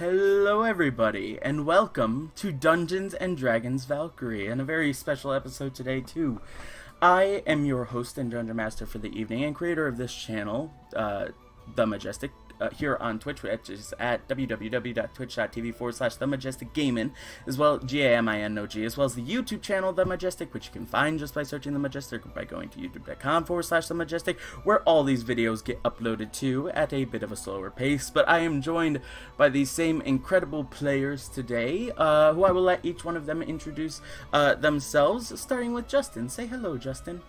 Hello everybody, and welcome to Dungeons & Dragons Valkyrie, and a very special episode today too. I am your host and Dungeon Master for the evening, and creator of this channel, The Majestic, here on Twitch, which is at www.twitch.tv/TheMajesticGaming, as well, G-A-M-I-N-O-G, as well as the YouTube channel, The Majestic, which you can find just by searching The Majestic, or by going to youtube.com/TheMajestic, where all these videos get uploaded to at a bit of a slower pace. But I am joined by these same incredible players today, who I will let each one of them introduce themselves, starting with Justin. Say hello, Justin.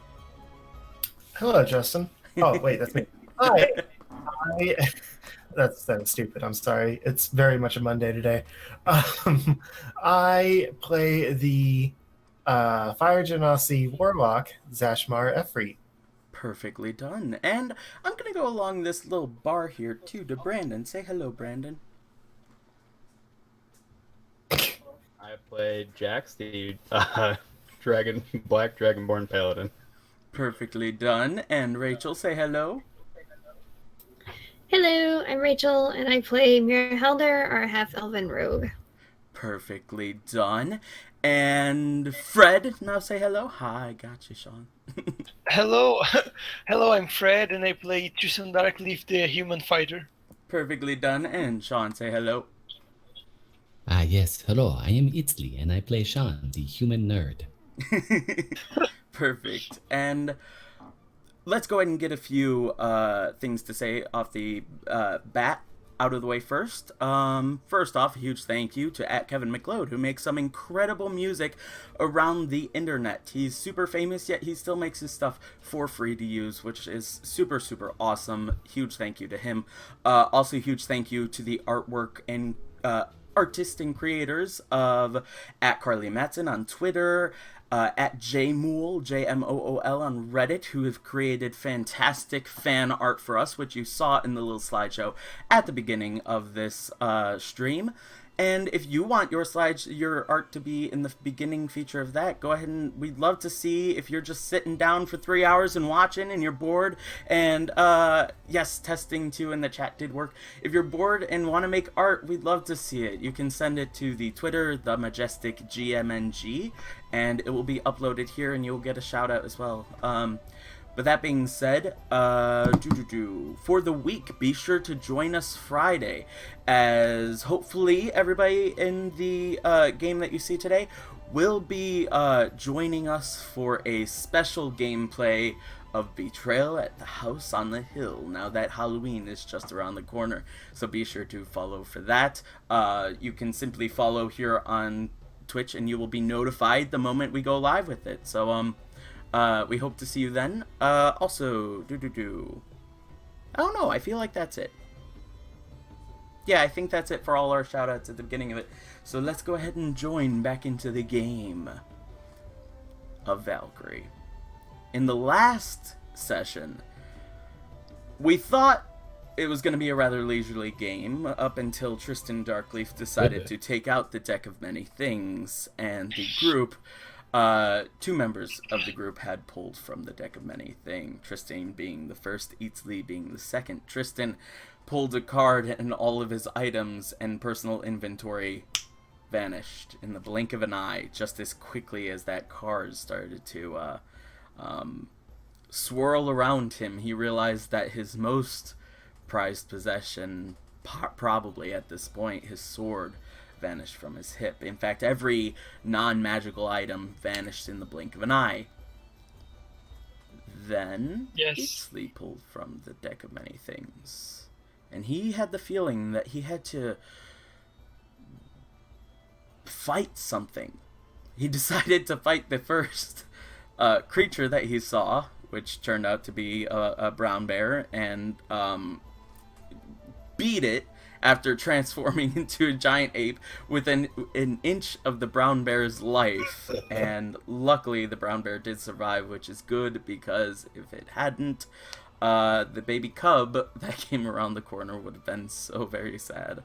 Hello, Justin. Oh, wait, that's me. Hi. That was stupid. I'm sorry. It's very much a Monday today. I play the Fire Genasi Warlock, Zashmar Efreet. Perfectly done. And I'm going to go along this little bar here, too, to Brandon. Say hello, Brandon. I play Jax, the Black Dragonborn Paladin. Perfectly done. And Rachel, say hello. Hello, I'm Rachel, and I play Mirhelder, our half-elven rogue. Perfectly done. And Fred, now say hello. Hi, gotcha, Sean. Hello, I'm Fred, and I play Tristan Darkleaf, the human fighter. Perfectly done. And Sean, say hello. Yes, hello, I am Itzli, and I play Sean, the human nerd. Perfect. And let's go ahead and get a few things to say off the bat out of the way first. First off, a huge thank you to @KevinMcLeod, who makes some incredible music around the internet. He's super famous, yet he still makes his stuff for free to use, which is super, super awesome. Huge thank you to him. Also, huge thank you to the artwork and artists and creators of @Carly Mattson on Twitter, @JMool, Jmool on Reddit, who have created fantastic fan art for us, which you saw in the little slideshow at the beginning of this stream. And if you want your art to be in the beginning feature of that, go ahead, and we'd love to see if you're just sitting down for 3 hours and watching and you're bored. And yes, testing too in the chat did work. If you're bored and want to make art, we'd love to see it. You can send it to the Twitter, The Majestic GMNG, and it will be uploaded here and you'll get a shout out as well. But that being said, for the week, be sure to join us Friday, as hopefully everybody in the game that you see today will be joining us for a special gameplay of Betrayal at the House on the Hill, now that Halloween is just around the corner. So be sure to follow for that. You can simply follow here on Twitch and you will be notified the moment we go live with it. So, we hope to see you then. Also, I don't know, I feel like that's it. Yeah, I think that's it for all our shoutouts at the beginning of it. So let's go ahead and join back into the game of Valkyrie. In the last session, we thought it was going to be a rather leisurely game up until Tristan Darkleaf decided to take out the Deck of Many Things, and the group... two members of the group had pulled from the Deck of Many Things, Tristan being the first, Itzli being the second. Tristan pulled a card and all of his items and personal inventory vanished in the blink of an eye, just as quickly as that card started to swirl around him. He realized that his most prized possession, probably at this point, his sword, vanished from his hip. In fact, every non-magical item vanished in the blink of an eye. Then, Itzli pulled from the Deck of Many Things. And he had the feeling that he had to fight something. He decided to fight the first creature that he saw, which turned out to be a brown bear, and beat it after transforming into a giant ape within an inch of the brown bear's life. And luckily the brown bear did survive, which is good, because if it hadn't, the baby cub that came around the corner would have been so very sad.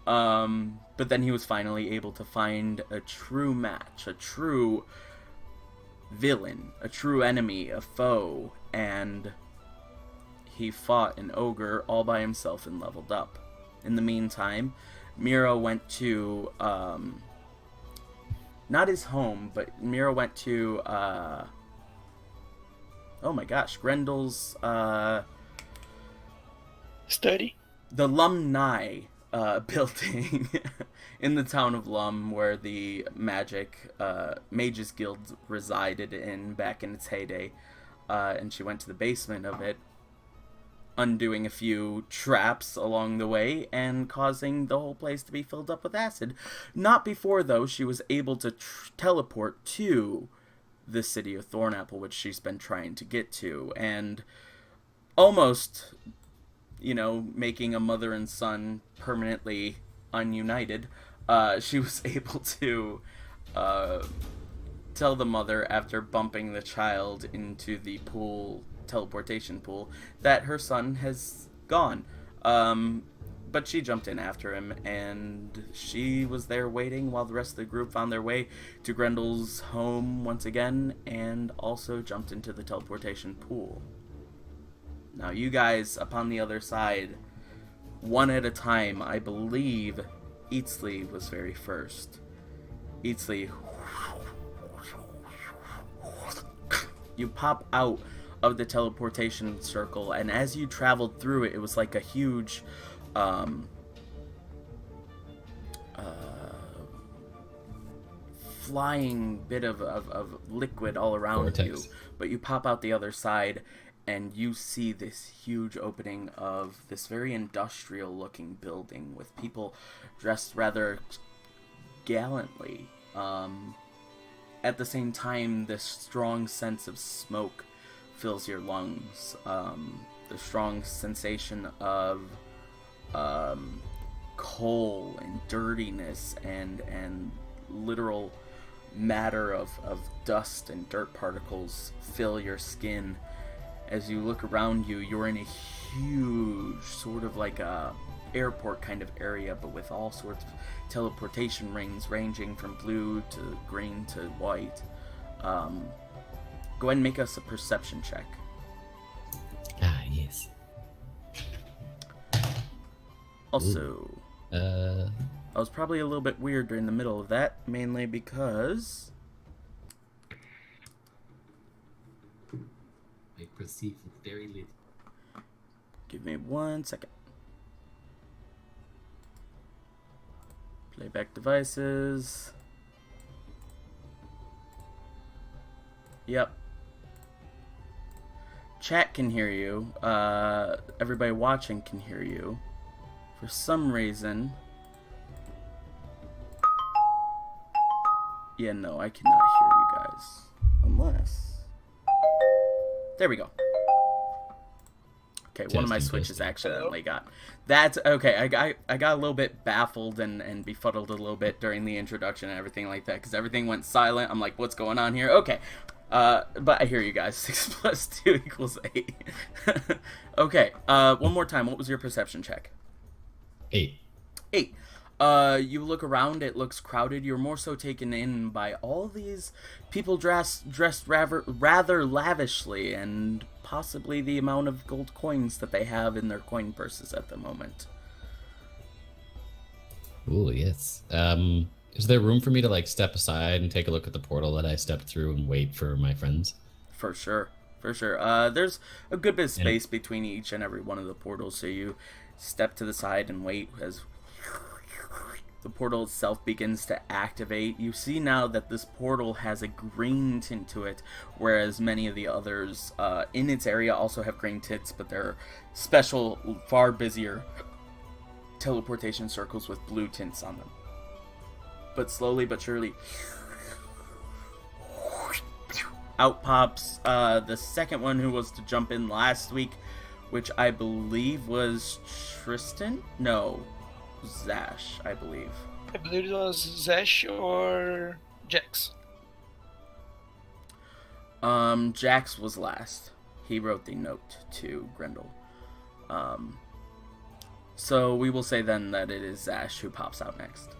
But then he was finally able to find a true match, a true villain, a true enemy, a foe, and he fought an ogre all by himself and leveled up. In the meantime, Miro went to not his home, but Miro went to oh my gosh, Grendel's Study. the Lumni building in the town of Lum, where the Mages Guild resided in back in its heyday. And she went to the basement of it, undoing a few traps along the way and causing the whole place to be filled up with acid. Not before, though, she was able to teleport to the city of Thornapple, which she's been trying to get to, and almost, making a mother and son permanently ununited. She was able to tell the mother, after bumping the child into the teleportation pool, that her son has gone. But she jumped in after him, and she was there waiting while the rest of the group found their way to Grendel's home once again, and also jumped into the teleportation pool. Now, you guys up on the other side, one at a time, I believe Eatsley was very first. Eatsley, you pop out of the teleportation circle, and as you traveled through it, it was like a huge flying bit of liquid all around Vortex. you. But you pop out the other side, and you see this huge opening of this very industrial looking building with people dressed rather gallantly. At the same time, this strong sense of smoke fills your lungs. The strong sensation of coal and dirtiness and literal matter of dust and dirt particles fill your skin. As you look around you, you're in a huge, sort of like a airport kind of area, but with all sorts of teleportation rings ranging from blue to green to white. Go ahead and make us a perception check. Ah, yes. Also, I was probably a little bit weird during the middle of that, mainly because I perceive very little. give me 1 second. Playback devices. Yep. Chat can hear you. Everybody watching can hear you. For some reason. Yeah, no, I cannot hear you guys. Unless. There we go. Okay, one of my switches accidentally got. That's okay. I got a little bit baffled and befuddled a little bit during the introduction and everything like that, because everything went silent. I'm like, what's going on here? Okay, but I hear you guys. 6 plus 2 equals 8. Okay, one more time. What was your perception check? 8. 8. You look around, it looks crowded. You're more so taken in by all these people dressed rather lavishly, and possibly the amount of gold coins that they have in their coin purses at the moment. Ooh, yes. Is there room for me to step aside and take a look at the portal that I stepped through and wait for my friends? For sure. There's a good bit of space between each and every one of the portals, so you step to the side and wait as the portal itself begins to activate. You see now that this portal has a green tint to it, whereas many of the others in its area also have green tints, but they're special, far busier teleportation circles with blue tints on them. But slowly but surely, out pops the second one, who was to jump in last week, which I believe was Tristan? No, Zash, I believe. I believe it was Zash or Jax. Jax was last. He wrote the note to Grendel. So we will say then that it is Zash who pops out next.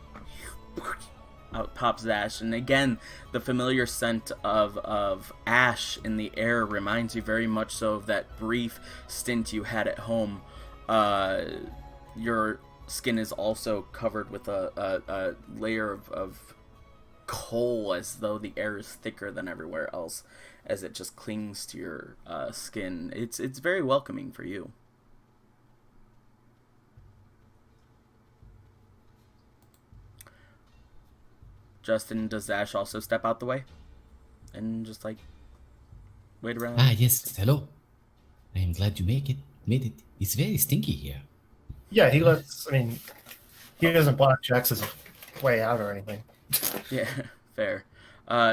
Out pops Zash, and again, the familiar scent of ash in the air reminds you very much so of that brief stint you had at home. Your skin is also covered with a layer of coal, as though the air is thicker than everywhere else, as it just clings to your skin. It's very welcoming for you. Justin, does Ash also step out the way and just like wait around? Ah, yes. Hello. I am glad you made it. It's very stinky here. Yeah, he lets. I mean, he doesn't block Jax's way out or anything. Yeah, fair.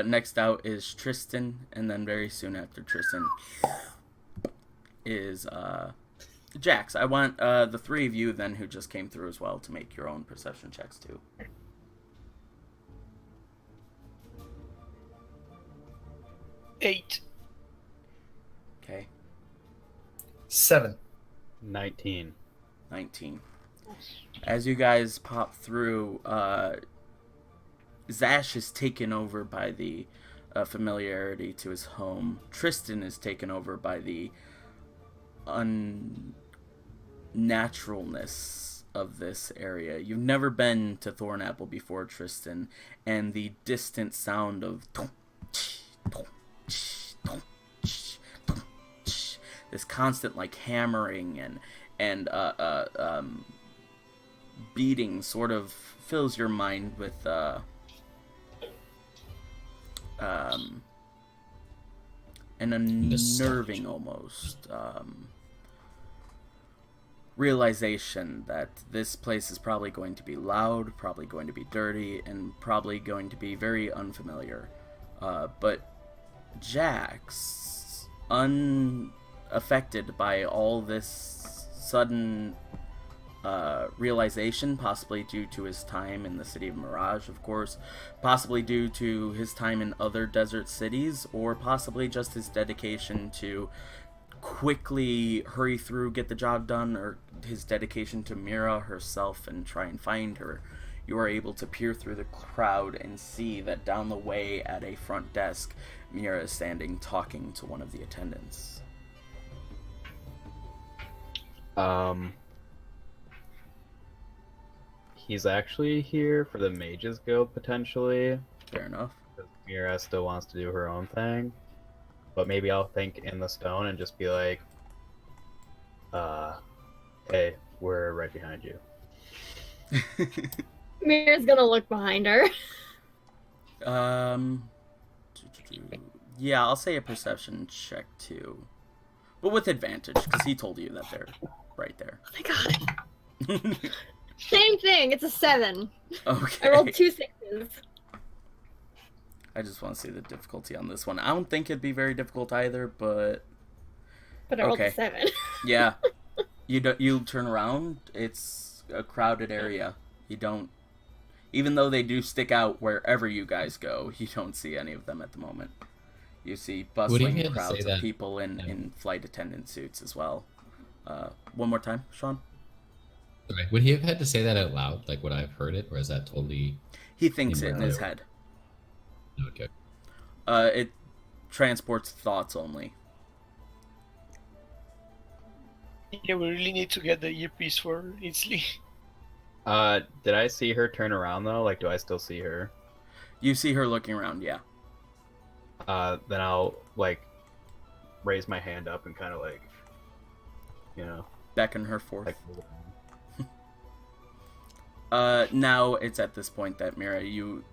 Next out is Tristan, and then very soon after Tristan is Jax. I want the three of you then who just came through as well to make your own perception checks too. Eight. Okay, 7. 19. 19. As you guys pop through, Zash is taken over by the familiarity to his home. Tristan is taken over by the unnaturalness of this area. You've never been to Thornapple before, Tristan, and the distant sound of this constant like hammering and beating sort of fills your mind with an unnerving almost realization that this place is probably going to be loud, probably going to be dirty, and probably going to be very unfamiliar. But Jax, unaffected by all this sudden realization, possibly due to his time in the city of Mirage, of course, possibly due to his time in other desert cities, or possibly just his dedication to quickly hurry through, get the job done, or his dedication to Mira herself and try and find her. You are able to peer through the crowd and see that down the way at a front desk, Mira is standing talking to one of the attendants. He's actually here for the Mages Guild, potentially. Fair enough. Because Mira still wants to do her own thing. But maybe I'll think in the stone and just be like, hey, we're right behind you. Mira's gonna look behind her. Yeah, I'll say a perception check too. But with advantage, because he told you that they're right there. Oh my god. Same thing. It's a 7. Okay. I rolled 2 6s. I just want to see the difficulty on this one. I don't think it'd be very difficult either, but But I rolled Okay. a 7. yeah. You turn around, it's a crowded area. You don't, even though they do stick out wherever you guys go, you don't see any of them at the moment. You see bustling have to crowds say of that? people in flight attendant suits as well. One more time, Sean. Sorry, would he have had to say that out loud? Like, would I have heard it, or is that totally? He thinks it in Right. his head. Okay. It transports thoughts only. Yeah, we really need to get the earpiece for Inslee. Did I see her turn around though? Like, do I still see her? You see her looking around, yeah. Then I'll like raise my hand up and kind of like, you know, Beckon her forth. like. Now it's at this point that Mira, you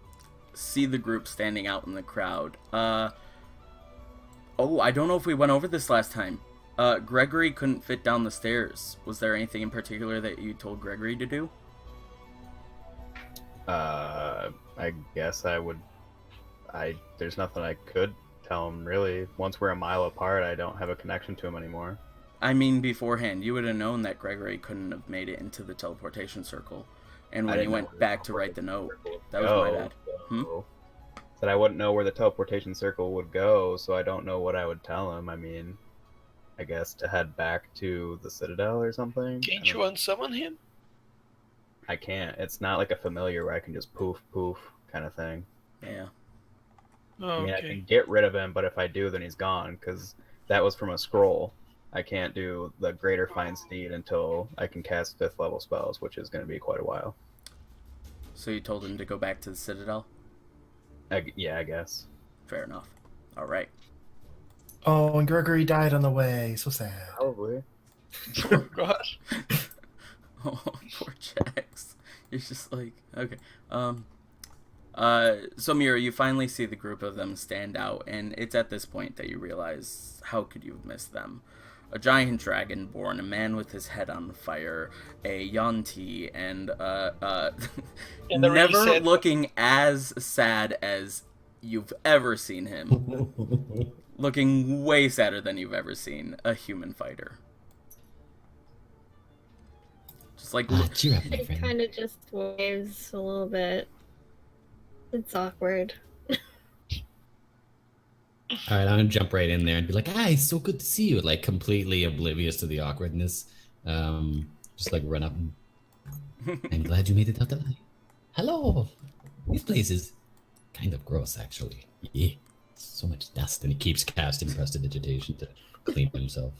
see the group standing out in the crowd. Oh, I don't know if we went over this last time. Gregory couldn't fit down the stairs. Was there anything in particular that you told Gregory to do? I guess I would. There's nothing I could tell him really. Once we're a mile apart, I don't have a connection to him anymore. I mean, beforehand, you would have known that Gregory couldn't have made it into the teleportation circle. And I when he didn't know went where the back to write the teleportation note, circle would that was go, my bad. so- Said I wouldn't know where the teleportation circle would go, so I don't know what I would tell him. I mean, I guess to head back to the Citadel or something. Can't I you don't- unsummon him? I can't. It's not like a familiar where I can just poof poof kind of thing. Yeah. Oh, I mean, I okay. can get rid of him, but if I do, then he's gone because that was from a scroll. I can't do the Greater Fine Steed until I can cast 5th level spells, which is going to be quite a while. So you told him to go back to the Citadel? Yeah, I guess. Fair enough. All right. Oh, and Gregory died on the way. So sad. Probably. Oh gosh. Oh, poor Jax. You're just like, okay. So Mira, you finally see the group of them stand out, and it's at this point that you realize, how could you have missed them? A giant dragonborn, a man with his head on fire, a Yanti, and And the really never sad- looking as sad as you've ever seen him. Looking way sadder than you've ever seen a human fighter. Just like, Cheer up, my It friend. kind of just waves a little bit. It's awkward. All right, I'm gonna jump right in there and be like, "Hi, it's so good to see you." Like completely oblivious to the awkwardness. Just like run up. And, I'm glad you made it out alive. Hello. This place is kind of gross, actually. Yeah, so much dust, and he keeps casting prestidigitation to clean himself.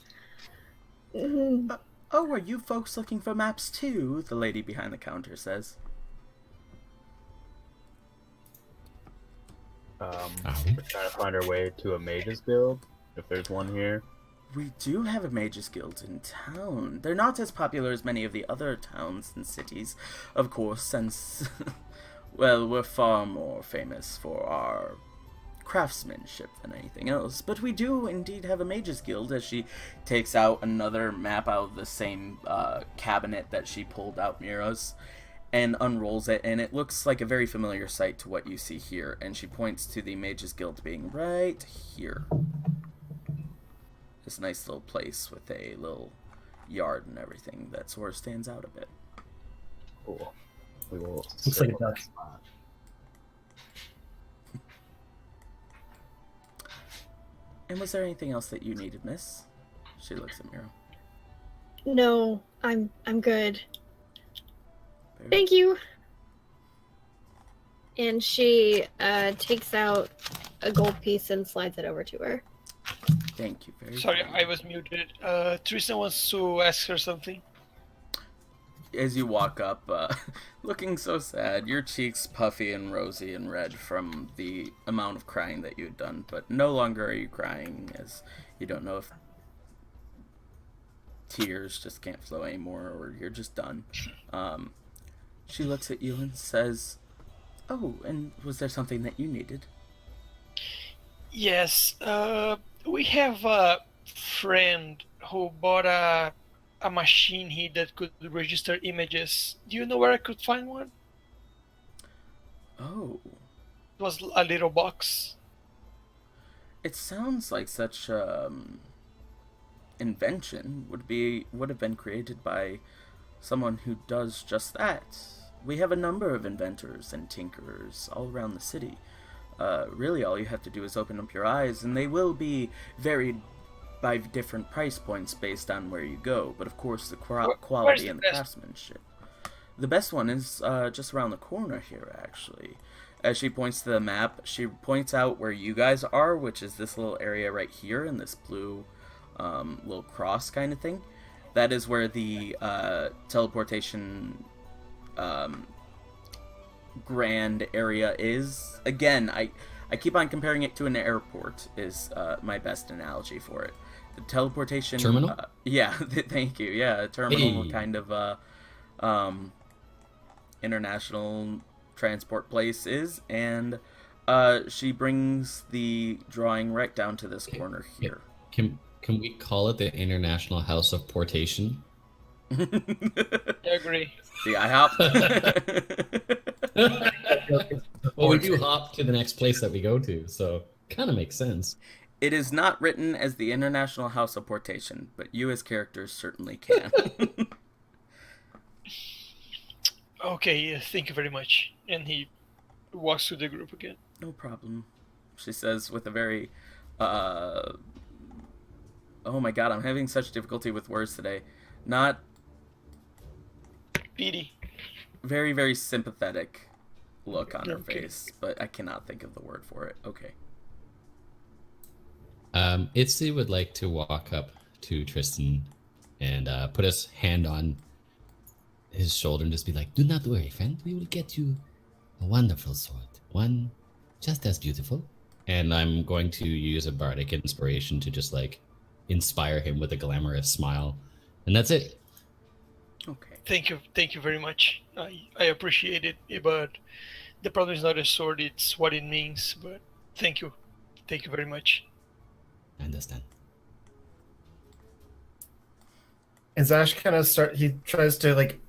Mhm. oh, are you folks looking for maps too? The lady behind the counter says. Are We're we? trying to find our way to a Mage's Guild, if there's one here. We do have a mages guild in town. They're not as popular as many of the other towns and cities, of course, since, well, we're far more famous for our craftsmanship than anything else. But we do indeed have a mages guild, as she takes out another map out of the same cabinet that she pulled out Mira's, and unrolls it, and it looks like a very familiar sight to what you see here, and she points to the mages guild being right here. This nice little place with a little yard and everything that sort of stands out a bit. Cool. We will. Looks like a circle duck. that spot. And was there anything else that you needed, miss? She looks at Mira. No, I'm good. Very- Thank you. And she takes out a gold piece and slides it over to her. Thank you very Sorry, kindly. I was muted. Tristan wants to ask her something. As you walk up, looking so sad, your cheeks puffy and rosy and red from the amount of crying that you had done, but no longer are you crying, as you don't know if tears just can't flow anymore or you're just done. She looks at you and says, "Oh, and was there something that you needed?" Yes, we have a friend who bought a machine here that could register images. Do you know where I could find one? Oh, It was a little box. it sounds like such invention would have been created by someone who does just that. We have a number of inventors and tinkerers all around the city. Really, all you have to do is open up your eyes, and they will be varied by different price points based on where you go. But of course, the Where's quality the and the best? craftsmanship. The best one is just around the corner here, actually. As she points to the map, she points out where you guys are, which is this little area right here in this blue little cross kind of thing. That is where the teleportation grand area is. Again, I keep on comparing it to an airport is my best analogy for it. The teleportation Terminal? Yeah, thank you. Yeah, a terminal Hey. kind of international transport place is, and she brings the drawing right down to this corner here. Can we call it the International House of Portation? I agree. See, I hop. Well, we do hop to the next place that we go to, so kind of makes sense. It is not written as the International House of Portation, but you as characters certainly can. Okay, thank you very much. And he walks to the group again. No problem, she says with a very, oh my god, I'm having such difficulty with words today. Not Petey. very, very sympathetic look on her Okay. face, but I cannot think of the word for it. Okay. Itzy would like to walk up to Tristan and put his hand on his shoulder and just be like, "Do not worry, friend. We will get you a wonderful sword, one just as beautiful." And I'm going to use a bardic inspiration to just like inspire him with a glamorous smile, and that's it. Okay. Thank you very much. I appreciate it, but the problem is not a sword; it's what it means. But thank you very much. I understand. And Zash kind of he tries to like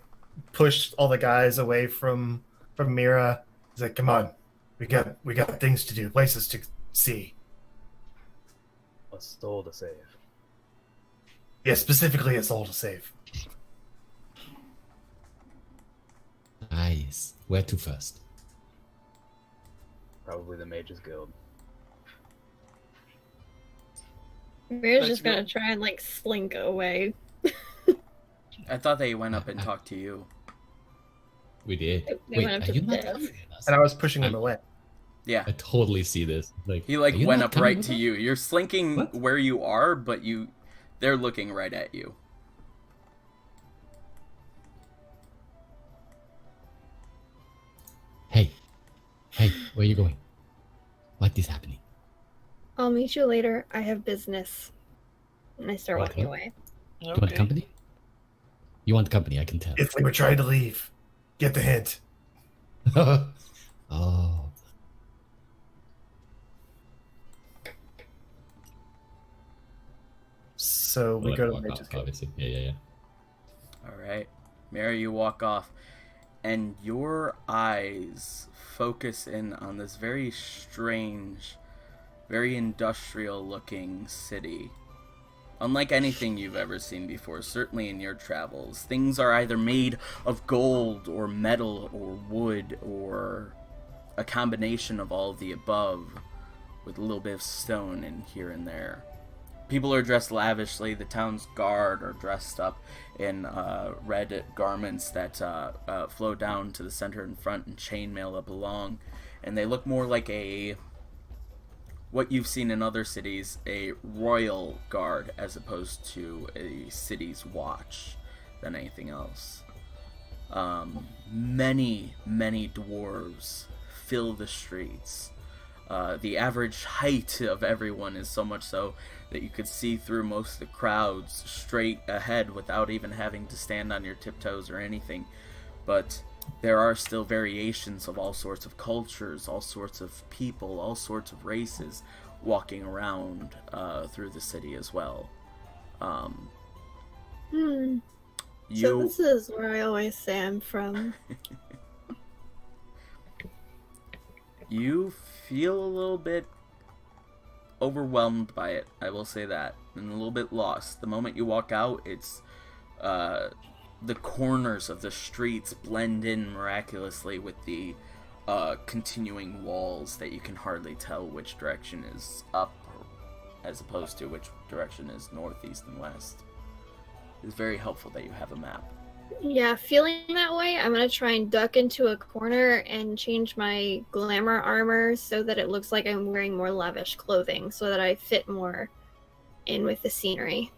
push all the guys away from Mira. He's like, "Come on, we got things to do, places to see." A soul to save. Yeah, specifically a soul to save. Nice. Where to first? Probably the Mages Guild. Mira's Let's just gonna go. try and like slink away. I thought they went up and talked to you. We did. They Wait, went up are to you the not desk. coming with us? And I was pushing him away. Yeah. I totally see this. Like He like are you went not up coming right with to us? you. You're slinking What? where you are, but they're looking right at you. Hey, where are you going? What is happening? I'll meet you later. I have business. And I start Okay. walking away. Do you want company? You want company, I can tell. If we were trying to leave, get the hint. Oh. So we Well, go to walk the off, Mages Guild. obviously. Yeah. All right. Mary, you walk off, and your eyes focus in on this very strange, very industrial-looking city. Unlike anything you've ever seen before, certainly in your travels. Things are either made of gold or metal or wood or a combination of all of the above with a little bit of stone in here and there. People are dressed lavishly. The town's guard are dressed up in red garments that flow down to the center and front and chainmail up along. And they look more like what you've seen in other cities, a royal guard as opposed to a city's watch than anything else. Many dwarves fill the streets. The average height of everyone is so much so that you could see through most of the crowds straight ahead without even having to stand on your tiptoes or anything. But there are still variations of all sorts of cultures, all sorts of people, all sorts of races walking around through the city as well. So You this is where I always say I'm from. you feel a little bit overwhelmed by it, I will say that, and a little bit lost. The moment you walk out, it's the corners of the streets blend in miraculously with the continuing walls that you can hardly tell which direction is up as opposed to which direction is north, east, and west. It's very helpful that you have a map. Yeah, feeling that way, I'm gonna try and duck into a corner and change my glamour armor so that it looks like I'm wearing more lavish clothing so that I fit more in with the scenery.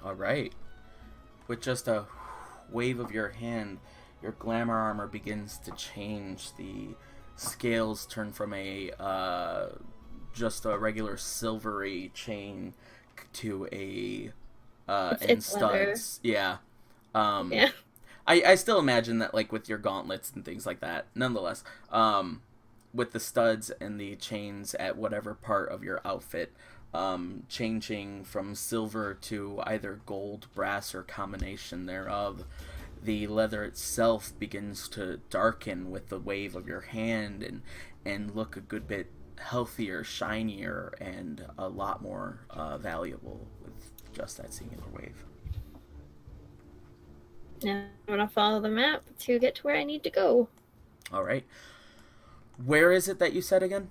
Alright. With just a wave of your hand, your glamour armor begins to change. The scales turn from just a regular silvery chain to a and It's leather. studs. Yeah. Yeah. I still imagine that, like, with your gauntlets and things like that. Nonetheless, with the studs and the chains at whatever part of your outfit, changing from silver to either gold, brass, or combination thereof, the leather itself begins to darken with the wave of your hand and look a good bit healthier, shinier, and a lot more valuable with just that singular wave. Now I'm gonna follow the map to get to where I need to go. All right. Where is it that you said again?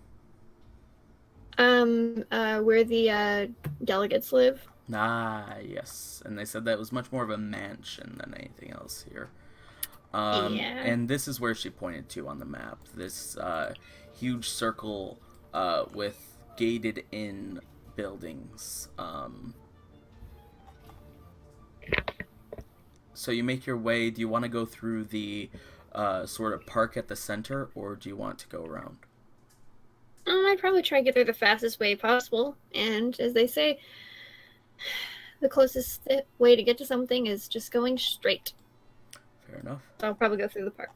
Where the delegates live. Ah, yes. And they said that it was much more of a mansion than anything else here. Yeah. And this is where she pointed to on the map. This huge circle with gated-in buildings. So you make your way. Do you want to go through the sort of park at the center, or do you want to go around? I'd probably try to get there the fastest way possible. And as they say, the closest way to get to something is just going straight. Fair enough. So I'll probably go through the park.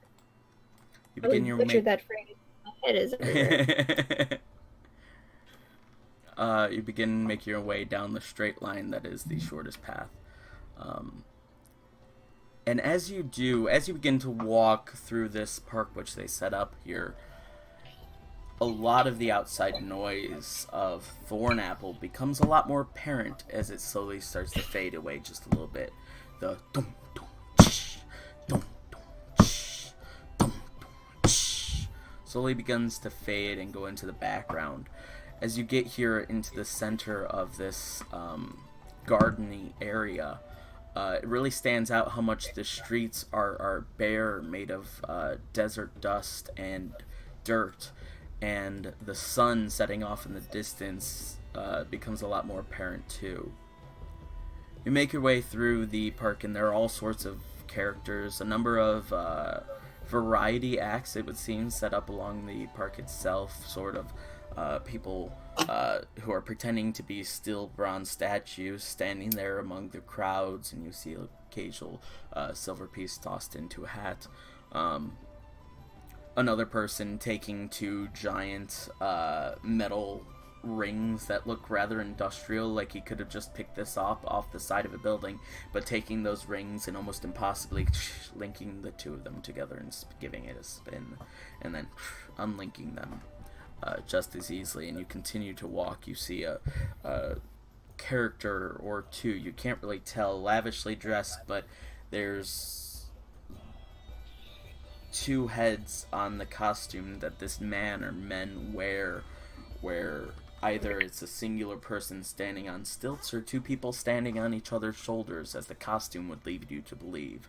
You Probably begin your butchered that phrase. My head is everywhere. You begin making your way down the straight line that is the shortest path. And as you begin to walk through this park which they set up here, a lot of the outside noise of Thornapple becomes a lot more apparent as it slowly starts to fade away just a little bit. The dum dum tsh, dum dum tsh, dum dum tsh, slowly begins to fade and go into the background. As you get here into the center of this gardeny area, it really stands out how much the streets are bare, made of desert dust and dirt, and the sun setting off in the distance becomes a lot more apparent too. You make your way through the park, and there are all sorts of characters, a number of variety acts, it would seem, set up along the park itself, sort of people who are pretending to be still bronze statues standing there among the crowds, and you see an occasional silver piece tossed into a hat. Another person taking two giant metal rings that look rather industrial, like he could have just picked this up off the side of a building, but taking those rings and almost impossibly linking the two of them together and giving it a spin, and then unlinking them just as easily. And you continue to walk. You see a character or two, you can't really tell, lavishly dressed, but there's two heads on the costume that this man or men wear, where either it's a singular person standing on stilts or two people standing on each other's shoulders, as the costume would lead you to believe.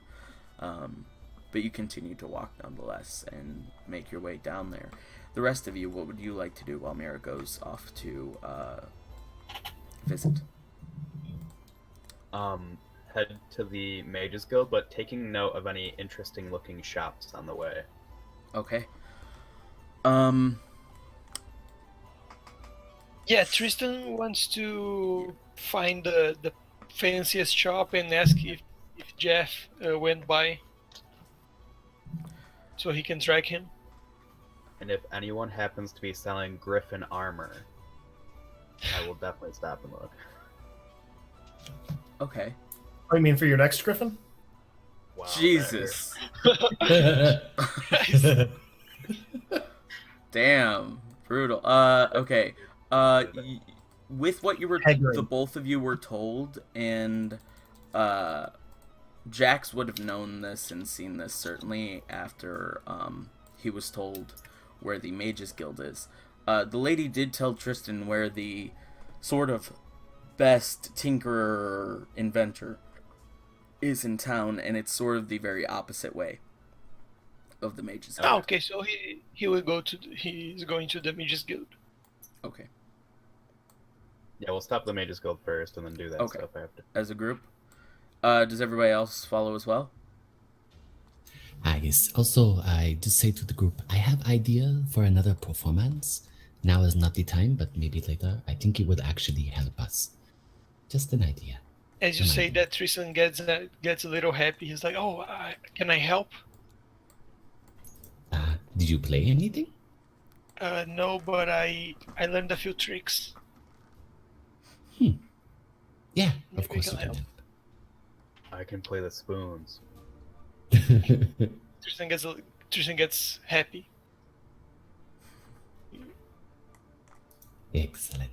But you continue to walk nonetheless and make your way down there. The rest of you, what would you like to do while Mira goes off to visit? Head to the Mages Guild, but taking note of any interesting looking shops on the way. Okay. Yeah, Tristan wants to find the fanciest shop and ask if Jeff went by, so he can track him. And if anyone happens to be selling Griffin armor, I will definitely stop and look. Okay. I mean, for your next Griffin? Wow, Jesus. Damn. Brutal. Okay. With what you were, Hagrid. the both of you were told, and Jax would have known this and seen this certainly after he was told where the Mages Guild is. The lady did tell Tristan where the sort of best tinkerer inventor is in town, and it's sort of the very opposite way of the Mages Guild. Oh, okay, so he will go to he's going to the Mages Guild. Okay. Yeah, we'll stop the Mages Guild first and then do that Okay. stuff after. As a group. Does everybody else follow as well? Yes. Also, I just say to the group, I have idea for another performance. Now is not the time, but maybe later. I think it would actually help us. Just an idea. As you An say idea. that, Tristan gets a little happy. He's like, "Oh, can I help?" Did you play anything? No, but I learned a few tricks. Yeah, Maybe of course we you can can I can play the spoons. help. Tristan gets happy. Excellent.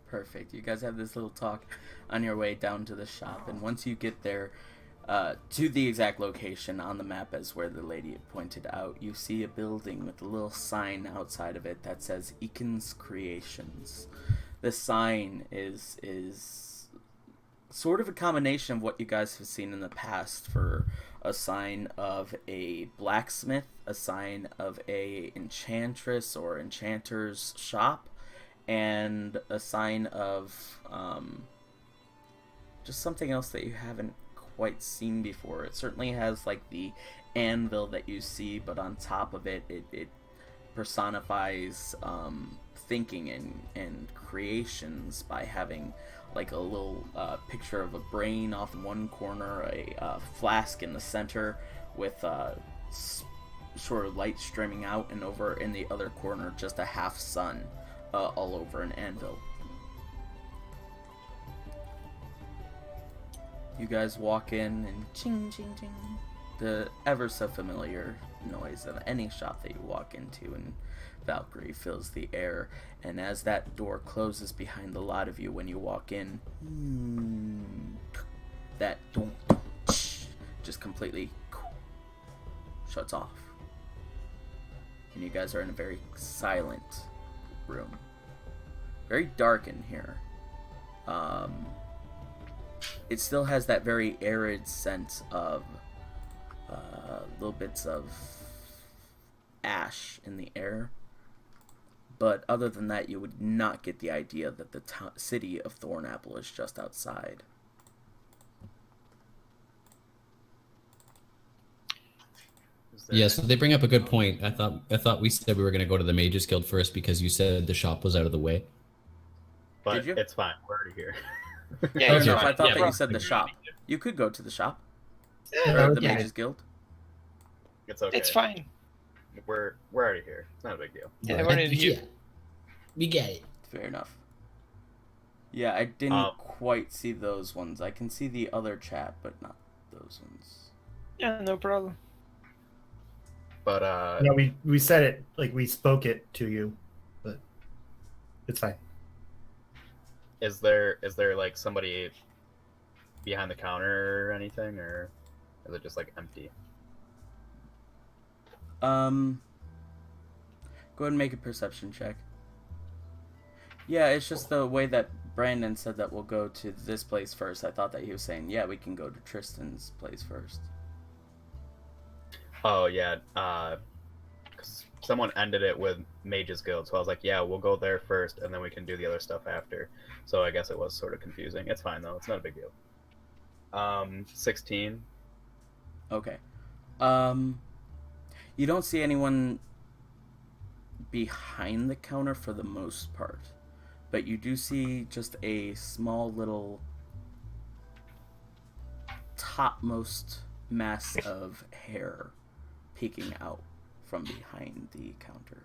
Perfect. You guys have this little talk on your way down to the shop, and once you get there to the exact location on the map as where the lady had pointed out, you see a building with a little sign outside of it that says Eakin's Creations. This sign is sort of a combination of what you guys have seen in the past, for a sign of a blacksmith, a sign of a enchantress or enchanter's shop, and a sign of just something else that you haven't quite seen before. It certainly has like the anvil that you see, but on top of it, it personifies thinking and creations by having like a little picture of a brain off in one corner, a flask in the center with sort of light streaming out, and over in the other corner just a half sun all over an anvil. You guys walk in and ching ching ching, the ever so familiar noise of any shop that you walk into, and Valkyrie fills the air. And as that door closes behind the lot of you when you walk in, that just completely shuts off. And you guys are in a very silent room. Very dark in here. It still has that very arid sense of little bits of ash in the air. But other than that, you would not get the idea that the city of Thornapple is just outside. Yeah, so they bring up a good point. I thought we said we were going to go to the Mages Guild first because you said the shop was out of the way. But Did you? it's fine. We're already here. Yeah, Okay, you're I fine. thought Yeah, that you said the shop. You could go to the shop. Yeah, Or the yeah. Mages Guild. It's okay. It's fine. We're already here. It's not a big deal. Yeah, we're already here. Yeah, we get it. Fair enough. Yeah, I didn't quite see those ones. I can see the other chat, but not those ones. Yeah, no problem. But No, we said it, like we spoke it to you, but it's fine. is there like somebody behind the counter or anything, or is it just like empty? Go ahead and make a perception check. Yeah, it's just the way that Brandon said that we'll go to this place first. I thought that he was saying, yeah, we can go to Tristan's place first. Oh yeah, 'cause someone ended it with Mages Guild, so I was like, yeah, we'll go there first, and then we can do the other stuff after. So I guess it was sort of confusing. It's fine though; it's not a big deal. 16. Okay. You don't see anyone behind the counter for the most part, but you do see just a small little topmost mass of hair peeking out from behind the counter.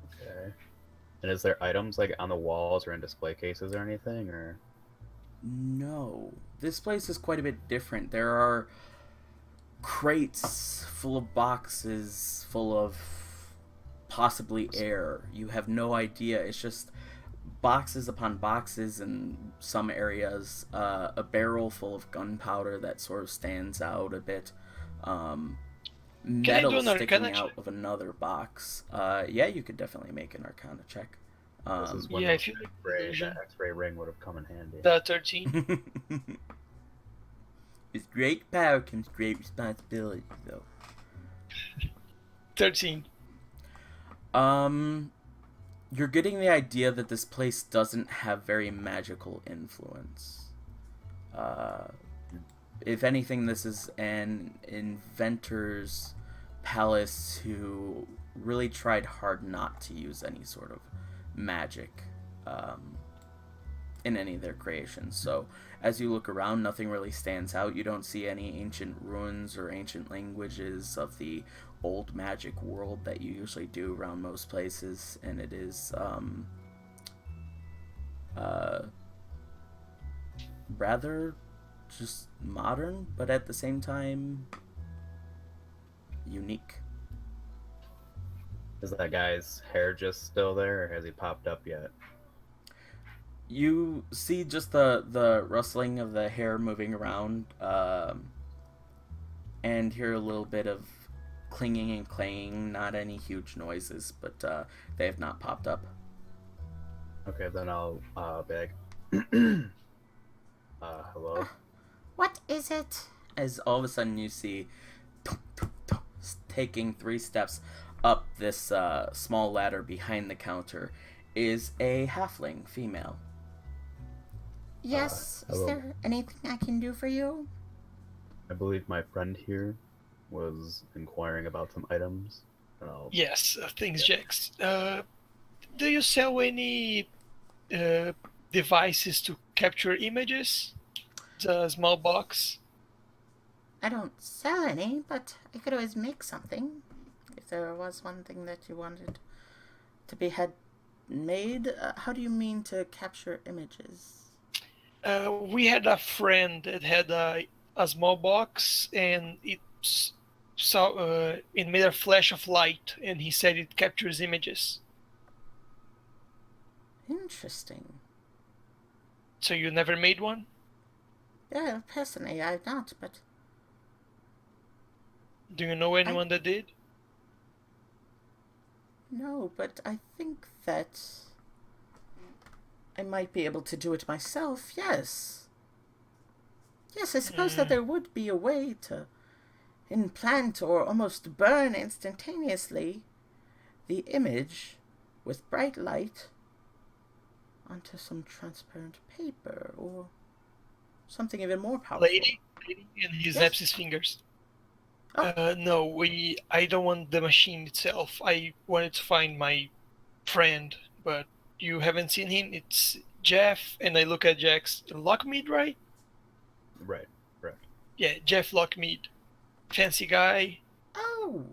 Okay. And is there items like on the walls or in display cases or anything, or? No, this place is quite a bit different. There are crates full of boxes full of possibly air. You have no idea. It's just boxes upon boxes in some areas. A barrel full of gunpowder that sort of stands out a bit. Metal an sticking Arcana out check? of another box. Yeah, you could definitely make an Arcana check. This is when yeah, the if you like X-ray, illusion. the X-ray ring would have come in handy. The 13. With great power comes great responsibility, though. 13. You're getting the idea that this place doesn't have very magical influence. If anything, this is an inventor's palace who really tried hard not to use any sort of magic in any of their creations. So as you look around, nothing really stands out. You don't see any ancient ruins or ancient languages of the old magic world that you usually do around most places, and it is rather just modern, but at the same time unique. Is that guy's hair just still there, or has he popped up yet? You see just the rustling of the hair moving around, and hear a little bit of clinging and clanging. Not any huge noises, but they have not popped up. Okay, then I'll beg. Hello. What is it? As all of a sudden you see, taking 3 steps up this small ladder behind the counter, is a halfling female. Yes, is hello. there anything I can do for you? I believe my friend here was inquiring about some items. And Yes, thanks, Yeah. Jax. Do you sell any uh, devices to capture images? The small box. I don't sell any, but I could always make something. If there was one thing that you wanted to be had made, how do you mean to capture images? We had a friend that had a small box, and it made a flash of light, and he said it captures images. Interesting. So you never made one? Yeah, personally, I've not, but Do you know I anyone that did? no, but I think that I might be able to do it myself. Yes. Yes, I suppose that there would be a way to implant or almost burn instantaneously the image with bright light onto some transparent paper or something even more powerful. Lady, and he Yes. snaps his fingers. Oh. No, I don't want the machine itself. I wanted to find my friend, but you haven't seen him. It's Jeff, and I look at Jack's Lockmead, right? Right, correct. Yeah, Jeff Lockmead. Fancy guy, Oh,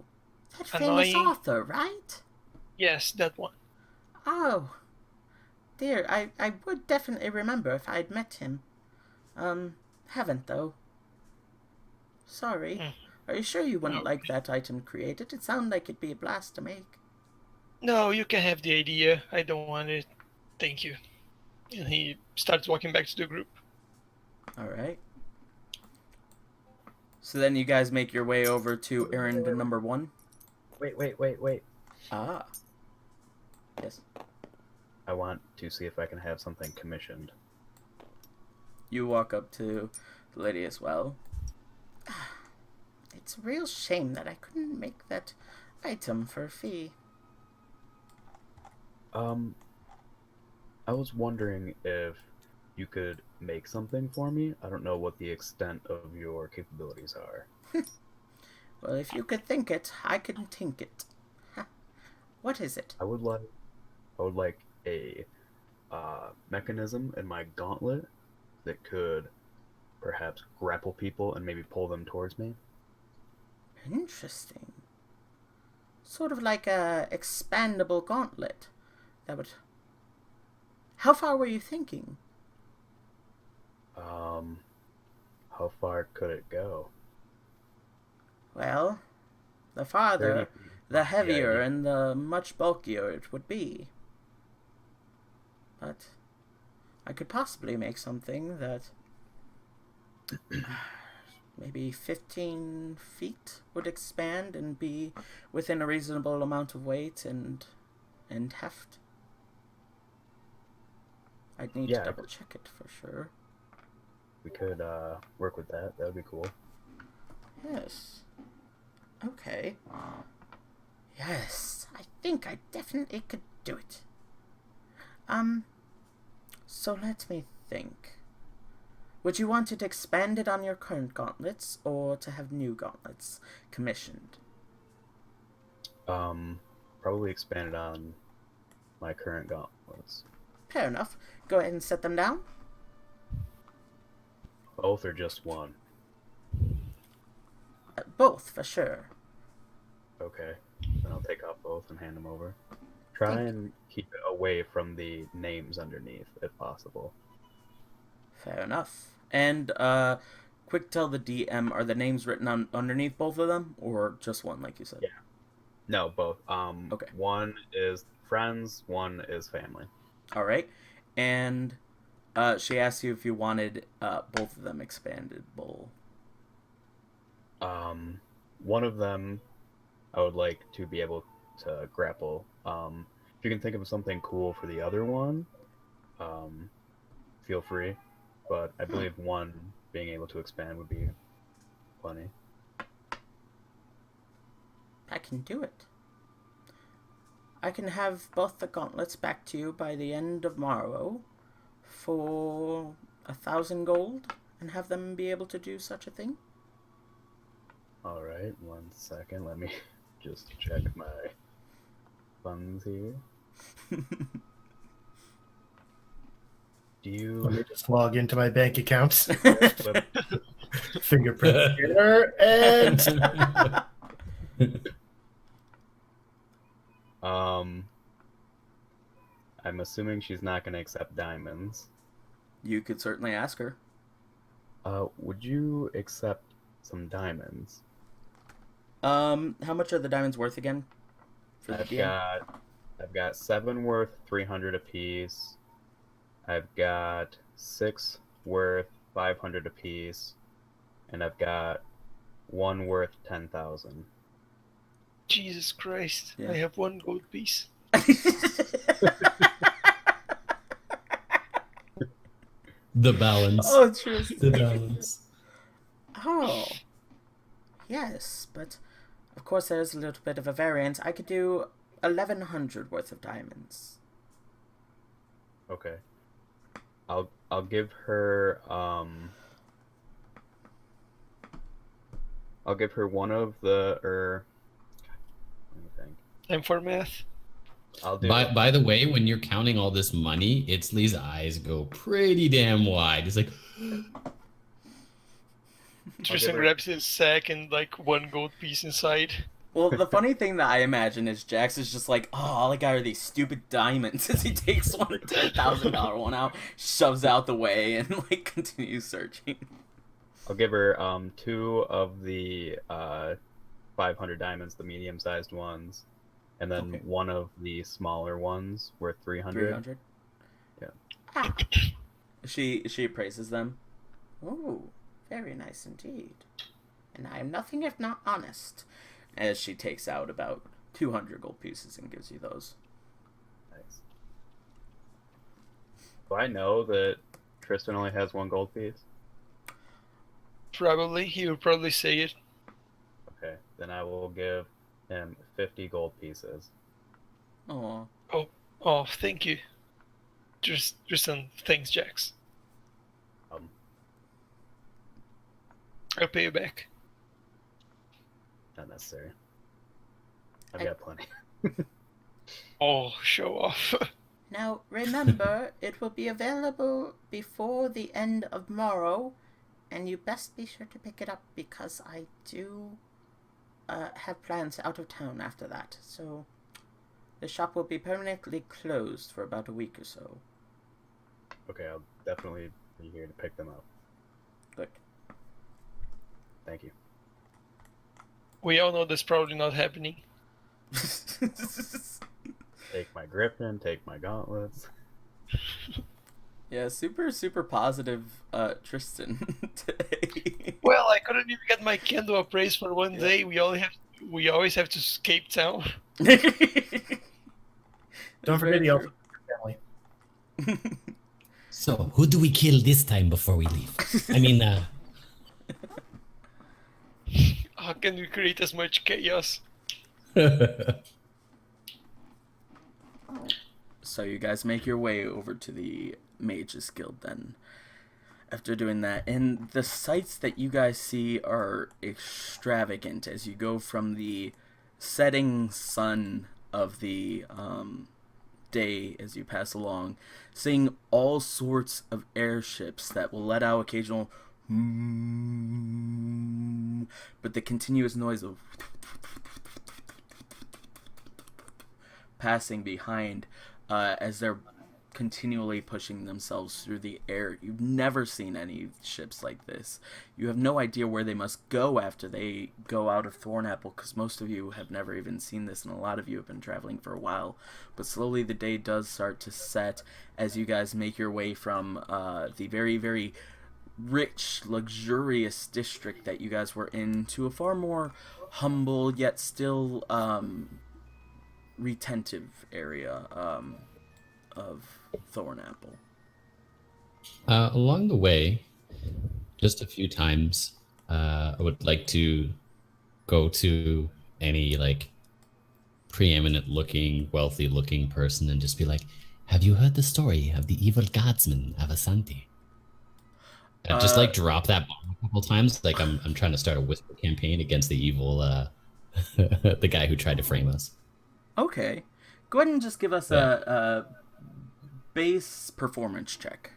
that famous annoying. author, right? Yes, that one. Oh, dear, I would definitely remember if I'd met him. Haven't though. Sorry. Mm. Are you sure you wouldn't No. like that item created? It sounded like it'd be a blast to make. No, you can have the idea. I don't want it. Thank you. And he starts walking back to the group. Alright. So then you guys make your way over to errand number 1. Wait. Ah. Yes. I want to see if I can have something commissioned. You walk up to the lady as well. It's a real shame that I couldn't make that item for a fee. I was wondering if you could make something for me. I don't know what the extent of your capabilities are. Well, if you could think it, I can think it. What is it? I would like a mechanism in my gauntlet that could perhaps grapple people and maybe pull them towards me. Interesting. Sort of like a expandable gauntlet. That would... How far were you thinking? How far could it go? Well, the farther, 30 feet. the heavier Yeah, and the much bulkier it would be. But I could possibly make something that maybe 15 feet would expand and be within a reasonable amount of weight and heft. I'd need to Yeah. double check it for sure. We could work with that. That would be cool. Yes. Okay. Yes, I think I definitely could do it. So let me think. Would you want it expanded on your current gauntlets, or to have new gauntlets commissioned? Probably expanded on my current gauntlets. Fair enough. Go ahead and set them down. Both or just one? Both, for sure. Okay. Then I'll take off both and hand them over. Try Thank and keep it away from the names underneath, if possible. Fair enough. And, quick tell the DM, are the names written on underneath both of them, or just one, like you said? Yeah. No, both. Okay. One is friends, one is family. All right. And she asked you if you wanted both of them expandable. One of them I would like to be able to grapple. If you can think of something cool for the other one, feel free. But I believe one being able to expand would be plenty. I can do it. I can have both the gauntlets back to you by the end of tomorrow for 1,000 gold and have them be able to do such a thing. All right, 1 second. Let me just check my funds here. Do Let me you? just log into my bank accounts. Flip- Fingerprint scanner, and I'm assuming she's not going to accept diamonds. You could certainly ask her. Would you accept some diamonds? How much are the diamonds worth again? For the DM? I've got 7 worth 300 apiece. I've got 6 worth 500 apiece, and I've got 1 worth 10,000. Jesus Christ! Yeah. I have 1 gold piece. The balance. Oh, Tristan. The balance. Oh. Yes, but of course there's a little bit of a variance. I could do 1,100 worth of diamonds. Okay. I'll give her I'll give her one of the let me think. I'm for math. I'll do By the way, when you're counting all this money, Itzley's eyes go pretty damn wide. He's like, Tristan her- grabs his sack and like 1 gold piece inside. Well, the funny thing that I imagine is Jax is just like, oh, all I got are these stupid diamonds. As he takes one $10,000 one out, shoves out the way, and like continues searching. I'll give her 2 of the 500 diamonds, the medium-sized ones, and then Okay. 1 of the smaller ones worth 300. 300. Yeah. Ah. She appraises them. Oh, very nice indeed. And I am nothing if not honest. As she takes out about 200 gold pieces and gives you those. Nice. Do I know that Tristan only has 1 gold piece? Probably. He would probably say it. Okay, then I will give him 50 gold pieces. Oh, Oh, thank you. Tristan, thanks, Jax. I'll pay you back. Not necessary. I've I- got plenty. Oh, show off. now remember, it will be available before the end of tomorrow, and you best be sure to pick it up because I do have plans out of town after that. So the shop will be permanently closed for about a week or so. Okay, I'll definitely be here to pick them up. Good. Thank you. We all know that's probably not happening. Take my griffin, take my gauntlets. Yeah, super positive Tristan today. Well, I couldn't even get my candle appraised for 1 day. We always have to escape town. don't forget the elf family. so who do we kill this time before we leave? I mean, How can we create as much chaos? So you guys make your way over to the Mages Guild then. After doing that, and the sights that you guys see are extravagant as you go from the setting sun of the day as you pass along, seeing all sorts of airships that will let out occasional but the continuous noise of passing behind as they're continually pushing themselves through the air. You've never seen any ships like this. You have no idea where they must go after they go out of Thornapple, because most of you have never even seen this, and a lot of you have been traveling for a while. But slowly the day does start to set as you guys make your way from the very, very rich, luxurious district that you guys were in to a far more humble yet still retentive area of Thornapple. Along the way, just a few times, I would like to go to any like preeminent looking, wealthy looking person and just be like, have you heard the story of the evil guardsman Avasanti? Just like drop that bomb a couple times. Like I'm trying to start a whisper campaign against the evil, the guy who tried to frame us. Okay. Go ahead and just give us Yeah. a base performance check.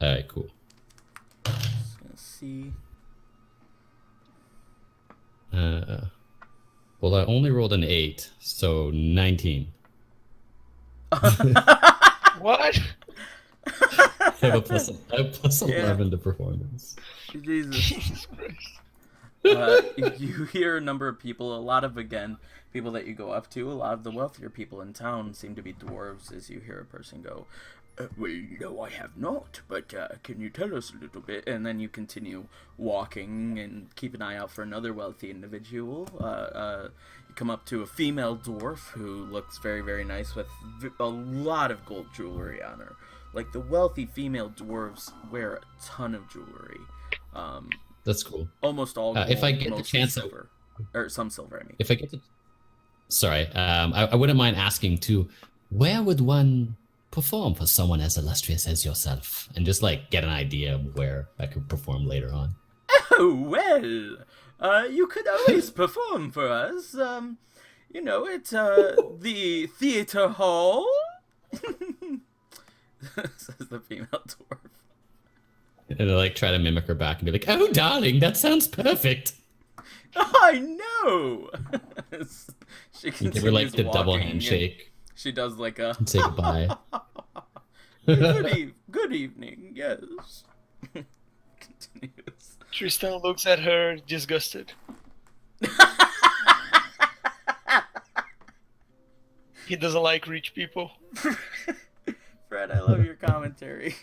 All right, cool. Let's see. Well, I only rolled an 8, so 19. What? I have a plus Yeah. 11 to performance. Jesus. Jesus Christ. You hear a number of people, a lot of, again, people that you go up to, a lot of the wealthier people in town seem to be dwarves, as you hear a person go, well, no, I have not, but can you tell us a little bit? And then you continue walking and keep an eye out for another wealthy individual. You come up to a female dwarf who looks very, very nice with a lot of gold jewelry on her. Like, the wealthy female dwarves wear a ton of jewelry. That's cool. Almost all gold, If I get the mostly chance, silver. Or some silver, I mean. if I get the, sorry, I wouldn't mind asking too, where would one perform for someone as illustrious as yourself, and just like get an idea of where I could perform later on. Oh, well, you could always perform for us. You know, at the theater hall. Says the female dwarf. And I like try to mimic her back and be like, "Oh, darling, that sounds perfect." I know. She And give her like the double walking, handshake and she does like a and say goodbye. good evening. Yes. Continues. Tristan looks at her disgusted. He doesn't like rich people. Fred, I love your commentary.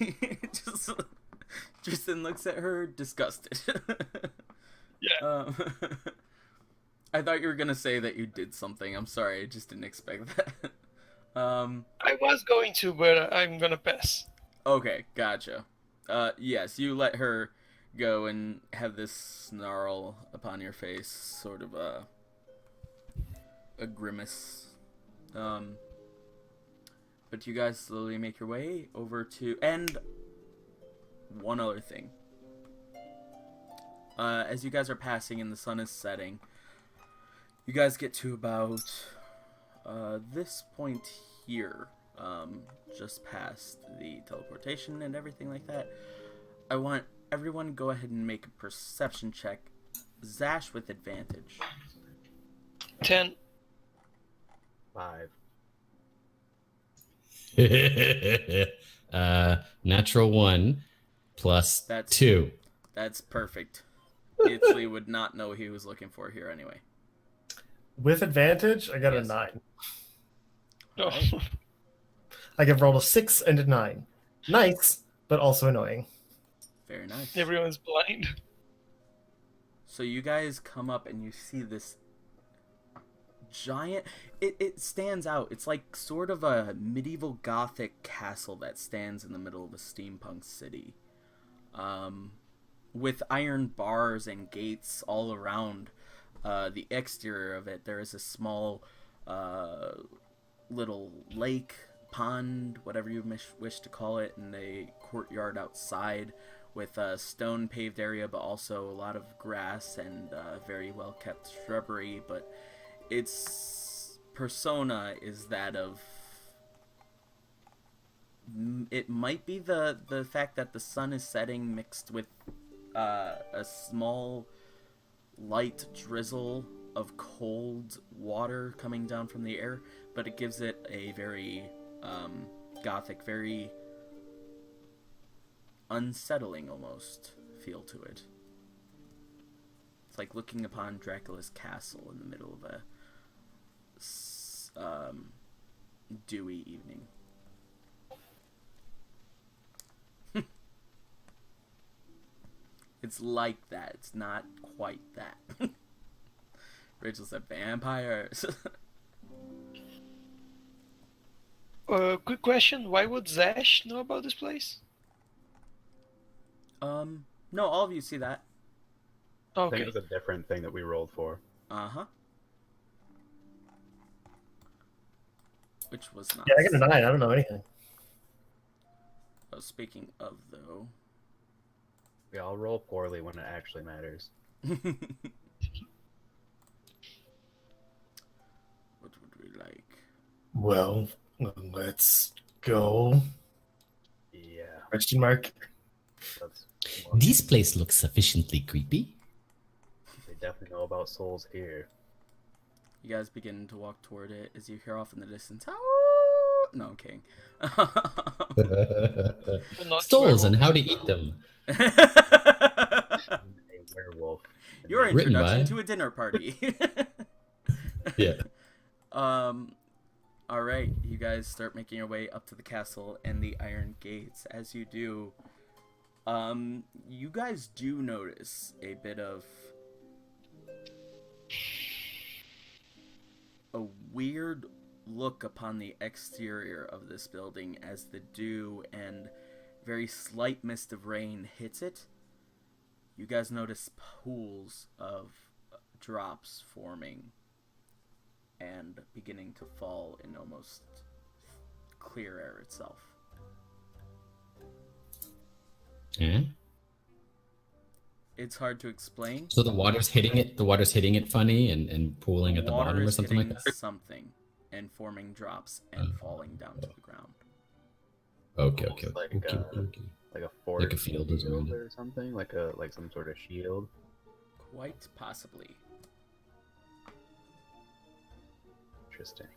Tristan looks at her disgusted. Yeah. I thought you were gonna say that you did something. I'm sorry, I just didn't expect that. I was going to, but I'm gonna pass. Okay, gotcha. Yes, you let her go and have this snarl upon your face, sort of a grimace. But you guys slowly make your way over to, and one other thing. As you guys are passing and the sun is setting, you guys get to about this point here, just past the teleportation and everything like that. I want everyone to go ahead and make a perception check. Zash with advantage. 10. 5. Natural 1 plus That's- 2. That's perfect. Italy would not know what he was looking for here anyway. With advantage, I got Yes. a 9. No. I have rolled a 6 and a 9. Nice, but also annoying. Very nice. Everyone's blind. So you guys come up and you see this giant, it stands out. It's like sort of a medieval gothic castle that stands in the middle of a steampunk city, with iron bars and gates all around the exterior of it. There is a small little lake, pond, whatever you wish to call it, and a courtyard outside with a stone paved area, but also a lot of grass and very well kept shrubbery. But its persona is that of, it might be the fact that the sun is setting mixed with a small light drizzle of cold water coming down from the air, but it gives it a very gothic, very unsettling almost feel to it. It's like looking upon Dracula's castle in the middle of a dewy evening. It's like that. It's not quite that. Rachel said vampires. Quick question. Why would Zash know about this place? No, all of you see that. I think Okay. it was a different thing that we rolled for. Uh-huh. Which was not. Yeah, I got a 9. I don't know anything. Oh, speaking of, though, Yeah, I'll roll poorly when it actually matters. What would we like? Well, let's go. Yeah, Question mark. that's. This place looks sufficiently creepy. They definitely know about souls here. You guys begin to walk toward it as you hear off in the distance. "Oh!" No, I'm kidding. Not Souls and werewolf. how to eat them. A werewolf. Your Written introduction by- to a dinner party. Yeah. All right, you guys start making your way up to the castle and the iron gates. As you do, you guys do notice a bit of a weird look upon the exterior of this building as the dew and very slight mist of rain hits it. You guys notice pools of drops forming and beginning to fall in almost clear air itself. Yeah. It's hard to explain. So the water's hitting it. The water's hitting it funny and pooling at the Water bottom or is something like hitting that. something and forming drops and falling down to the ground. Okay. Almost like, Okay. like a fort Like a field is around it. or something, like some sort of shield. Quite possibly. Interesting.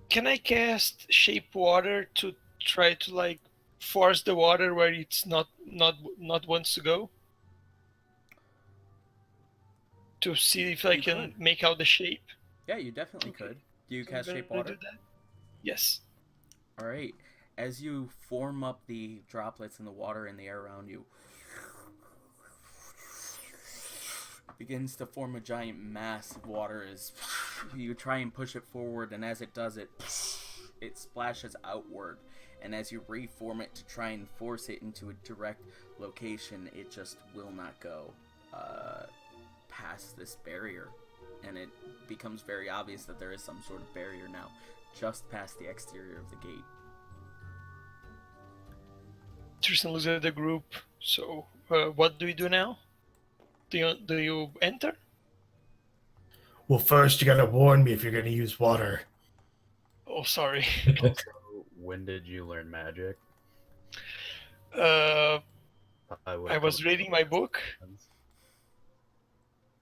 Can I cast shape water to try to like force the water where it's not wants to go? To see if I You can could. make out the shape. Yeah, you definitely Okay. could. Do you So cast I'm shape gonna water? do that. Yes. All right. As you form up the droplets in the water in the air around you, it begins to form a giant mass of water as you try and push it forward, and as it does it splashes outward. And as you reform it to try and force it into a direct location, it just will not go past this barrier. And it becomes very obvious that there is some sort of barrier now just past the exterior of the gate. Tristan looks at the group. So, what do we do now? Do you enter? Well, first you gotta warn me if you're gonna use water. Oh, sorry. Also, when did you learn magic? I would've was come- reading my book.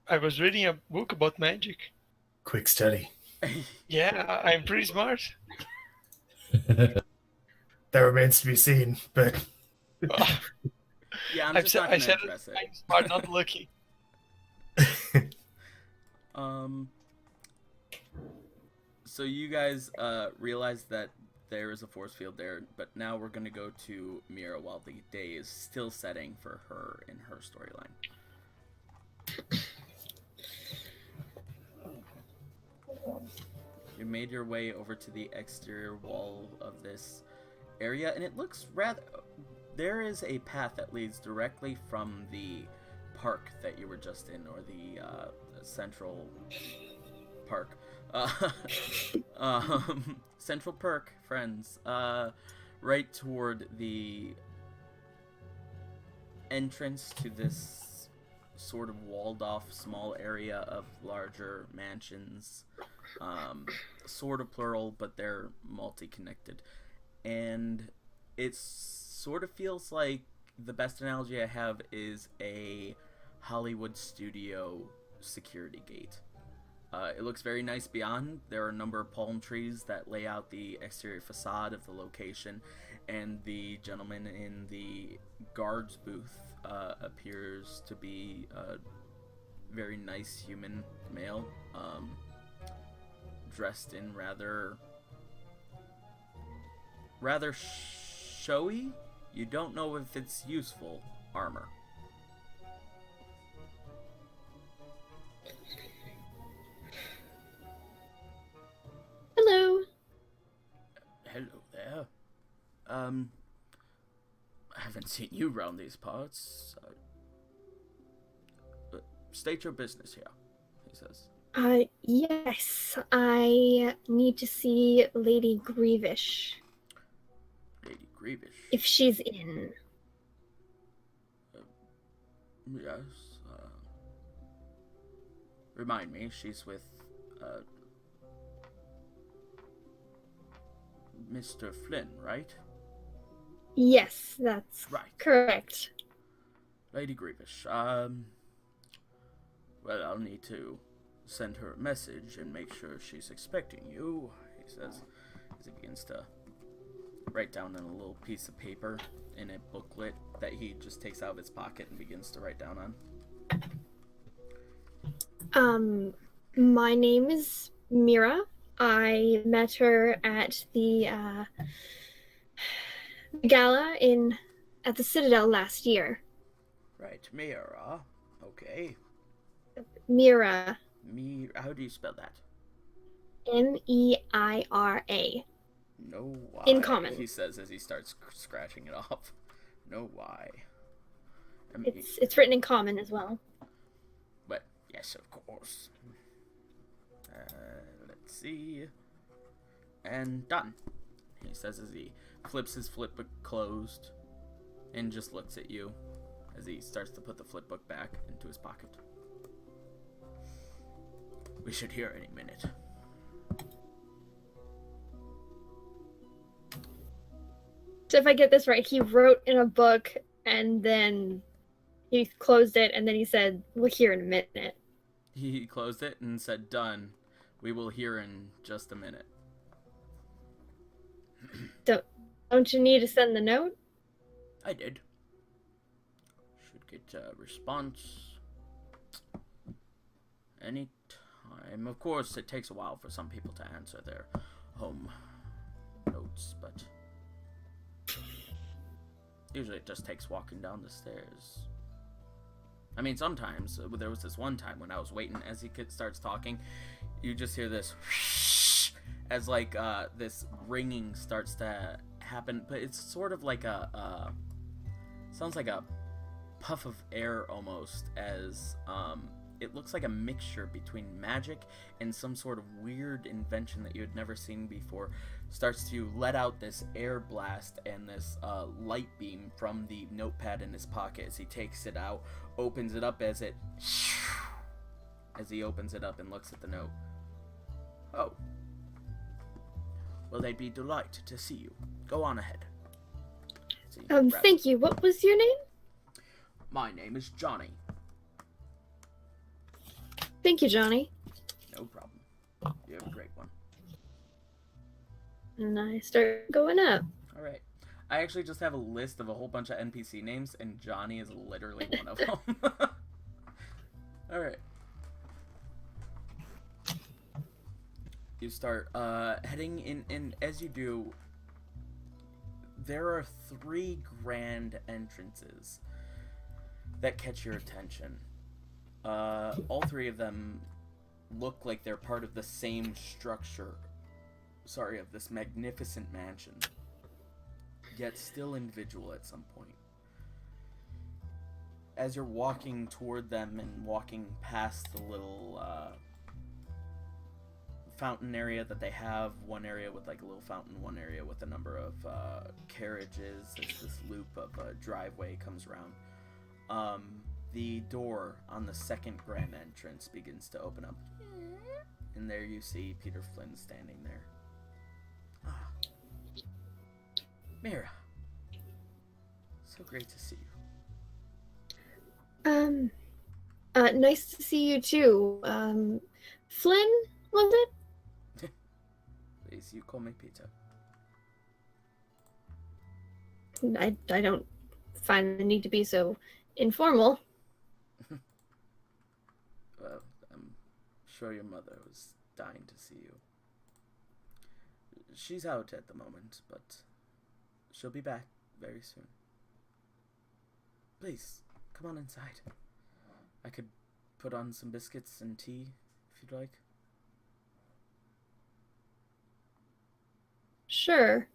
I was reading a book about magic. Quick study. Yeah, I'm pretty smart. That remains to be seen, but Yeah, I'm I've just said, not I gonna said address it. I'm smart, not lucky. So you guys realize that there is a force field there, but now we're gonna go to Mira while the day is still setting for her in her storyline. You made your way over to the exterior wall of this area, and it looks rather... There is a path that leads directly from the park that you were just in, or the central park. Central Perk, friends. Right toward the entrance to this sort of walled off small area of larger mansions. Sort of plural, but they're multi-connected. And it sort of feels like the best analogy I have is a Hollywood studio security gate. It looks very nice beyond. There are a number of palm trees that lay out the exterior facade of the location, and the gentleman in the guard's booth appears to be a very nice human male, dressed in rather showy. You don't know if it's useful armor. Hello. Hello there. I haven't seen you around these parts. But state your business here, he says. Yes, I need to see Lady Grievish. Lady Grievous. If she's in. Yes. Remind me, she's with Mr. Flynn, right? Yes, that's Right. correct. Lady Grievous. Well, I'll need to send her a message and make sure she's expecting you, he says, as he begins to write down on a little piece of paper in a booklet that he just takes out of his pocket and begins to write down on. My name is Mira. I met her at the gala at the Citadel last year. Right, Mira. Okay. Mira. How do you spell that? Meira. No why. In common. He says as he starts scratching it off. No why. It's written in common as well. But yes, of course. Let's see. And done. He says as he flips his flipbook closed and just looks at you as he starts to put the flipbook back into his pocket. We should hear any minute. So if I get this right, he wrote in a book and then he closed it and then he said, "We'll hear in a minute." He closed it and said, "Done. We will hear in just a minute." Don't you need to send the note? I did. Should get a response any time. Of course, it takes a while for some people to answer their home notes, but usually it just takes walking down the stairs. I mean, sometimes, there was this one time when I was waiting as he starts talking, you just hear this as like this ringing starts to happen, but it's sort of like sounds like a puff of air almost, as it looks like a mixture between magic and some sort of weird invention that you had never seen before starts to let out this air blast, and this light beam from the notepad in his pocket as he takes it out, opens it up as he opens it up and looks at the note. Oh. Well, they'd be delighted to see you. Go on ahead. Thank you. What was your name? My name is Johnny. Thank you, Johnny. No problem. You have a great one. And I start going up. All right. I actually just have a list of a whole bunch of NPC names, and Johnny is literally one of them. All right. You start heading in, and as you do, there are 3 grand entrances that catch your attention. All 3 of them look like they're part of the same structure. Sorry, of this magnificent mansion, yet still individual at some point. As you're walking toward them and walking past the little fountain area that they have, one area with like a little fountain, one area with a number of carriages, as this loop of a driveway comes around, the door on the second grand entrance begins to open up, and there you see Peter Flynn standing there. Ah, Mira, so great to see you. Nice to see you too. Flynn, was it? Please, you call me Peter. I don't find the need to be so informal. Well, I'm sure your mother was dying to see you. She's out at the moment, but she'll be back very soon. Please, come on inside. I could put on some biscuits and tea, if you'd like. Sure.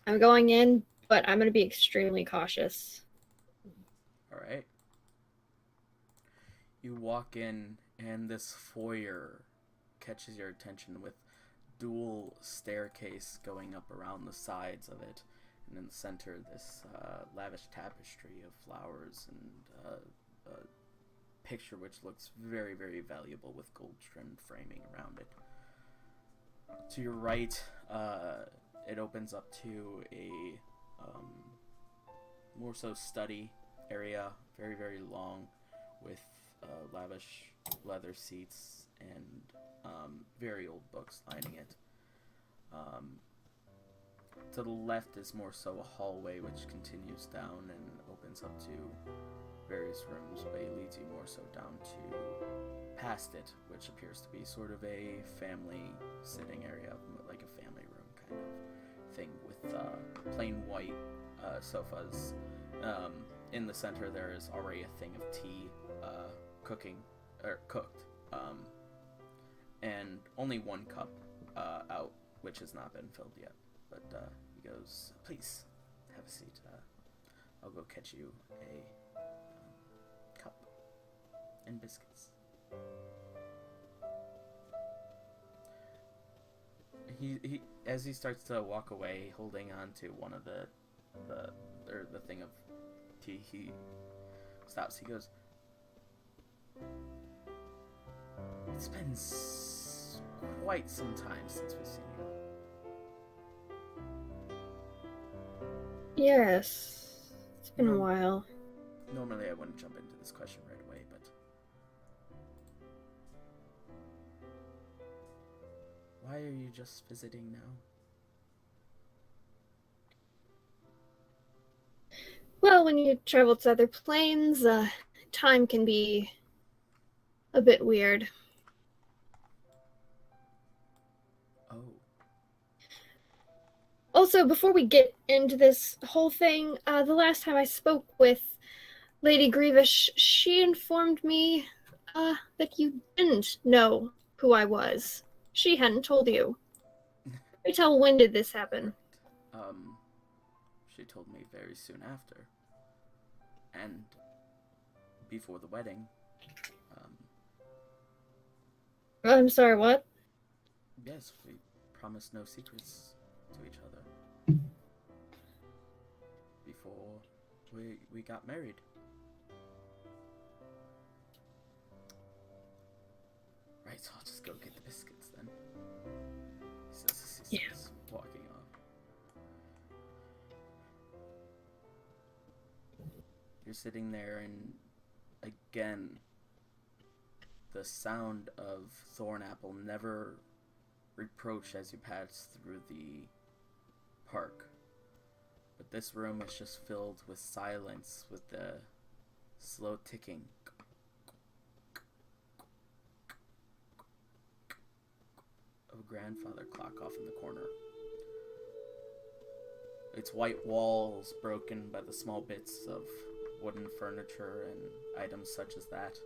I'm going in, but I'm going to be extremely cautious. Alright. You walk in, and this foyer catches your attention with dual staircase going up around the sides of it, and in the center this lavish tapestry of flowers and a picture which looks very, very valuable with gold-trimmed framing around it. To your right, it opens up to a more so study area, very, very long, with lavish leather seats and very old books lining it. To the left is more so a hallway which continues down and opens up to various rooms, but it leads you more so down to past it, which appears to be sort of a family sitting area, like a family room kind of thing, with plain white sofas. In the center there is already a thing of tea cooked, and only one cup out, which has not been filled yet. But he goes, "Please have a seat. I'll go catch you a cup and biscuits." He as he starts to walk away, holding on to one of the thing of tea, he stops. He goes, "It's been quite some time since we've seen you." Yes, it's been a while. Normally I wouldn't jump into this question right away, but why are you just visiting now? Well, when you travel to other planes, time can be a bit weird. Oh. Also, before we get into this whole thing, the last time I spoke with Lady Grievish, she informed me that you didn't know who I was. She hadn't told you. Can you tell, when did this happen? She told me very soon after. And before the wedding. I'm sorry, what? Yes, we promised no secrets to each other. Before we got married. Right, so I'll just go get the biscuits then. He says as he starts walking off. You're sitting there, and again, the sound of Thornapple never reproach as you pass through the park. But this room is just filled with silence, with the slow ticking of a grandfather clock off in the corner. Its white walls broken by the small bits of wooden furniture and items such as that.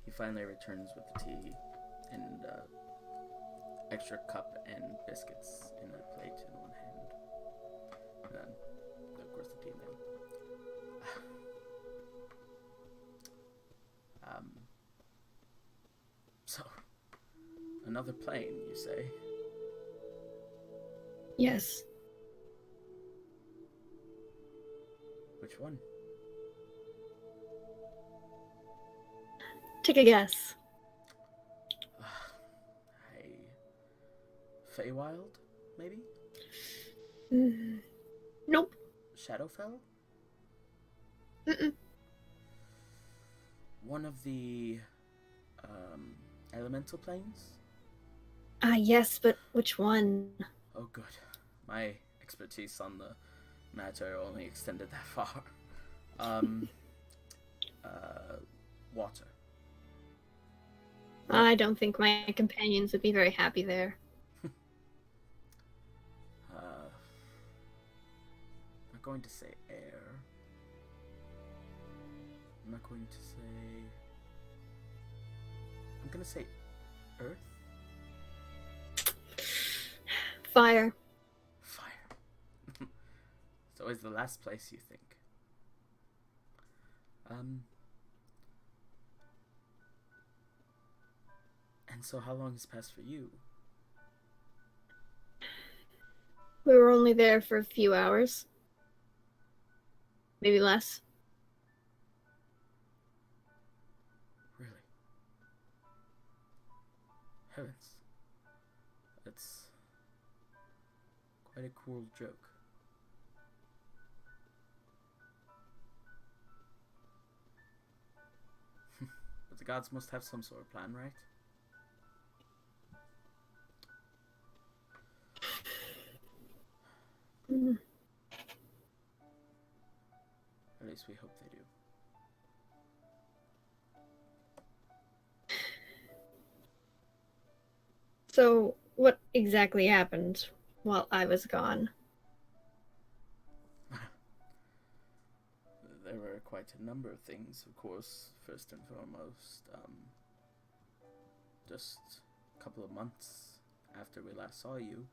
He finally returns with the tea and extra cup and biscuits in a plate in one hand. And then, of course, the tea in there. So, another plane, you say? Yes. Which one? Take a guess. Feywild, maybe? Nope. Shadowfell? Mm-mm. One of the elemental planes? Yes, but which one? Oh, good. My expertise on the matter only extended that far. Water. I don't think my companions would be very happy there. I'm not going to say air. I'm not going to say... I'm going to say earth? Fire. Fire. It's always the last place you think. And so how long has passed for you? We were only there for a few hours. Maybe less. Really? Heavens. That's quite a cruel joke. But the gods must have some sort of plan, right? Mm. At least we hope they do. So, what exactly happened while I was gone? There were quite a number of things, of course. First and foremost, just a couple of months after we last saw you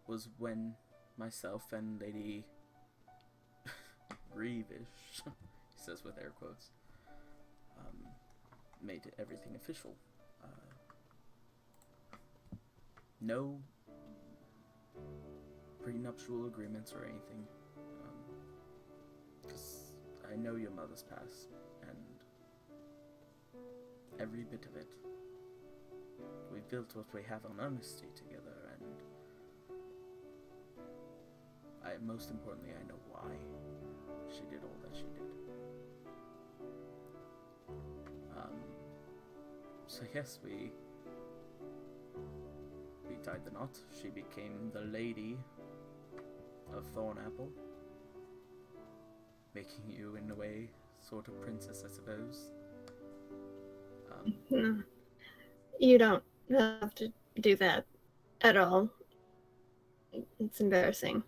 was when myself and Lady Reevish, he says with air quotes, made everything official. No prenuptial agreements or anything. Because I know your mother's past, and every bit of it. We've built what we have on honesty together, and most importantly, I know why she did all that she did. So yes, we tied the knot. She became the lady of Thornapple, making you, in a way, sort of princess, I suppose. No. You don't have to do that at all. It's embarrassing.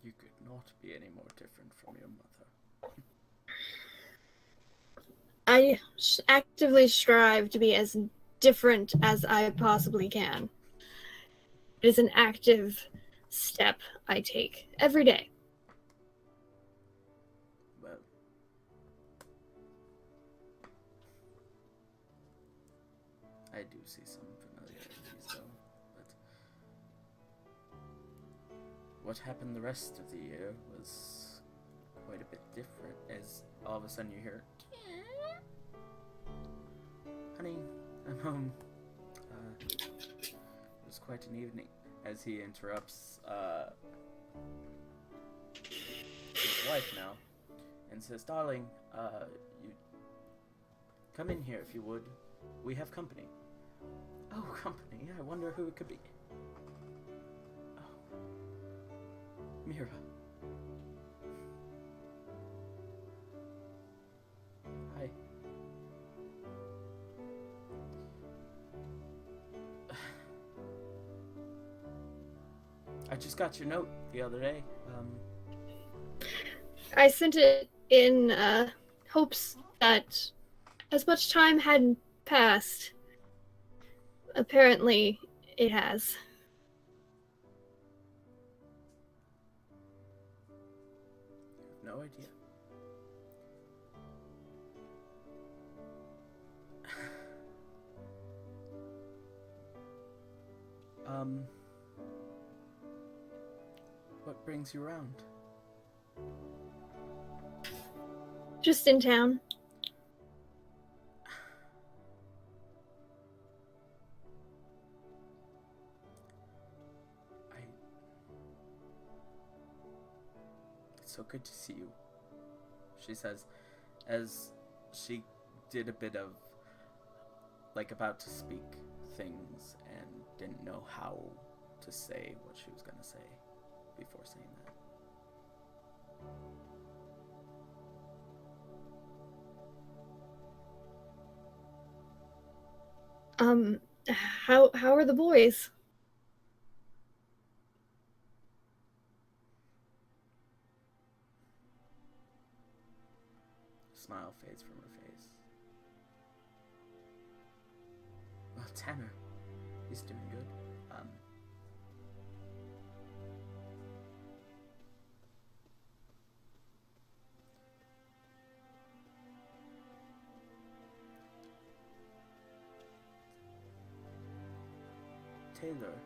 You could not be any more different from your mother. I actively strive to be as different as I possibly can. It is an active step I take every day. Well, I do see some familiarities, though. But what happened the rest of the year was quite a bit different, as all of a sudden you hear, "Honey, I'm home." It was quite an evening, as he interrupts his wife now, and says, "Darling, you come in here if you would. We have company." "Oh, company? I wonder who it could be." "Oh, Mira." "Hi." "I just got your note the other day. I sent it in hopes that as much time hadn't passed. Apparently, it has. No idea." What brings you around? Just in town. It's so good to see you, she says, as she did a bit of, like, about to speak things and didn't know how to say what she was gonna say before saying that. How are the boys? Smile fades from her face. Well, Tanner, he's doing good. Taylor.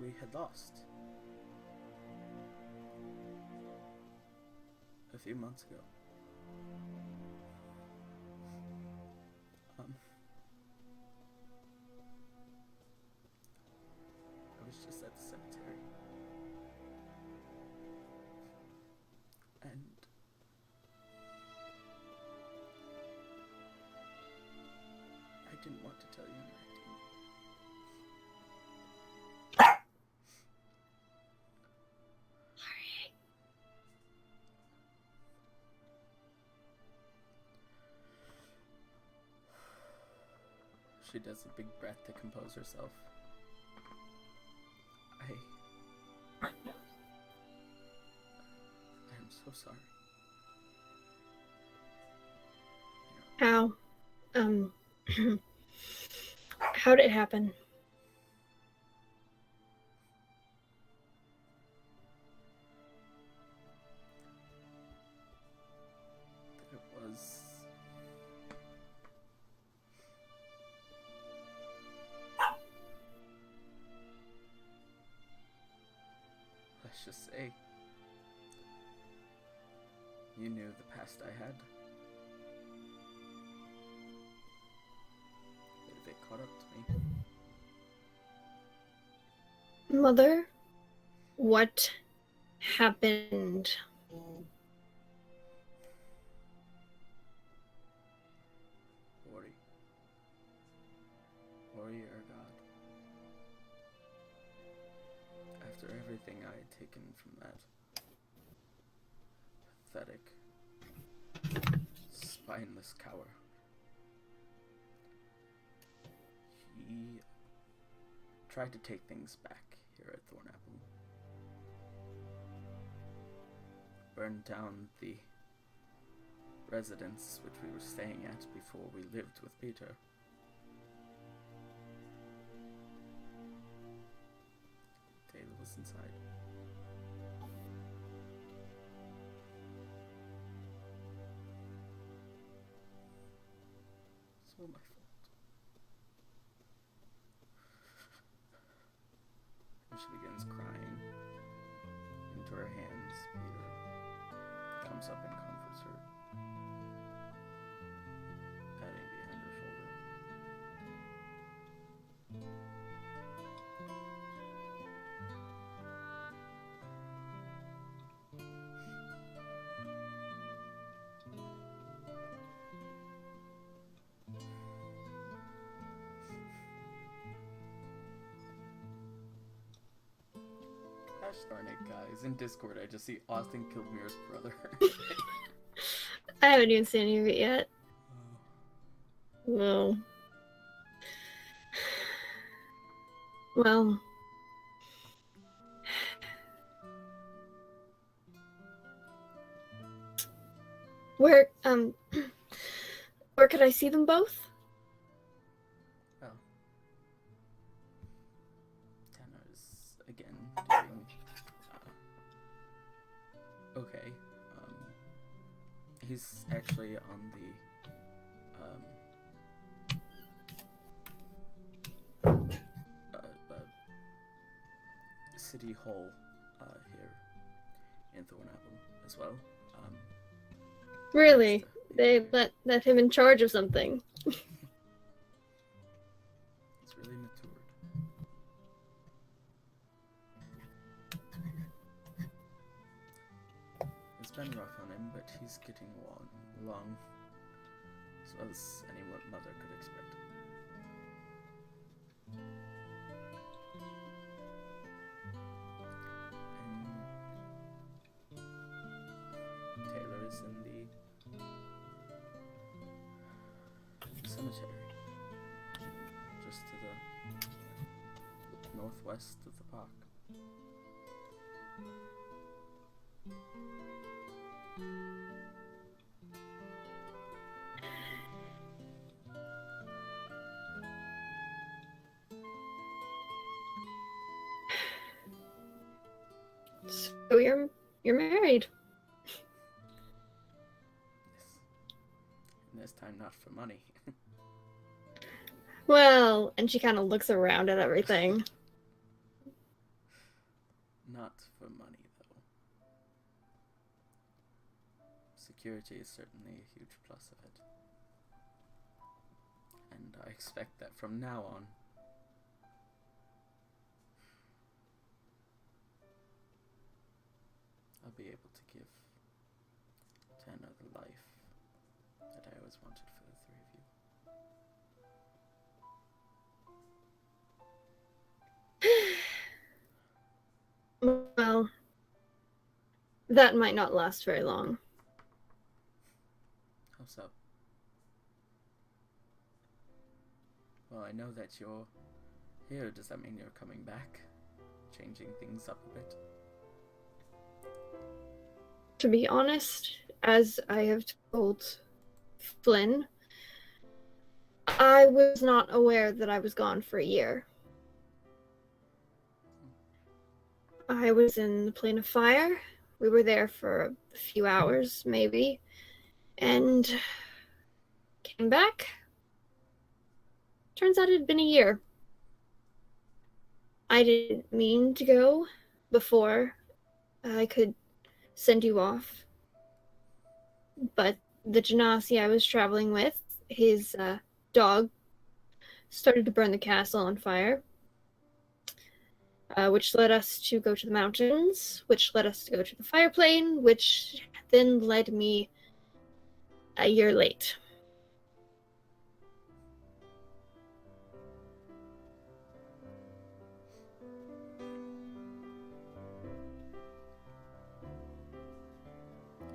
We had lost a few months ago. I was just at the cemetery, and I didn't want to tell you, and I didn't. She does a big breath to compose herself. I'm so sorry. How? How did it happen? It was... Let's just say, you knew the past I had. But if it caught up to me, Mother, what happened? Warrior God. After everything I had taken from that pathetic, spineless coward, he tried to take things back here at Thornapple. Burned down the residence which we were staying at before we lived with Peter. Taylor was inside. It's all my fault. And she begins crying into her hands. Peter comes up and comforts her, patting behind her shoulder. Gosh darn it, guys. In Discord, I just see Austin Kilmere's brother. I haven't even seen any of it yet. No. Well. Where could I see them both? Well, Tanner's again doing okay. He's actually on the city hall here in Thornapple as well. Really? They left him in charge of something. He's really matured. It's been rough on him, but he's getting along as well as any mother could expect. And Taylor is in the cemetery, just to the northwest of the park. So you're married. Yes. And this time not money. Well, and she kind of looks around at everything. Not for money, though. Security is certainly a huge plus of it. And I expect that from now on, I'll be able to give Tanner the life that I always wanted for the three of you. Well, that might not last very long. How so? Well, I know that you're here. Does that mean you're coming back? Changing things up a bit? To be honest, as I have told Flynn, I was not aware that I was gone for a year. I was in the plane of fire. We were there for a few hours, maybe, and came back. Turns out it had been a year. I didn't mean to go before I could send you off. But the Genasi I was traveling with, his dog, started to burn the castle on fire. Which led us to go to the mountains, which led us to go to the fire plane, which then led me a year late.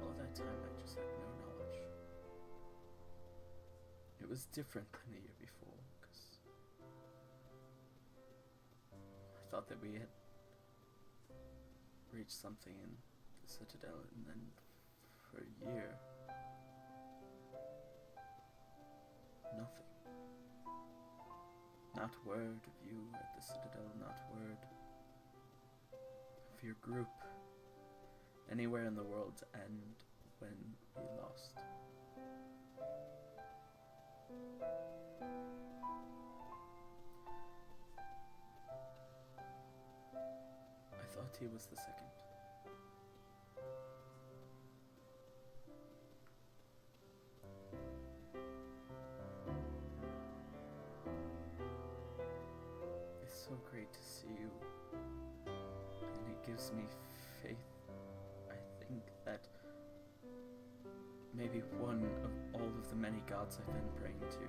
All that time I just had no knowledge. It was different than the year before, because I thought that we had reached something in the Citadel, and then for a year, nothing. Not word of you at the Citadel, not word of your group anywhere in the world's end when we lost. I thought he was the second. It's so great to see you, and it gives me faith. I think that maybe one of all of the many gods I've been praying to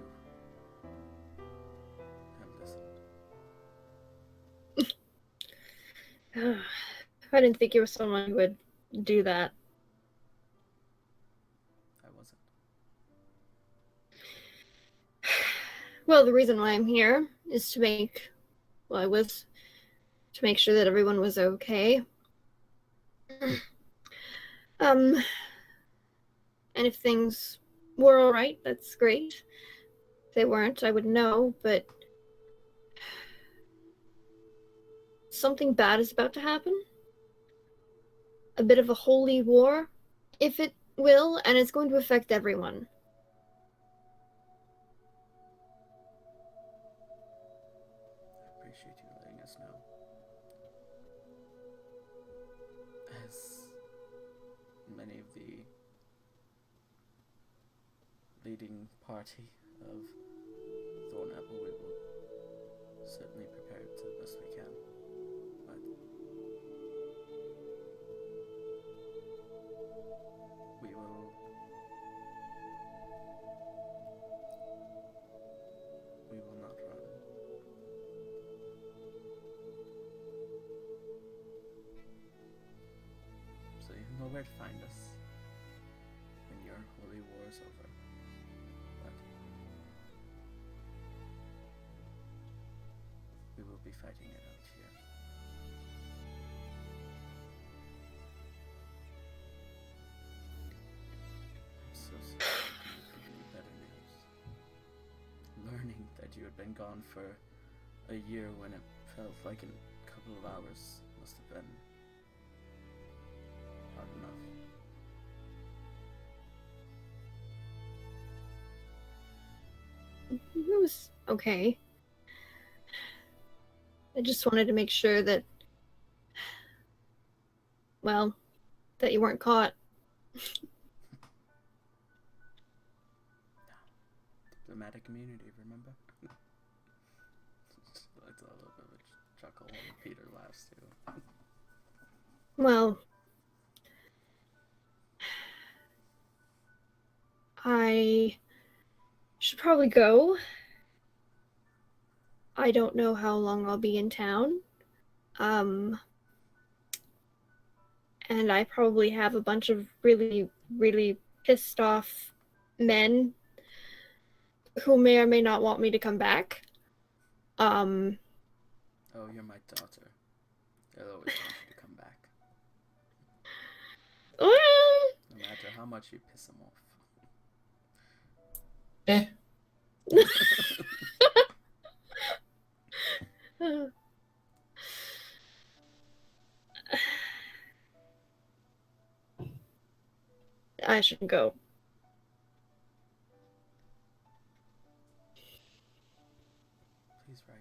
have listened. I didn't think you were someone who would do that. I wasn't. Well, the reason why I'm here is to make, well, I was to make sure that everyone was okay. And if things were all right, that's great. If they weren't, I would know, but something bad is about to happen. A bit of a holy war, if it will, and it's going to affect everyone. I appreciate you letting us know. As many of the leading party of Thornapple, we will certainly prepare to the best we can. But we will not run. So you know where to find us when your holy war is over. But we will be fighting it out here. I'm so sorry I couldn't give you better news. Learning that you had been gone for a year when it felt like a couple of hours must have been hard enough. It was okay. I just wanted to make sure that, well, that you weren't caught. Diplomatic immunity, remember? It's a little bit of a chuckle when Peter laughs too. Well, I should probably go. I don't know how long I'll be in town. And I probably have a bunch of really, really pissed off men who may or may not want me to come back. Oh, you're my daughter. They'll always want you to come back. Well, No matter how much you piss them off. Eh. I should go. Please write.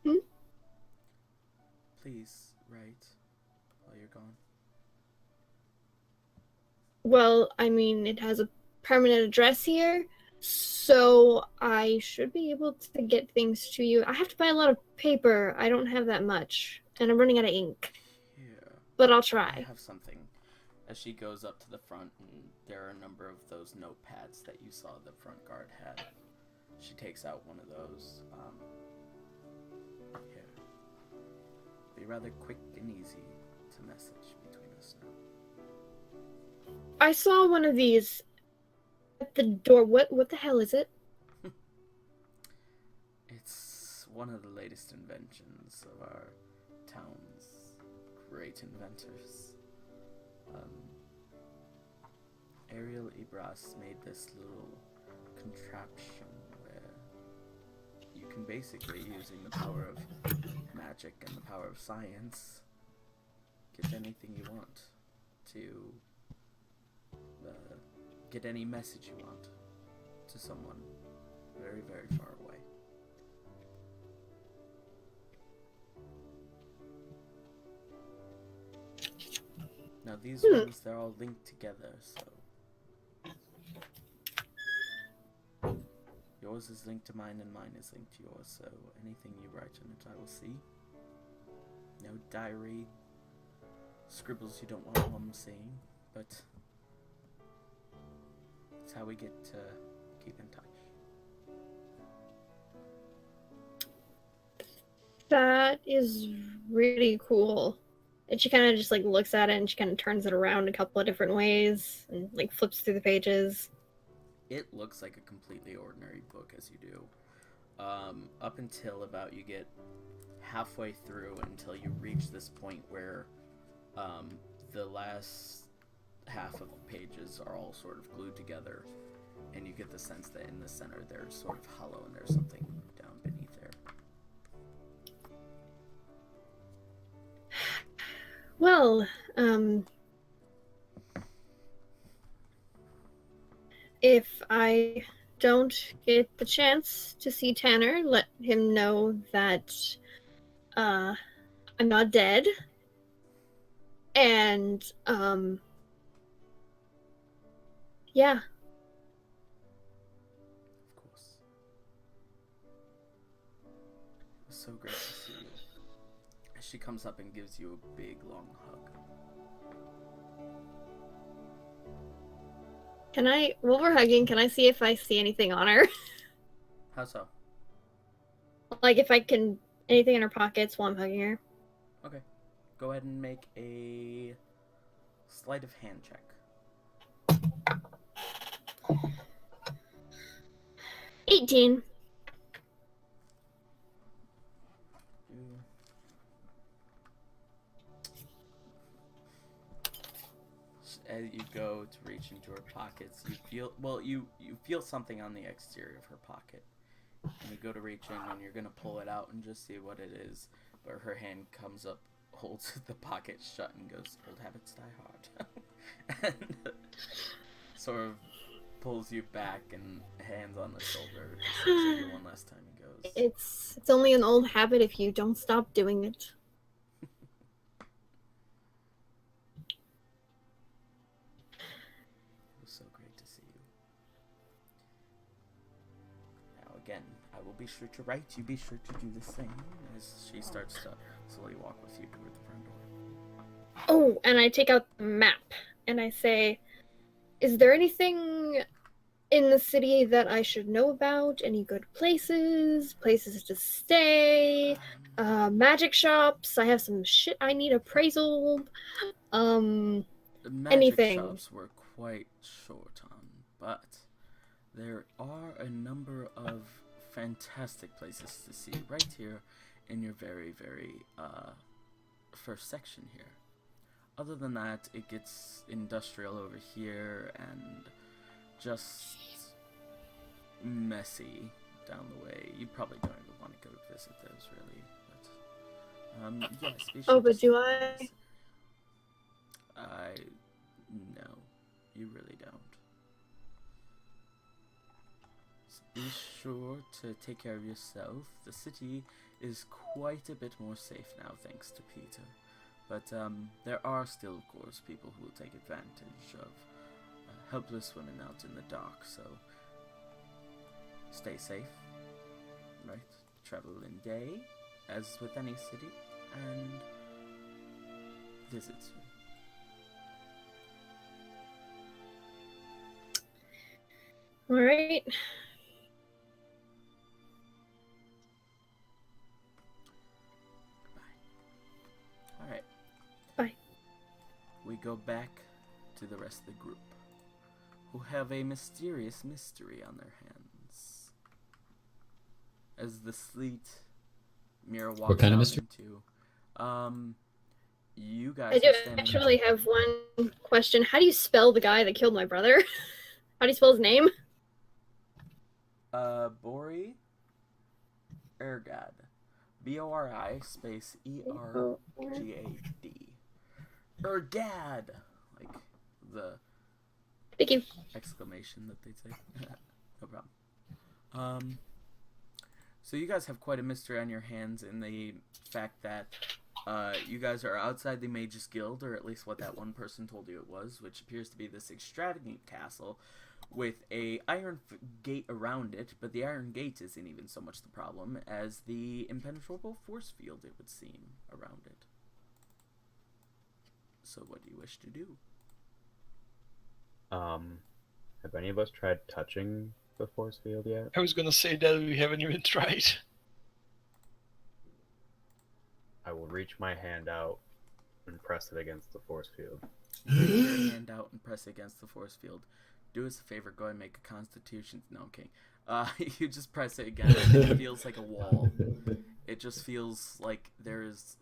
Hmm? Please write while you're gone. Well, I mean, it has a permanent address here, so I should be able to get things to you. I have to buy a lot of paper. I don't have that much, and I'm running out of ink. Here, But I'll I try. have something. As she goes up to the front, and there are a number of those notepads that you saw the front guard had. She takes out one of those. Here. Be rather quick and easy to message between us now. I saw one of these at the door. What the hell is it? It's one of the latest inventions of our town's great inventors. Ariel Ibras made this little contraption where you can basically, using the power of magic and the power of science, get anything you want to get any message you want to someone very, very far away. Now these ones, they're all linked together, so yours is linked to mine and mine is linked to yours, so anything you write in it I will see. No diary, scribbles you don't want mom seeing, but it's how we get to keep in touch. That is really cool. And she kind of just like looks at it and she kind of turns it around a couple of different ways and like flips through the pages. It looks like a completely ordinary book as you do. Up until about you get halfway through until you reach this point where the last half of the pages are all sort of glued together, and you get the sense that in the center they're sort of hollow and there's something down beneath there. Well, if I don't get the chance to see Tanner, let him know that I'm not dead. And yeah. Of course. It was so great to see you. As she comes up and gives you a big long hug. Can I, while we're hugging, can I see if I see anything on her? How so? Like if I can, anything in her pockets while I'm hugging her? Okay. Go ahead and make a sleight of hand check. 18. As you go to reach into her pockets, you feel, well, you feel something on the exterior of her pocket. And you go to reach in and you're going to pull it out and just see what it is. But her hand comes up, holds the pocket shut and goes, "Old habits die hard." and sort of pulls you back and hands on the shoulder. Just looks at you one last time and goes, It's only an old habit if you don't stop doing it. "It was so great to see you. Now again, I will be sure to write. You be sure to do the same." As she starts to slowly walk with you toward the front door. Oh, and I take out the map and I say, is there anything in the city that I should know about? Any good places to stay? Magic shops? I have some shit I need appraisal. The magic Anything. shops we're quite short on, but there are a number of fantastic places to see right here in your very, very first section here. Other than that, it gets industrial over here and just messy down the way. You probably don't even want to go visit those, really. But yes. Be sure Oh, to but see do those. I? No, you really don't. So be sure to take care of yourself. The city is quite a bit more safe now, thanks to Peter. But there are still, of course, people who will take advantage of helpless women out in the dark, so stay safe, right? Travel in day, as with any city, and visit soon. All right. Alright. Bye. We go back to the rest of the group, who have a mysterious mystery on their hands. As the sleet Mira walks What kind of out mystery? into, you guys I do are standing. actually have one question. How do you spell the guy that killed my brother? How do you spell his name? Bori Ergad. Bori space Ergad. Ergad! Like the Thank you. exclamation that they'd say. No problem. So you guys have quite a mystery on your hands in the fact that you guys are outside the Mages Guild, or at least what that one person told you it was, which appears to be this extravagant castle with a iron gate around it, but the iron gate isn't even so much the problem as the impenetrable force field, it would seem, around it. So what do you wish to do? Have any of us tried touching the force field yet? I was gonna say that we haven't even tried. I will reach my hand out and press it against the force field. Reach your hand out and press against the force field. Do us a favor, go ahead and make a constitution. No, I'm kidding. You just press it again, and it feels like a wall. It just feels like there is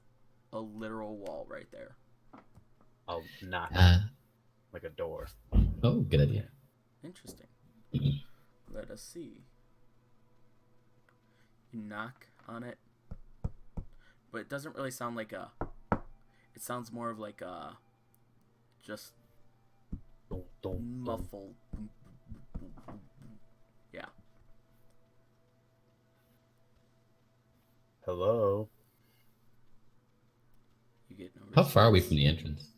a literal wall right there. I'll knock it like a door. Oh, good idea. Interesting. Let us see. You knock on it, but it doesn't really sound like a... It sounds more of like a... just muffled. Yeah. Hello? You get no How far are we response. from the entrance?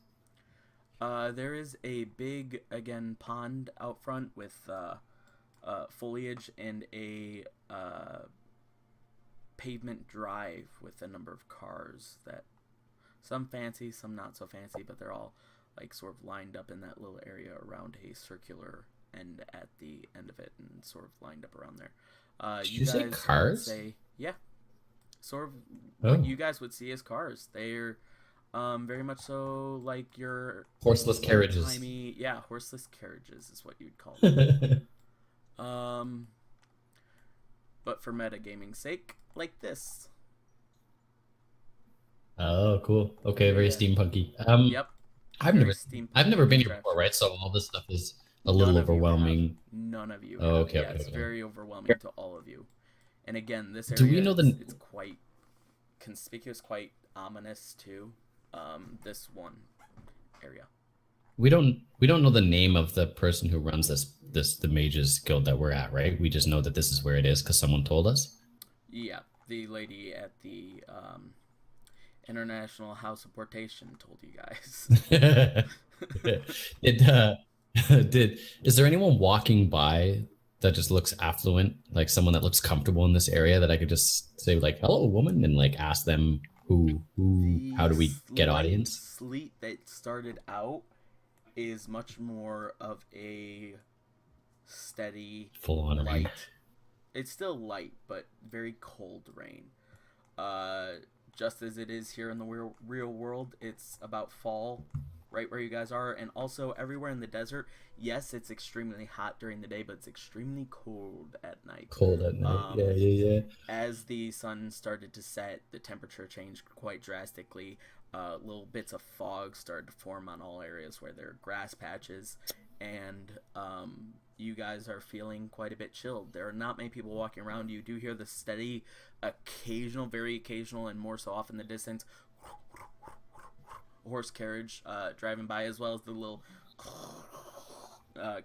There is a big, again, pond out front with foliage and a pavement drive with a number of cars that some fancy, some not so fancy, but they're all like sort of lined up in that little area around a circular end at the end of it and sort of lined up around there. Did you say cars? Yeah, sort of Oh. what you guys would see as cars. They're very much so like your Horseless carriages. old-timey, yeah, horseless carriages is what you'd call them. But for metagaming's sake, like this. Oh, cool. Okay, very Yeah. steampunky. Yep. I've very never steampunk been here contraption. before, right? So all this stuff is a None little of you overwhelming. have. None of you. Oh, have. okay, Yeah, okay, it's okay. very overwhelming to all of you. And again, this area Do we know the- it's quite conspicuous, quite ominous too. This one area. we don't know the name of the person who runs the mages guild that we're at, right? We just know that this is where it is because someone told us. Yeah, the lady at the International House of Portation told you guys. Did did is there anyone walking by that just looks affluent, like someone that looks comfortable in this area that I could just say like, "Hello, woman," and like ask them how do we get slight audience? sleet that started out is much more of a steady Full on rain. light. It's still light, but very cold rain. Just as it is here in the real world, it's about fall, right where you guys are, and also everywhere in the desert. Yes, it's extremely hot during the day, but it's extremely cold at night. Cold at night. Yeah. As the sun started to set, the temperature changed quite drastically. Little bits of fog started to form on all areas where there are grass patches, and you guys are feeling quite a bit chilled. There are not many people walking around. You do hear the steady, occasional, very occasional, and more so off in the distance, horse carriage driving by, as well as the little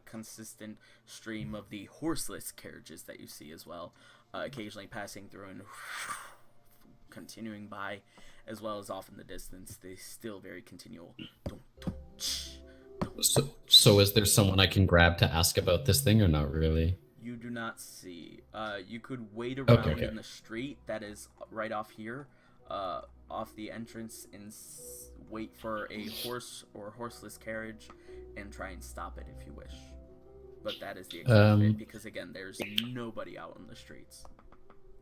consistent stream of the horseless carriages that you see as well, occasionally passing through and continuing by, as well as off in the distance. They still very continual. So is there someone I can grab to ask about this thing or not really? You do not see. You could wait around Okay. in the street that is right off here, off the entrance, and wait for a horse or horseless carriage and try and stop it if you wish. But that is the extent of it, because again, there's nobody out on the streets.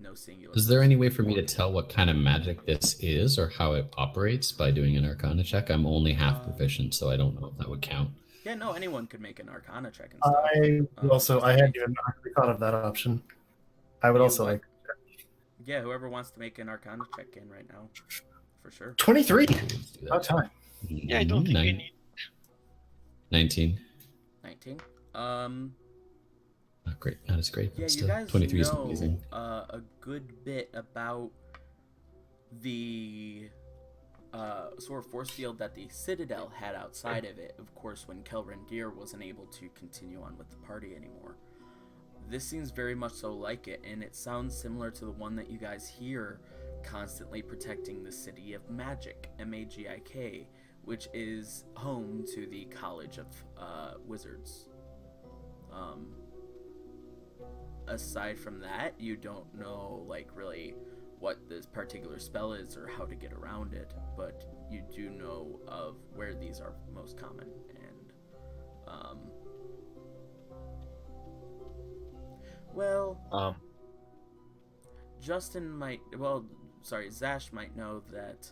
No singular. Is there any way for me to tell what kind of magic this is or how it operates by doing an Arcana check? I'm only half proficient, so I don't know if that would count. Yeah, no, anyone could make an Arcana check and stuff. I hadn't even actually thought of that option. I would You also what? like Yeah, whoever wants to make an Arcana check in right now, for sure. 23. Let's do About that. time. Yeah, I don't think we need. 19. 19. Not great. Not as great, Yeah, but you still. guys 23 is know amazing. a good bit about the sort of force field that the Citadel had outside of it, of course, when Kelrendir wasn't able to continue on with the party anymore. This seems very much so like it, and it sounds similar to the one that you guys hear constantly protecting the City of Magic, Magik, which is home to the College of Wizards. Aside from that, you don't know, like, really what this particular spell is or how to get around it, but you do know of where these are most common, and well, Justin might, well, sorry, Zash might know that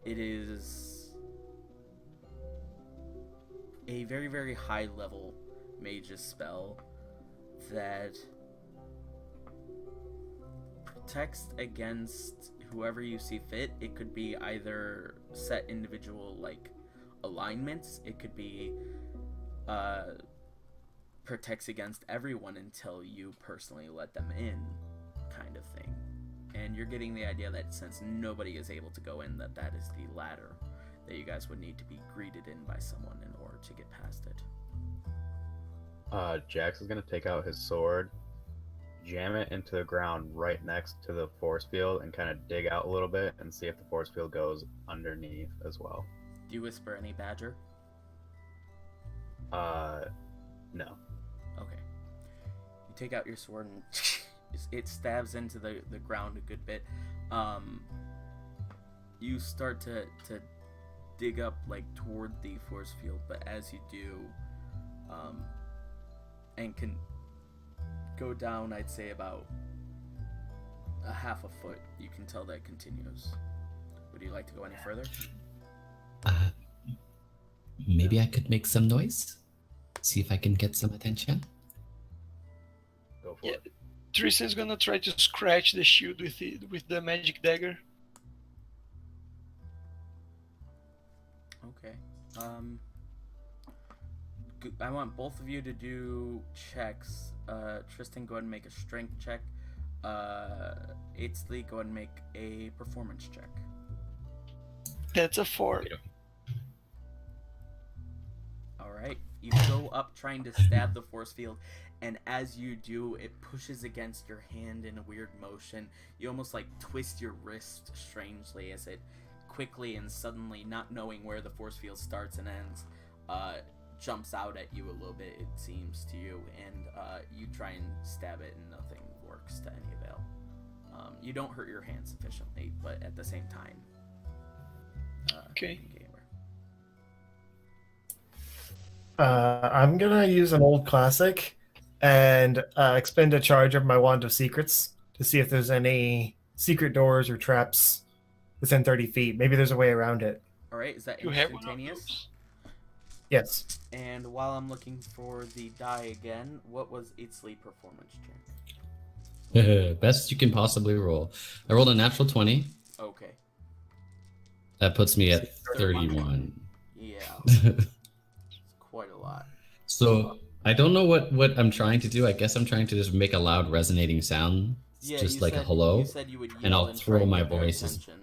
it is a very, very high level mage's spell that protects against whoever you see fit. It could be either set individual, like, alignments. It could be protects against everyone until you personally let them in, kind of thing. And you're getting the idea that since nobody is able to go in, that is the ladder that you guys would need to be greeted in by someone in order to get past it. Jax is gonna take out his sword, jam it into the ground right next to the force field, and kind of dig out a little bit and see if the force field goes underneath as well. Do you whisper any badger? No. Okay. You take out your sword and it stabs into the ground a good bit. You start to dig up, like, toward the force field, but as you do, and can go down, I'd say about a half a foot, you can tell that continues. Would you like to go any further? Maybe I could make some noise? See if I can get some attention? Go for Yeah. it. Tristan's gonna try to scratch the shield with the magic dagger. Okay. I want both of you to do checks. Tristan, go ahead and make a strength check. Aitzley, go ahead and make a performance check. That's a 4. All right. You go up trying to stab the force field, and as you do, it pushes against your hand in a weird motion. You almost like twist your wrist strangely as it quickly and suddenly, not knowing where the force field starts and ends, jumps out at you a little bit, it seems to you, and you try and stab it and nothing works to any avail. You don't hurt your hand sufficiently, but at the same time. Okay. I'm gonna use an old classic and expend a charge of my Wand of Secrets to see if there's any secret doors or traps within 30 feet. Maybe there's a way around it. All right, is that You have one of instantaneous? those? Yes. And while I'm looking for the die again, what was Itzli performance check? Best you can possibly roll. I rolled a natural 20. Okay. That puts me at 31. Yeah. It's quite a lot. So I don't know what I'm trying to do. I guess I'm trying to just make a loud resonating sound, Yeah, just you like said, a hello. You said you would yell and I'll try throw and my get their voice. attention.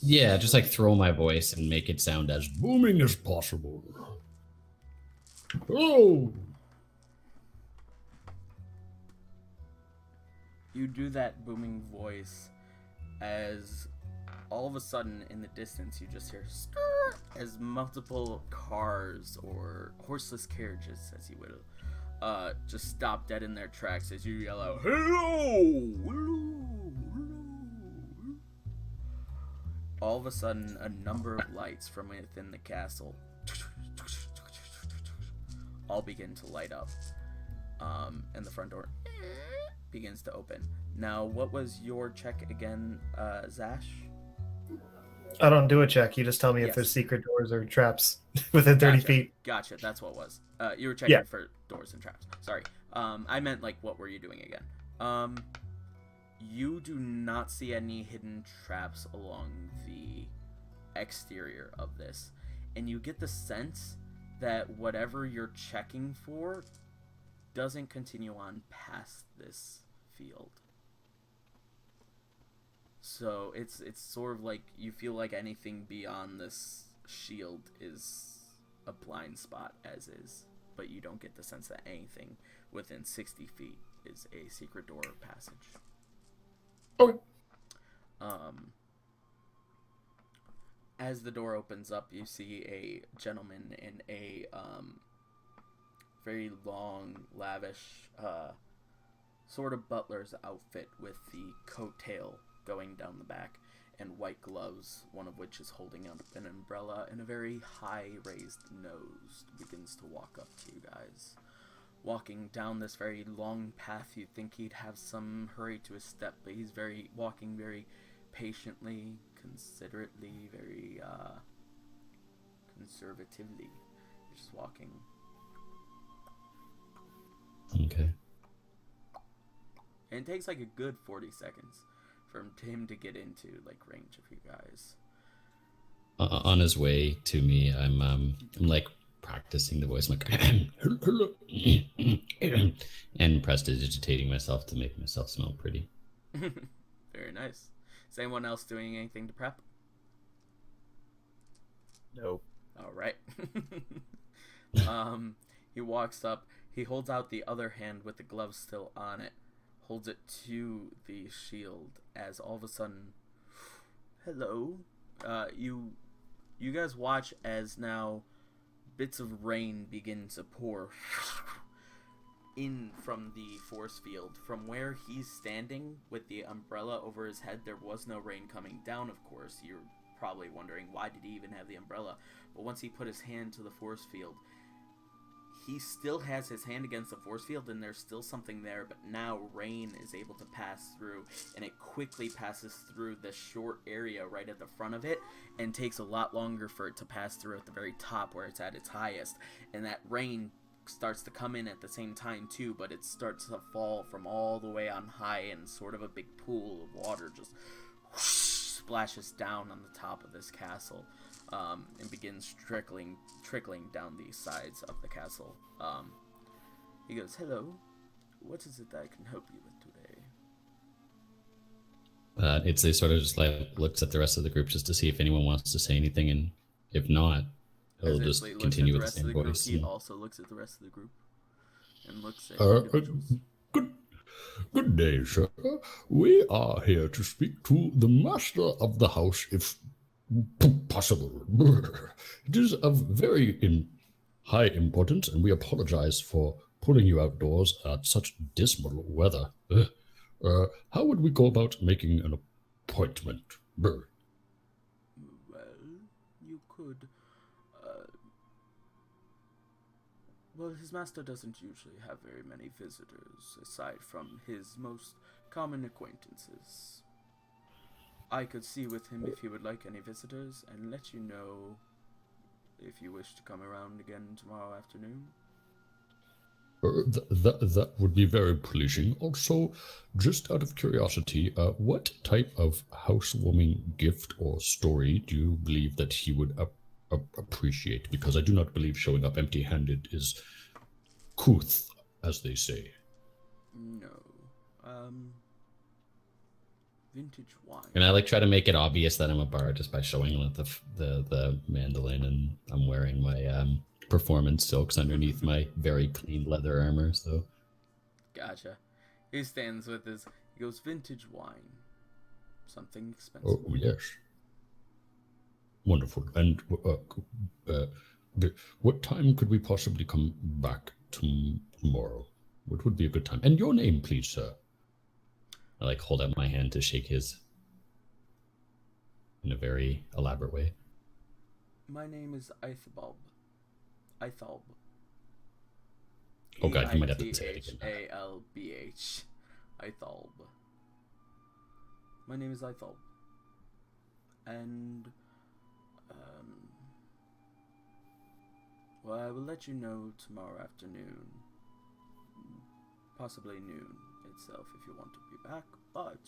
Yeah, just like throw my voice and make it sound as booming as possible. Oh! You do that booming voice as all of a sudden in the distance you just hear "Skrrr," as multiple cars or horseless carriages, as you will, just stop dead in their tracks as you yell out, "Hello! Hello! Hello!" All of a sudden, a number of lights from within the castle all begin to light up, and the front door begins to open. Now, what was your check again, Zash? I don't do a check. You just tell me Yes. if there's secret doors or traps within 30 Gotcha. feet. Gotcha, that's what it was. You were checking Yeah. for doors and traps. Sorry. I meant, like, what were you doing again? You do not see any hidden traps along the exterior of this. And you get the sense that whatever you're checking for doesn't continue on past this field. So it's sort of like you feel like anything beyond this shield is a blind spot as is, but you don't get the sense that anything within 60 feet is a secret door or passage. Okay. As the door opens up, you see a gentleman in a very long, lavish, sort of butler's outfit with the coattail going down the back and white gloves, one of which is holding up an umbrella, and a very high raised nose begins to walk up to you guys. Walking down this very long path, you'd think he'd have some hurry to his step, but he's walking very patiently, considerately, very conservatively. He's just walking. Okay. And it takes like a good 40 seconds for him to get into like range of you guys. On his way to me, I'm like practicing the voice. I'm like, and prestidigitating myself to make myself smell pretty. Very nice. Is anyone else doing anything to prep? Nope. All right. He walks up. He holds out the other hand with the glove still on it. Holds it to the shield as all of a sudden, hello. You guys watch as now bits of rain begin to pour in from the force field. From where he's standing with the umbrella over his head, there was no rain coming down, of course. You're probably wondering, why did he even have the umbrella? But once he put his hand to the force field, he still has his hand against the force field, and there's still something there, but now rain is able to pass through, and it quickly passes through the short area right at the front of it, and takes a lot longer for it to pass through at the very top where it's at its highest. And that rain starts to come in at the same time too, but it starts to fall from all the way on high, and sort of a big pool of water just whoosh, splashes down on the top of this castle, and begins trickling down the sides of the castle. He goes, "Hello, what is it that I can help you with today?" It's a sort of just like looks at the rest of the group just to see if anyone wants to say anything, and if not, He'll As just Isley looks continue at with the the rest of same the group, voice. he and, also looks at the rest of the group and looks at Uh, individuals. good, good day, sir. We are here to speak to the master of the house, if possible. It is of very high importance, and we apologize for pulling you outdoors at such dismal weather. How would we go about making an appointment? Well, you could. Well, his master doesn't usually have very many visitors, aside from his most common acquaintances. I could see with him if he would like any visitors, and let you know if you wish to come around again tomorrow afternoon. That would be very pleasing. Also, just out of curiosity, what type of housewarming gift or story do you believe that he would appreciate? Because I do not believe showing up empty-handed is couth, as they say. No. Vintage wine. And I like try to make it obvious that I'm a bard just by showing him the mandolin, and I'm wearing my performance silks underneath my very clean leather armor. So Gotcha. He stands with his. He goes, vintage wine. Something expensive. Oh, yes. Wonderful. And what time could we possibly come back tomorrow? What would be a good time? And your name, please, sir. I like hold out my hand to shake his in a very elaborate way. My name is Eithbalb. Eithbalb. Oh god, you might have to say it again. Eithbalbh. Eithbalb. My name is Eithbalb. And, well, I will let you know tomorrow afternoon. Possibly noon itself if you want to be back, but...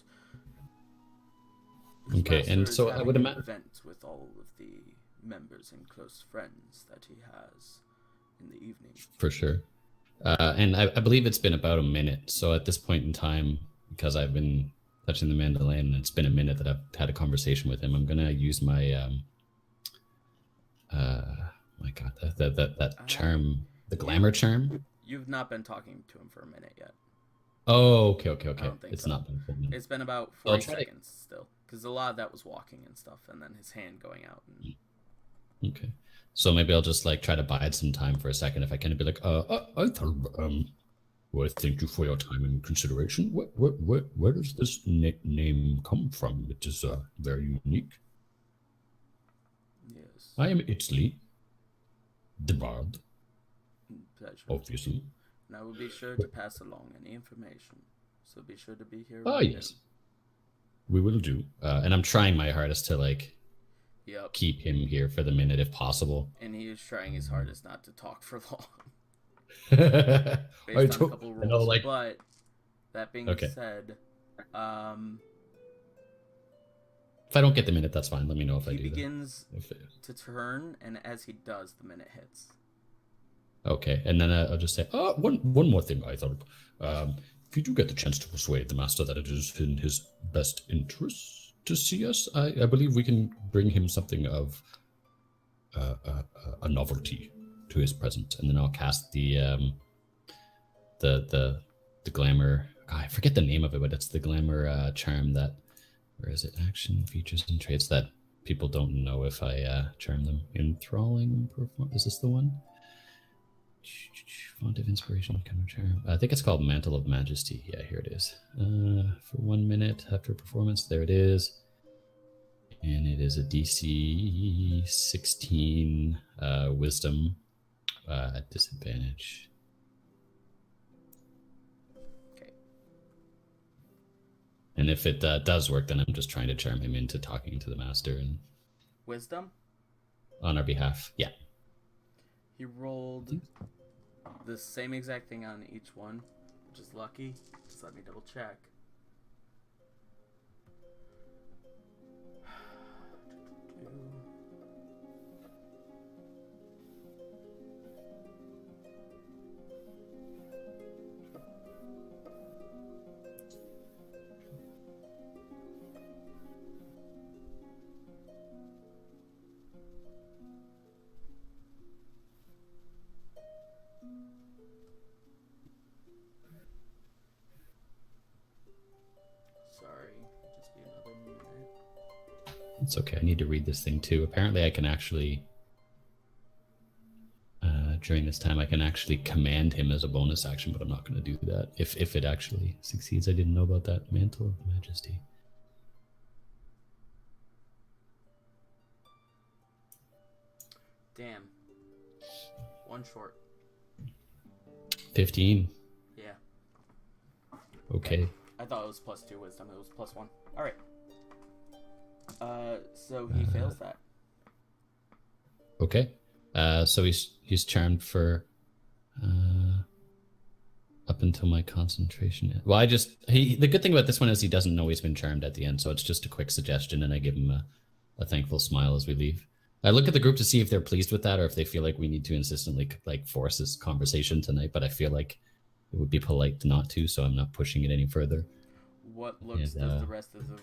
his Okay, master and is so I having would an imagine... event with all of the members and close friends that he has in the evening. For sure. And I believe it's been about a minute. So at this point in time, because I've been touching the mandolin, and it's been a minute that I've had a conversation with him, I'm gonna use my my god, that charm, the glamour charm. You've not been talking to him for a minute yet. Oh, okay. I don't think It's so. not been full minute. It's been about I'll 40 try to- seconds still, because a lot of that was walking and stuff, and then his hand going out. And... Okay. So maybe I'll just like try to bide some time for a second if I can, and be like, I thought, well, thank you for your time and consideration. Where does this name come from? It is very unique. Yes. I am Italy, the bard, Pleasure. obviously. And I will be sure to pass along any information. So be sure to be here. Ah, around yes. We will do. and I'm trying my hardest to like noon. Yep. keep him here for the minute if possible. And he is trying his hardest not to talk for long. I Based on a couple rules. know, like, But that being Okay. said, if I don't get the minute, that's fine. Let me know if I he do. that. begins If to turn, and as he does, the minute hits. Okay, and then I'll just say, One more thing, I thought. If you do get the chance to persuade the master that it is in his best interest to see us, I believe we can bring him something of a novelty to his present. and then I'll cast the glamour. I forget the name of it, but it's the glamour charm that. Where is it? Action, features, and traits that people don't know if I charm them. Enthralling perform. Is this the one? Font of inspiration, kind of charm. I think it's called Mantle of Majesty. Yeah, here it is. For 1 minute after performance, there it is. And it is a DC 16 Wisdom at disadvantage. Okay. And if it does work, then I'm just trying to charm him into talking to the master and Wisdom. on our behalf. Yeah. He rolled the same exact thing on each one, which is lucky. Just let me double check. It's okay. I need to read this thing too. Apparently, I can actually during this time I can actually command him as a bonus action, but I'm not going to do that. If it actually succeeds, I didn't know about that. Mantle of Majesty. Damn. One short. 15. Yeah. Okay. I thought it was +2 wisdom. It was +1. All right. So he fails that. Okay. So he's charmed for up until my concentration. Well, the good thing about this one is he doesn't know he's been charmed at the end, so it's just a quick suggestion, and I give him a thankful smile as we leave. I look at the group to see if they're pleased with that, or if they feel like we need to insistently like force this conversation tonight. But I feel like it would be polite not to, so I'm not pushing it any further. What looks And, does the rest of the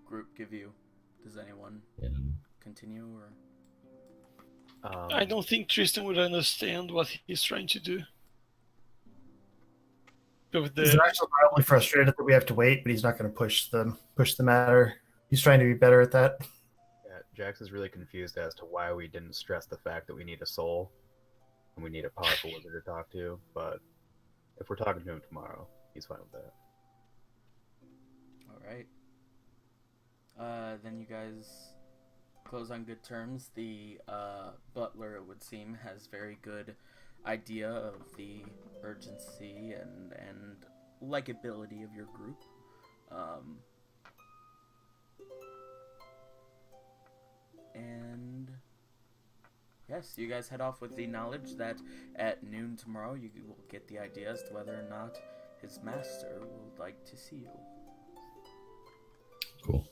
group give you? Does anyone continue or? I don't think Tristan would understand what he's trying to do. He's actually probably frustrated that we have to wait, but he's not going to push the matter. He's trying to be better at that. Yeah, Jax is really confused as to why we didn't stress the fact that we need a soul and we need a powerful wizard to talk to. But if we're talking to him tomorrow, he's fine with that. All right. Then you guys close on good terms. The butler, it would seem, has very good idea of the urgency and likability of your group. And yes, you guys head off with the knowledge that at noon tomorrow you will get the idea as to whether or not his master would like to see you. Cool.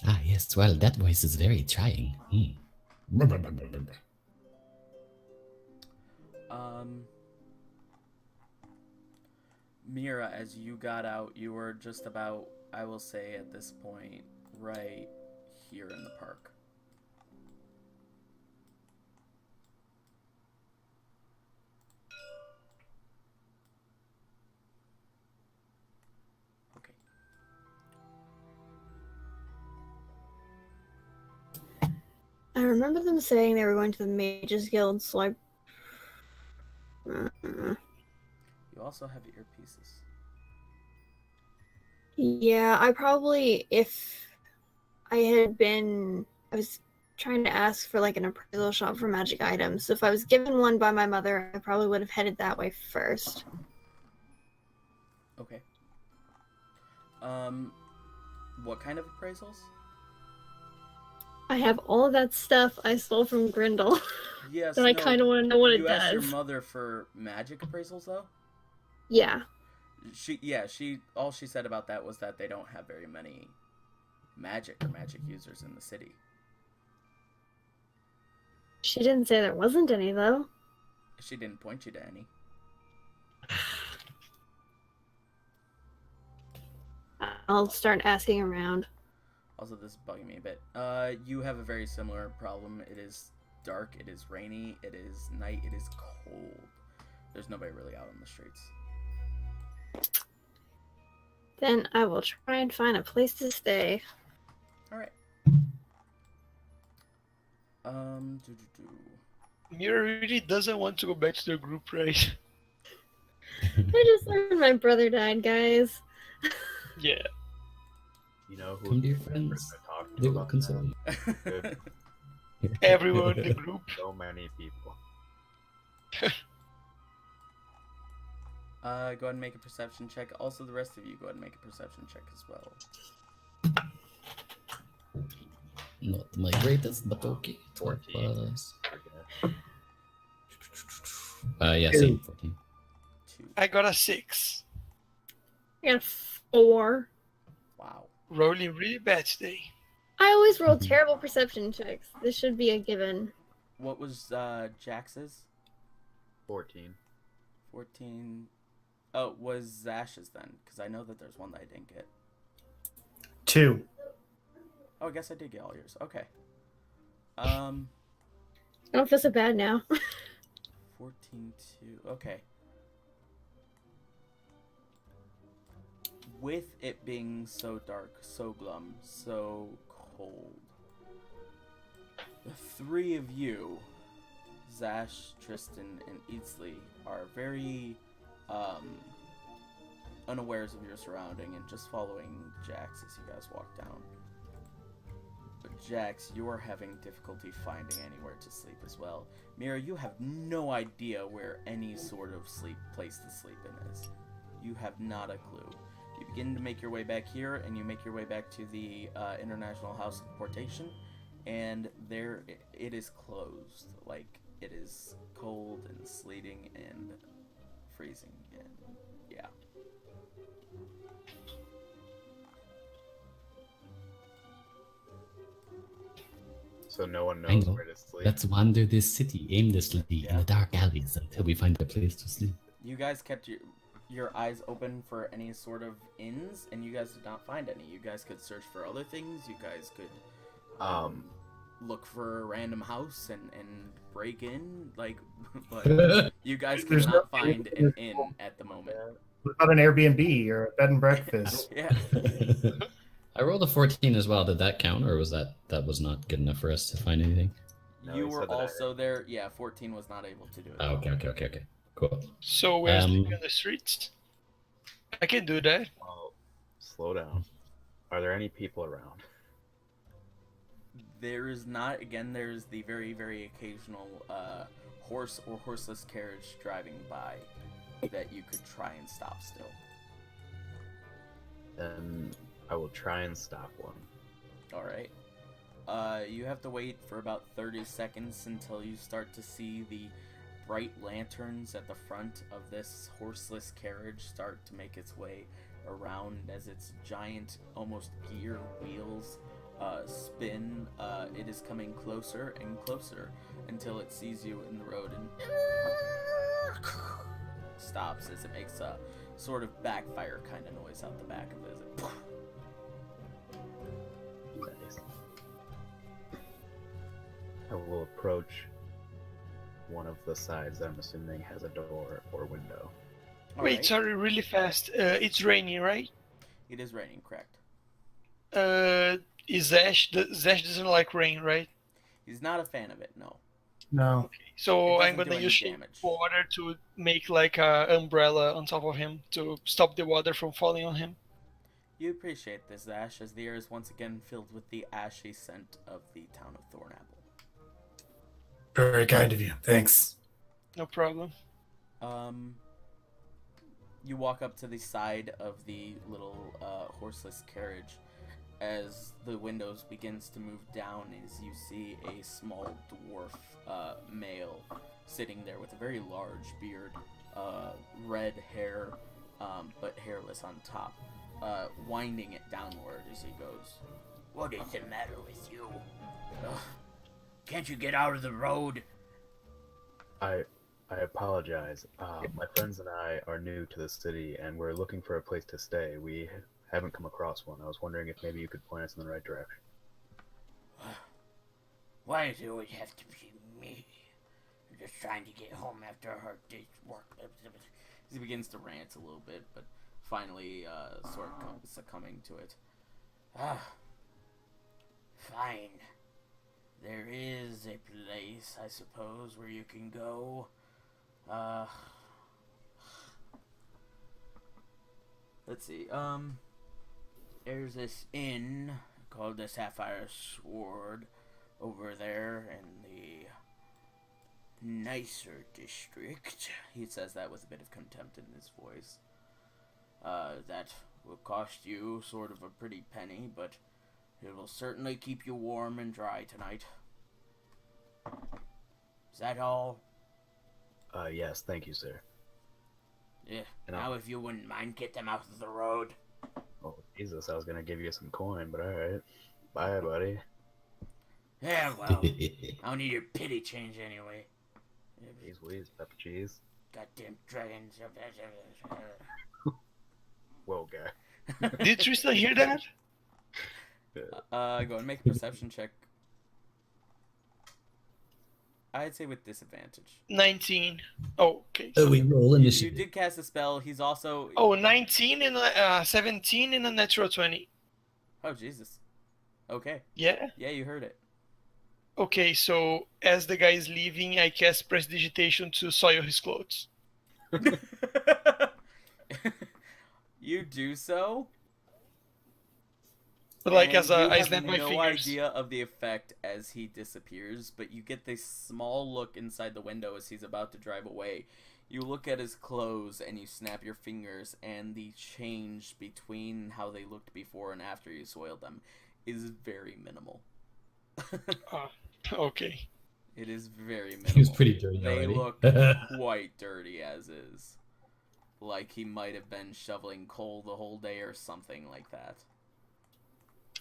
Ah, yes. Well, that voice is very trying. Mira, as you got out, you were just about, I will say at this point, right here in the park. Okay. I remember them saying they were going to the Mages Guild, so I... You also have earpieces. Yeah, I probably, if I was trying to ask for like an appraisal shop for magic items. So if I was given one by my mother, I probably would have headed that way first. Okay. What kind of appraisals? I have all of that stuff I stole from Grindel. Yes. And I kind of want to know what it You asked your does. mother for magic appraisals, though? Yeah. All she said about that was that they don't have very many magic or magic users in the city. She didn't say there wasn't any, though. She didn't point you to any. I'll start asking around. Also, this is bugging me a bit. You have a very similar problem. It is dark, it is rainy, it is night, it is cold. There's nobody really out on the streets. Then I will try and find a place to stay. Alright. Mira really doesn't want to go back to the group, right? I just learned my brother died, guys. Yeah. You know who Come to would your be the friends. person to talk to They will about console that? you. Everyone in the group. So many people. Go ahead and make a perception check. Also, the rest of you go ahead and make a perception check as well. Not my greatest, but okay. 14. Plus. Okay. Yeah, same 14. 2. I got a 6. I got a 4. Wow. Rolling really bad today. I always roll terrible perception checks. This should be a given. What was Jax's? 14. 14. Oh, was Zash's then? Because I know that there's one that I didn't get. 2. Oh, I guess I did get all yours. Okay. I don't feel so bad now. 14, 2. Okay. with it being so dark, so glum, so cold, the three of you, Zash, Tristan, and Eatsley, are very unawares of your surrounding and just following Jax as you guys walk down. But Jax, you are having difficulty finding anywhere to sleep as well. Mira, you have no idea where any sort of place to sleep in is. You have not a clue. You begin to make your way back here, and you make your way back to the International House of Portation, and there it is closed. Like, it is cold and sleeting and freezing, and yeah. So no one I knows know. where to sleep. Let's wander this city aimlessly in the dark alleys until we find a place to sleep. You guys kept your eyes open for any sort of inns, and you guys did not find any. You guys could search for other things. You guys could look for a random house and break in, like, but you guys could There's not no- find an inn at the moment. What about an Airbnb or a bed and breakfast? Yeah. I rolled a 14 as well. Did that count, or was that was not good enough for us to find anything? No, You he were said that I also there. Yeah, 14 was not able to do it. Oh, okay. Cool. So we're Um, sleeping on the streets. I can do that. Well, slow down. Are there any people around? There is not. Again, there's the very, very occasional horse or horseless carriage driving by that you could try and stop still. Then I will try and stop one. All right. You have to wait for about 30 seconds until you start to see the bright lanterns at the front of this horseless carriage start to make its way around as its giant, almost gear wheels spin. It is coming closer and closer until it sees you in the road and stops as it makes a sort of backfire kind of noise out the back of it. As it Nice. I will approach one of the sides that I'm assuming has a door or window. All Wait, right. sorry, really fast. It's raining, right? It is raining, correct? Is Zash doesn't like rain, right? He's not a fan of it, no. No. So It I'm doesn't gonna do use any shape damage. water to make like a umbrella on top of him to stop the water from falling on him. You appreciate this, Ash, as the air is once again filled with the ashy scent of the town of Thornapple. Very kind of you. Thanks. No problem. You walk up to the side of the little horseless carriage as the windows begins to move down as you see a small dwarf male sitting there with a very large beard, red hair, but hairless on top, winding it downward as he goes. "What is the matter with you? Ugh. Can't you get out of the road?" I apologize. My friends and I are new to the city, and we're looking for a place to stay. We haven't come across one. I was wondering if maybe you could point us in the right direction. Why does it always have to be me? I'm just trying to get home after a hard day's work. He begins to rant a little bit, but finally sort of succumbing to it. Fine. There is a place, I suppose, where you can go. Let's see. There's this inn called the Sapphire Sword over there in the nicer district. He says that with a bit of contempt in his voice. That will cost you sort of a pretty penny, but it will certainly keep you warm and dry tonight. Is that all? Yes, thank you, sir. Yeah. And Now, if you wouldn't mind, get them out of the road. Oh, Jesus, I was gonna give you some coin, but alright. Bye, buddy. Yeah, well, I don't need your pity change anyway. Cheese whiz, pepper cheese. Goddamn dragons. Whoa, guy. Did Tristan hear that? Go and make a perception check. I'd say with disadvantage. 19. Oh, okay. Oh, we roll You initiative. did cast a spell. He's also. Oh, 19 and 17 and a natural 20. Oh, Jesus. Okay. Yeah. Yeah, you heard it. Okay, so as the guy is leaving, I cast prestidigitation to soil his clothes. You do so. But like and as you I have snap my no fingers. idea of the effect as he disappears, but you get this small look inside the window as he's about to drive away. You look at his clothes and you snap your fingers, and the change between how they looked before and after you soiled them is very minimal. Okay. It is very minimal. He was pretty dirty They already. look quite dirty as is. Like he might have been shoveling coal the whole day or something like that.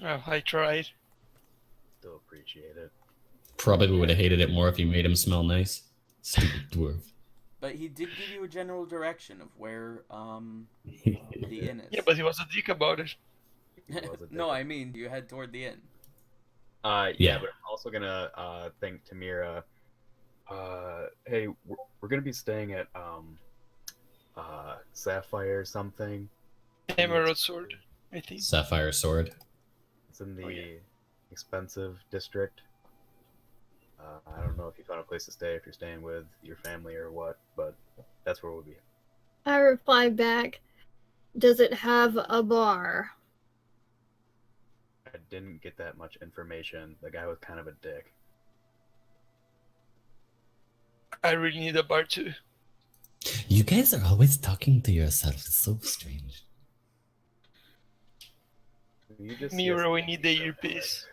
Oh, I tried. Still appreciate it. Probably would have hated it more if you made him smell nice. Stupid dwarf. But he did give you a general direction of where the inn is. Yeah, but he was a dick about it. Was it No, I mean you head toward the inn. Yeah, Yeah. but I'm also gonna thank Tamira. Hey, we're gonna be staying at Sapphire something. Emerald sword, I think. Sapphire sword. It's in the Oh, yeah. expensive district. I don't know if you found a place to stay, if you're staying with your family or what, but that's where we'll be. I reply back, does it have a bar? I didn't get that much information. The guy was kind of a dick. I really need a bar too. You guys are always talking to yourself. It's so strange. You just Mira, we need the earpiece.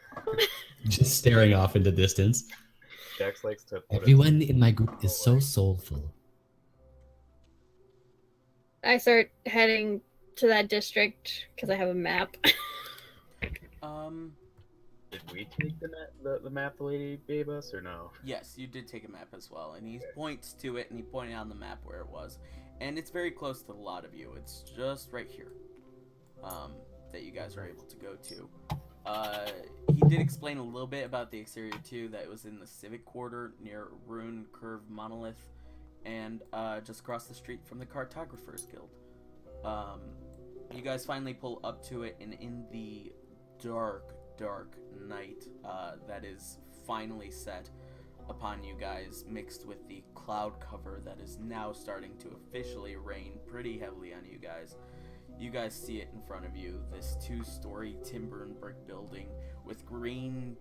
Just staring off in the distance. Jax likes to put Everyone in my group is so soulful. I start heading to that district because I have a map. Did we take the map the lady gave us, or no? Yes, you did take a map as well, and he points to it, and he pointed on the map where it was, and it's very close to a lot of you. It's just right here, that you guys are able to go to. He did explain a little bit about the exterior too. That it was in the Civic Quarter near Rune Curve Monolith, and just across the street from the Cartographers Guild. You guys finally pull up to it, and in the dark night that is finally set upon you guys, mixed with the cloud cover that is now starting to officially rain pretty heavily on you guys. You guys see it in front of you, this 2-story timber and brick building with green,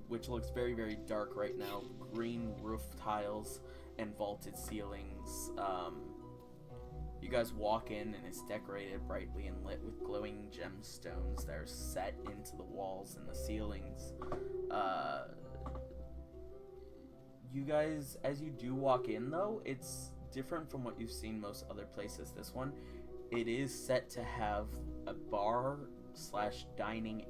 which looks very, very dark right now, green roof tiles and vaulted ceilings. You guys walk in, and it's decorated brightly and lit with glowing gemstones that are set into the walls and the ceilings. You guys, as you do walk in though, it's different from what you've seen most other places. This one, it is set to have a bar/dining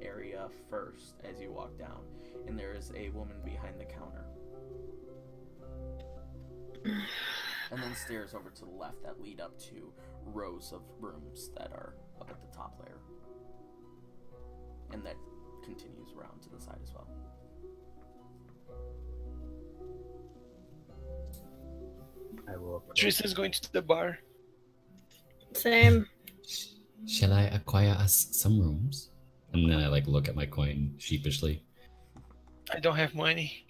area first as you walk down, and there is a woman behind the counter. And then stairs over to the left that lead up to rows of rooms that are up at the top layer. And that continues around to the side as well. I will. Tristan's going to the bar. Same. Shall I acquire us some rooms? And then I look at my coin sheepishly. I don't have money.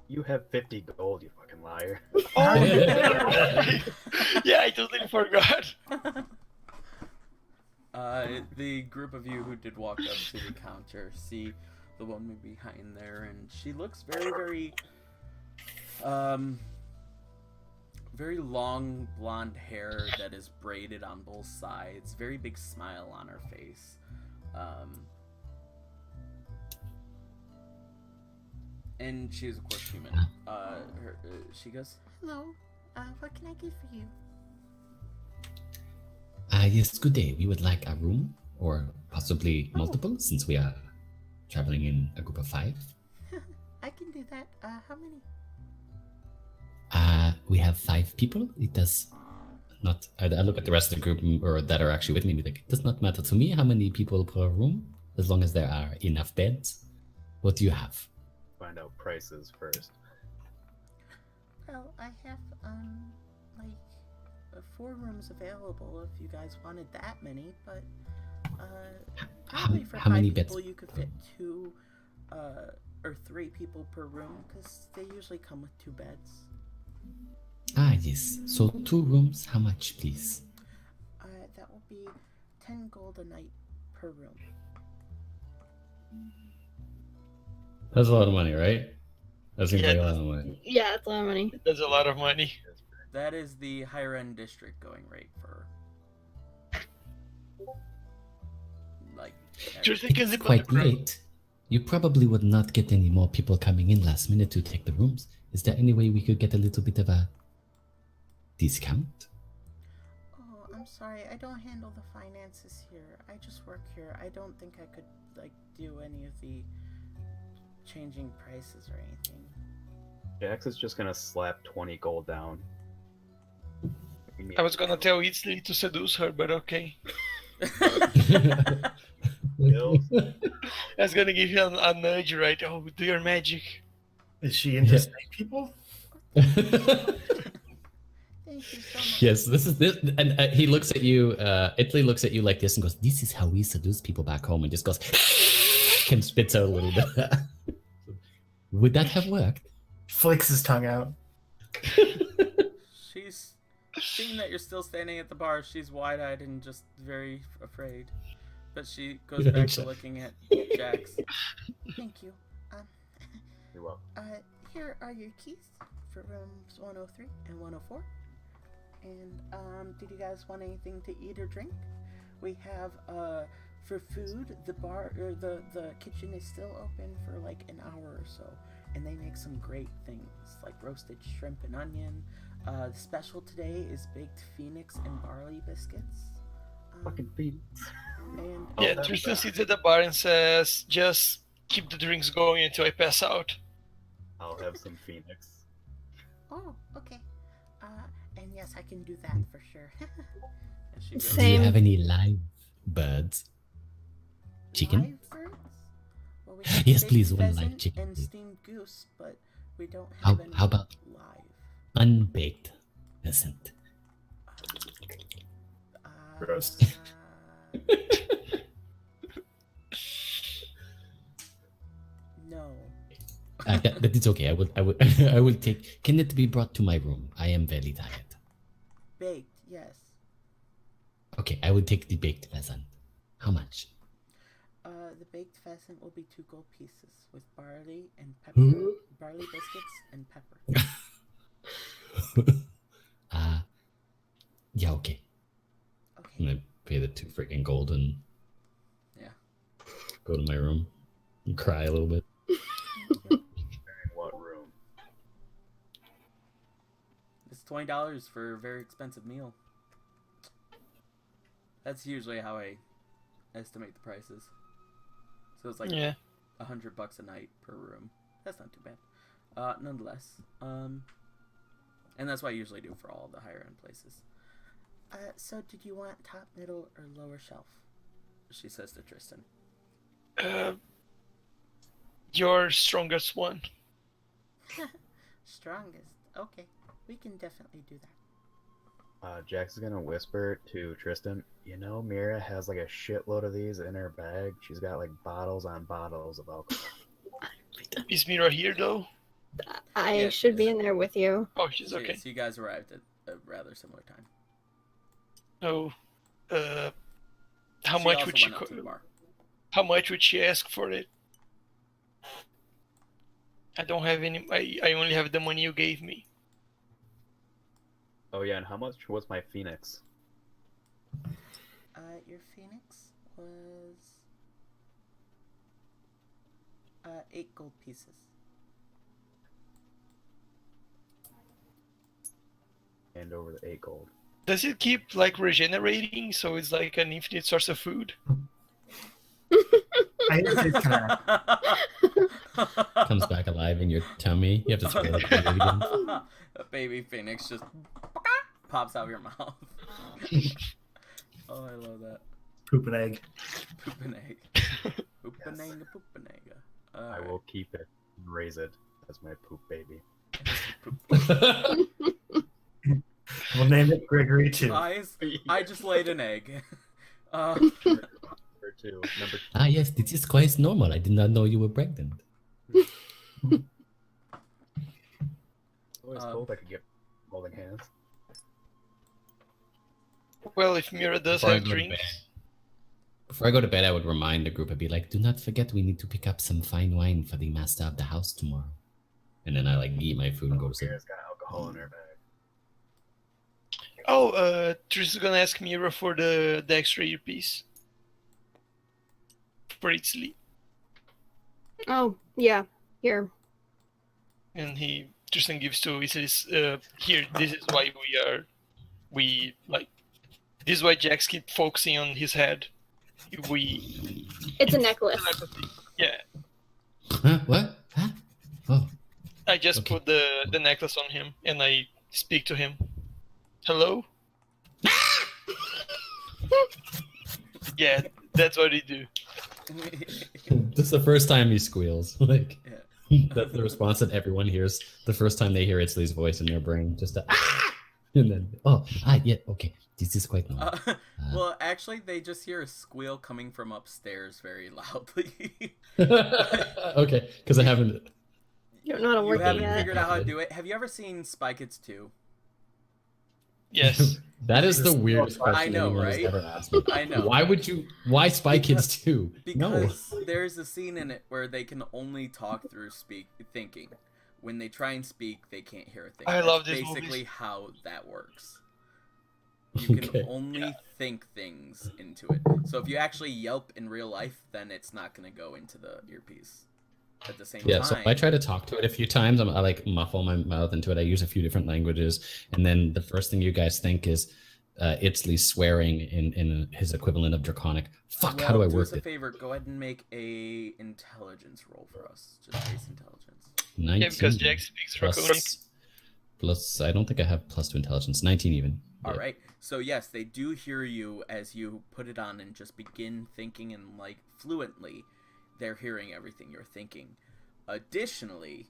You have 50 gold, you fucking liar. Oh, yeah, I totally forgot. The group of you who did walk up to the counter see the woman behind there, and she looks very, very, very long blonde hair that is braided on both sides, very big smile on her face. And she is, of course, human. She goes, "Hello, what can I get for you?" Yes, good day. We would like a room, or possibly multiple, since we are traveling in a group of 5. I can do that. How many? We have 5 people. It does not. I look at the rest of the group, or that are actually with me, and be like, it does not matter to me how many people per room, as long as there are enough beds. What do you have? Find out prices first. Well, I have like 4 rooms available if you guys wanted that many, but probably for how many 5 beds? people you could fit 2 or 3 people per room because they usually come with 2 beds. Ah, yes. So 2 rooms, how much, please? That will be 10 gold a night per room. That's a lot of money, right? That seems Yeah, like a lot of money. Yeah, it's a lot of money. That's a lot of money. That is the higher end district going rate for like. Tristan can It's live quite underground. late. You probably would not get any more people coming in last minute to take the rooms. Is there any way we could get a little bit of a discount? Oh, I'm sorry. I don't handle the finances here. I just work here. I don't think I could like do any of the changing prices or anything. Jax is just gonna slap 20 gold down. I was gonna tell Itzley to seduce her, but okay. Bills. I was gonna give you a nudge, right? Oh, do your magic. Is she into Yeah. snake people? Thank you so much. Yes, this is this, and he looks at you. Italy looks at you like this and goes, "This is how we seduce people back home," and just goes and spits out a little bit. Would that have worked? Flicks his tongue out. She's seeing that you're still standing at the bar. She's wide-eyed and just very afraid, but she goes back to looking at Jax. Thank you. You're welcome. Here are your keys for rooms 103 and 104. And did you guys want anything to eat or drink? We have for food, the bar or the kitchen is still open for like an hour or so, and they make some great things like roasted shrimp and onion. The special today is baked phoenix and barley biscuits. Fucking feet. And Yeah, that's Tristan bad. sits at the bar and says, "Just keep the drinks going until I pass out." I'll have some Phoenix. oh, okay. And yes, I can do that for sure. And she goes, Do you Same. have any live birds? Chicken? Live birds? Well, we have Yes, baked please, one live pheasant chicken, and please. steamed goose, but we don't How- have any how about- live. Unbaked pheasant. Gross. No. That is okay. I will take. Can it be brought to my room? I am very tired. Baked, yes. Okay, I will take the baked pheasant. How much? The baked pheasant will be 2 gold pieces with barley and pepper, barley biscuits and pepper. Yeah, okay. I'm Okay. gonna pay the 2 freaking gold and Yeah. go to my room and cry a little bit. In what room? It's $20 for a very expensive meal. That's usually how I estimate the prices. So it's like Yeah. $100 a night per room. That's not too bad. Nonetheless. And that's what I usually do for all the higher end places. So did you want top, middle, or lower shelf? She says to Tristan. Your strongest one. Strongest. Okay. We can definitely do that. Jax is gonna whisper to Tristan, you know, Mira has like a shitload of these in her bag. She's got like bottles on bottles of alcohol. Is Mira here though? I Yeah. should be in there with you. Oh, she's okay. So you guys arrived at a rather similar time. So, how She much also would she? went out to the bar. How much would she ask for it? I don't have any. I only have the money you gave me. Oh yeah, and how much was my Phoenix? Your Phoenix was 8 gold pieces. Hand over the 8 gold. Does it keep like regenerating? So it's like an infinite source of food. I think it's kind of Comes back alive in your tummy. You have to throw it again. A baby phoenix just pops out of your mouth. Oh, I love that. poop an egg. Poop an egg. Poop an egg, poop an egg. I will keep it and raise it as my poop baby. We'll name it Gregory too. Guys, I just laid an egg. Number 2. Number 2. Ah, yes, this is quite normal. I did not know you were pregnant. Always told I could get holding hands. Well, if Mira does Before I have go to drinks, bed. Before I go to bed, I would remind the group. I'd be like, "Do not forget, we need to pick up some fine wine for the master of the house tomorrow." And then I like eat my food and go to sleep. Mira's got alcohol in her bag. Trish is gonna ask Mira for the extra earpiece for its sleep, Oh, yeah. Here. and Tristan gives to. He says, "Here, this is why this is why Jax keep focusing on his head. It's a necklace. Yeah, Huh? What? Huh? Oh, I just Okay. put the necklace on him, and I speak to him. Hello? Yeah, that's what he do. this is the first time he squeals. Like Yeah. that's the response that everyone hears the first time they hear Itzley's voice in their brain. Just a, ah! And then yeah, okay. This is quite normal. Well, actually, they just hear a squeal coming from upstairs very loudly. Okay, because I haven't. You don't know how to You work it haven't yet. figured out how to do it. Have you ever seen Spy Kids 2? Yes. That is the weirdest question I know, anyone has right? ever asked me. I know. Why Spy Kids 2? No. Because there's a scene in it where they can only talk through thinking. When they try and speak, they can't hear a thing. I That's love these basically movies. how that works. You can Okay. only think things into it. So if you actually yelp in real life, then it's not going to go into the earpiece. At the same Yeah, time, so I try to talk to it a few times. I like muffle my mouth into it. I use a few different languages, and then the first thing you guys think is Itzley swearing in his equivalent of Draconic. Fuck, how do I do work us a it? favor. Go ahead and make a intelligence roll for us. Just base intelligence. 19. Yeah, because Jax speaks Draconic. Plus, I don't think I have plus 2 intelligence. 19 even. All Yeah. right. So yes, they do hear you as you put it on and just begin thinking and like fluently. They're hearing everything you're thinking. Additionally,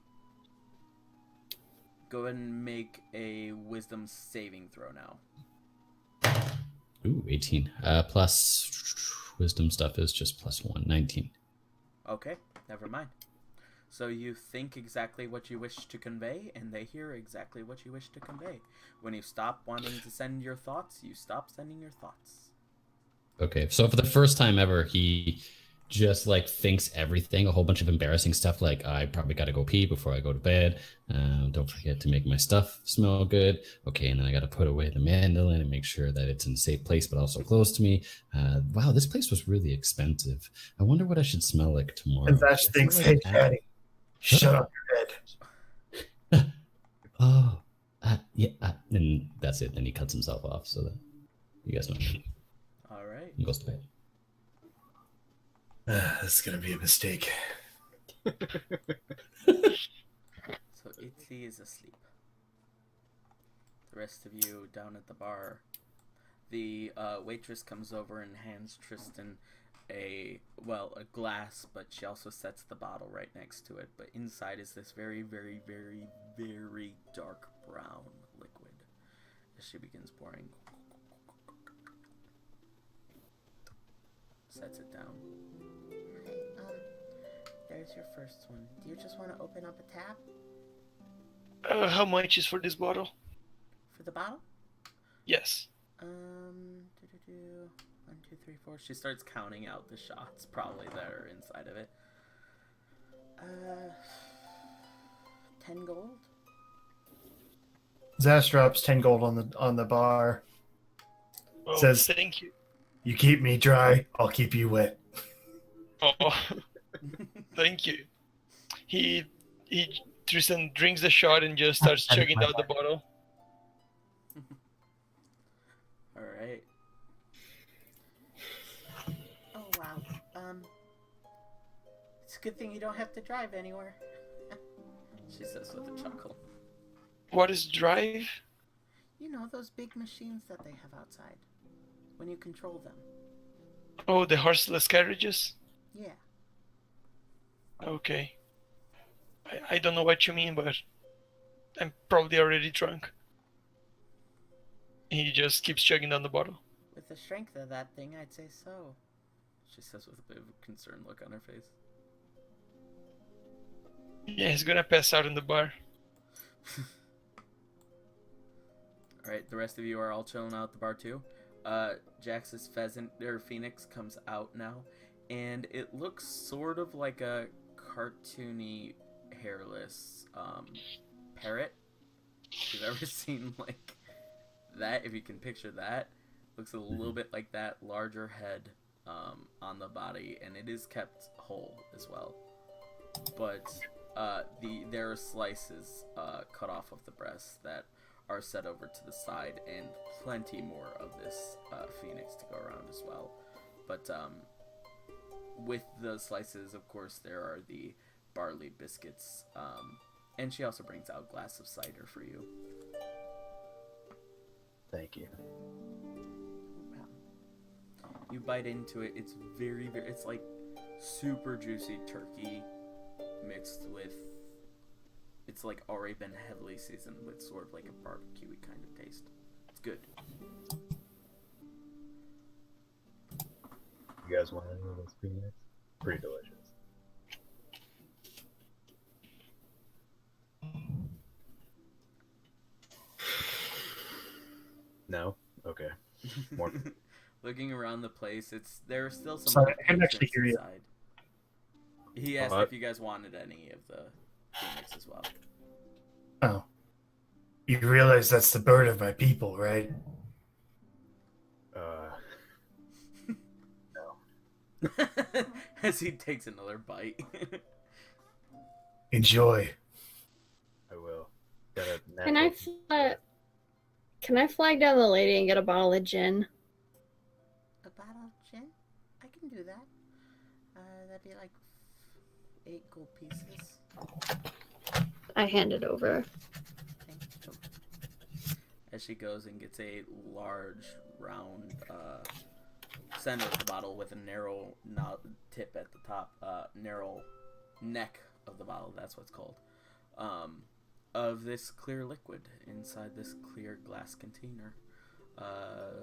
go ahead and make a wisdom saving throw now. Ooh, 18. Plus wisdom stuff is just plus 1. 19. Okay, never mind. So you think exactly what you wish to convey, and they hear exactly what you wish to convey. When you stop wanting to send your thoughts, you stop sending your thoughts. Okay, so for the first time ever, he just like thinks everything, a whole bunch of embarrassing stuff like I probably got to go pee before I go to bed. Don't forget to make my stuff smell good. Okay, and then I got to put away the mandolin and make sure that it's in a safe place, but also close to me. Wow, this place was really expensive. I wonder what I should smell like tomorrow. And Vash thinks, hey, Daddy, shut up your head. Oh, yeah, and that's it. Then he cuts himself off so that you guys know. All right. He goes to bed. This is going to be a mistake. So Itzy is asleep. The rest of you down at the bar. The waitress comes over and hands Tristan a glass, but she also sets the bottle right next to it. But inside is this very, very, very, very dark brown liquid. As she begins pouring. Sets it down. There's your first one. Do you just want to open up a tab How much is for this bottle? for the bottle? Yes. 1, 2, 3, 4. She starts counting out the shots, probably that are inside of it. 10 gold. Zash drops 10 gold on the bar. Oh, Says- thank you. You keep me dry, I'll keep you wet. Oh, thank you. Tristan drinks the shot and just starts chugging down the bottle. All right. Oh wow. It's a good thing you don't have to drive anywhere. She says with a chuckle. What is drive? You know those big machines that they have outside. When you control them. Oh, the horseless carriages? Yeah. Okay. I don't know what you mean, but I'm probably already drunk. He just keeps chugging down the bottle. With the strength of that thing, I'd say so. She says with a bit of a concerned look on her face. Yeah, he's gonna pass out in the bar. Alright, the rest of you are all chilling out at the bar too. Jax's phoenix comes out now, and it looks sort of like a cartoony, hairless parrot. If you've ever seen like that, if you can picture that, looks a little bit like that, larger head on the body, and it is kept whole as well. But there are slices cut off of the breast that are set over to the side, and plenty more of this phoenix to go around as well. But with the slices, of course, there are the barley biscuits, and she also brings out a glass of cider for you. Thank you. You bite into it. It's very, very. It's like super juicy turkey mixed with. It's like already been heavily seasoned with sort of like a barbecue-y kind of taste. It's good. You guys want any of those phoenix? Pretty delicious. No? Okay. More. Looking around the place, there are still some Sorry, I couldn't patrons actually hear you. inside. He asked if you guys wanted any of the phoenix as well. Oh. You realize that's the bird of my people, right? No. As he takes another bite. Enjoy. I will. Got a Can I can I flag down the lady and get a bottle of gin? A bottle of gin? I can do that. That'd be like 8 gold pieces. I hand it over. Thank you. As she goes and gets a large, round center of the bottle with a narrow tip at the top, narrow neck of the bottle, that's what it's called, of this clear liquid inside this clear glass container.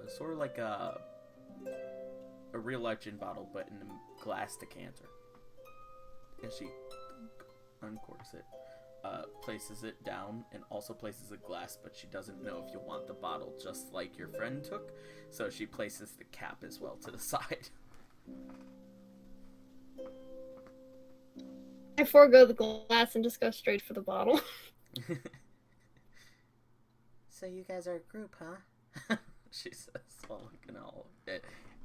Sort of like a real life gin bottle, but in a glass decanter. And she uncorks it, places it down, and also places a glass, but she doesn't know if you want the bottle just like your friend took, so she places the cap as well to the side. I forego the glass and just go straight for the bottle. So you guys are a group, huh? She says, while looking all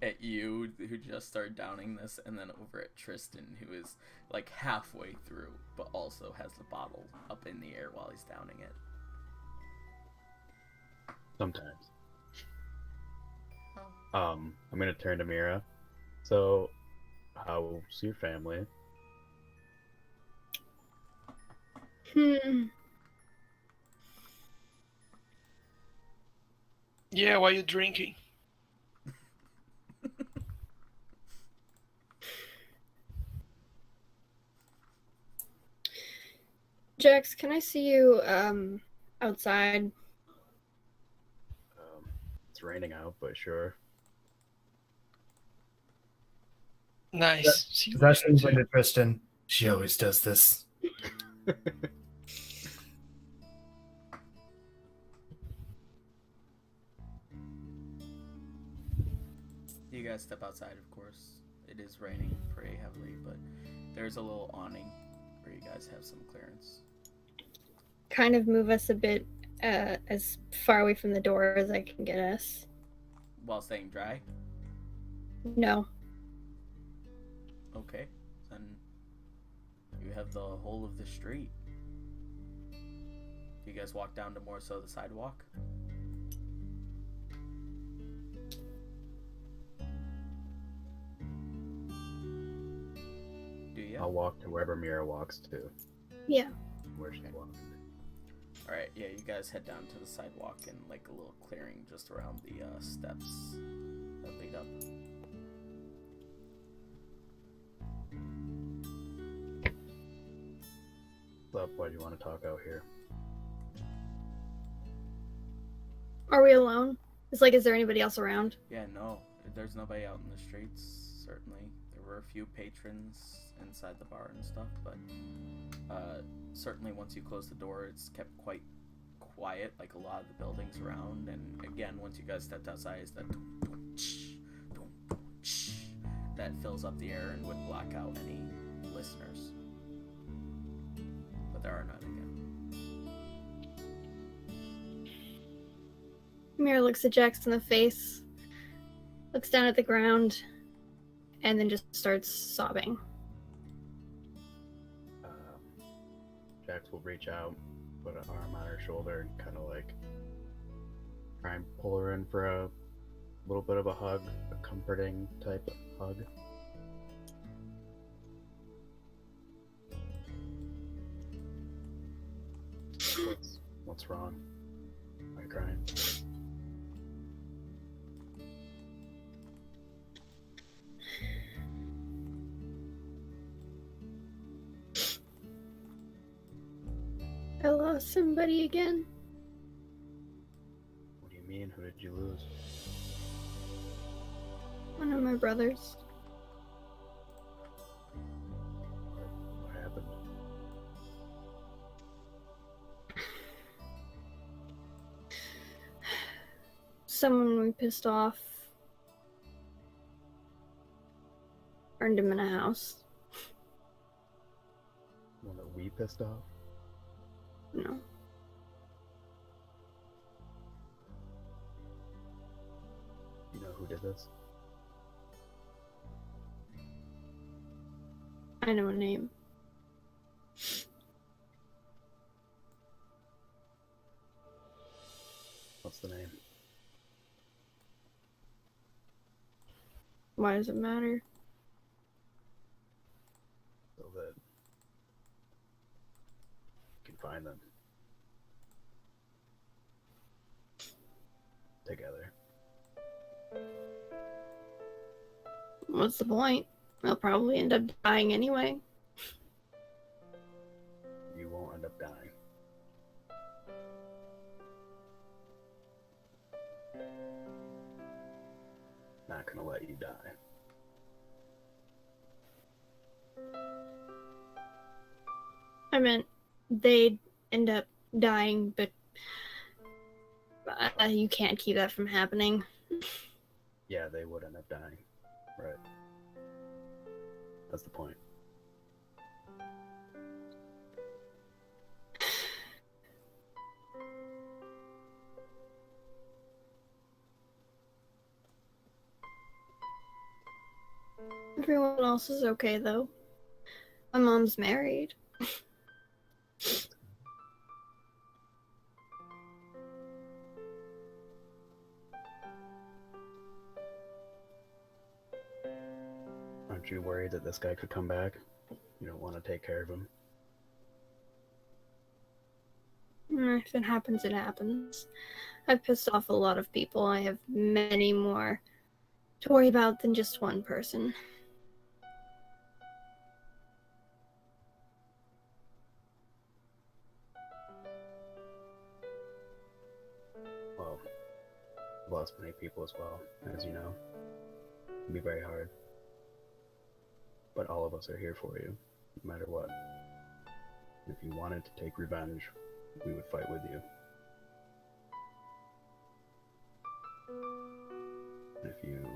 at you, who just started downing this, and then over at Tristan, who is like halfway through, but also has the bottle up in the air while he's downing it. Sometimes. Oh. I'm gonna turn to Mira. So, how's your family? Yeah, why are you drinking? Jax, can I see you outside? It's raining out, but sure. Nice. See you That's later, too. to Tristan. She always does this. You guys step outside, of course. It is raining pretty heavily, but there's a little awning where you guys have some clearance. Kind of move us a bit as far away from the door as I can get us. While staying dry? No. Okay. Then you have the whole of the street. Do you guys walk down to more so the sidewalk? Do you? I'll walk to wherever Mira walks to. Yeah. Where she walks. Alright, yeah, you guys head down to the sidewalk and like a little clearing just around the steps that lead up. What's up? Why do you want to talk out here? Are we alone? Is there anybody else around? Yeah, no, there's nobody out in the streets. Certainly, there were a few patrons inside the bar and stuff, but certainly once you close the door, it's kept quite quiet, like a lot of the buildings around. And again, once you guys stepped outside, it's that fills up the air and would block out any listeners. But there are none again. Mira looks at Jax in the face, looks down at the ground, and then just starts sobbing. Jax will reach out, put an arm on her shoulder, and kind of like try and pull her in for a little bit of a hug, a comforting type of hug. What's wrong? Why are you crying? I lost somebody again. What do you mean? Who did you lose? One of my brothers. What happened? Someone we pissed off burned him in a house. One that we pissed off? No. You know who did this? I know a name. What's the name? Why does it matter? So that you can find them. Together. What's the point? They'll probably end up dying anyway. You won't end up dying. Not gonna let you die. I meant they'd end up dying, but you can't keep that from happening. Yeah, they would end up dying. Right. That's the point. Everyone else is okay, though. My mom's married. Aren't you worried that this guy could come back? You don't want to take care of him? If it happens, it happens. I've pissed off a lot of people. I have many more to worry about than just one person. Well, I've lost many people as well, as you know. It'd be very hard. But all of us are here for you, no matter what. If you wanted to take revenge, we would fight with you. And if you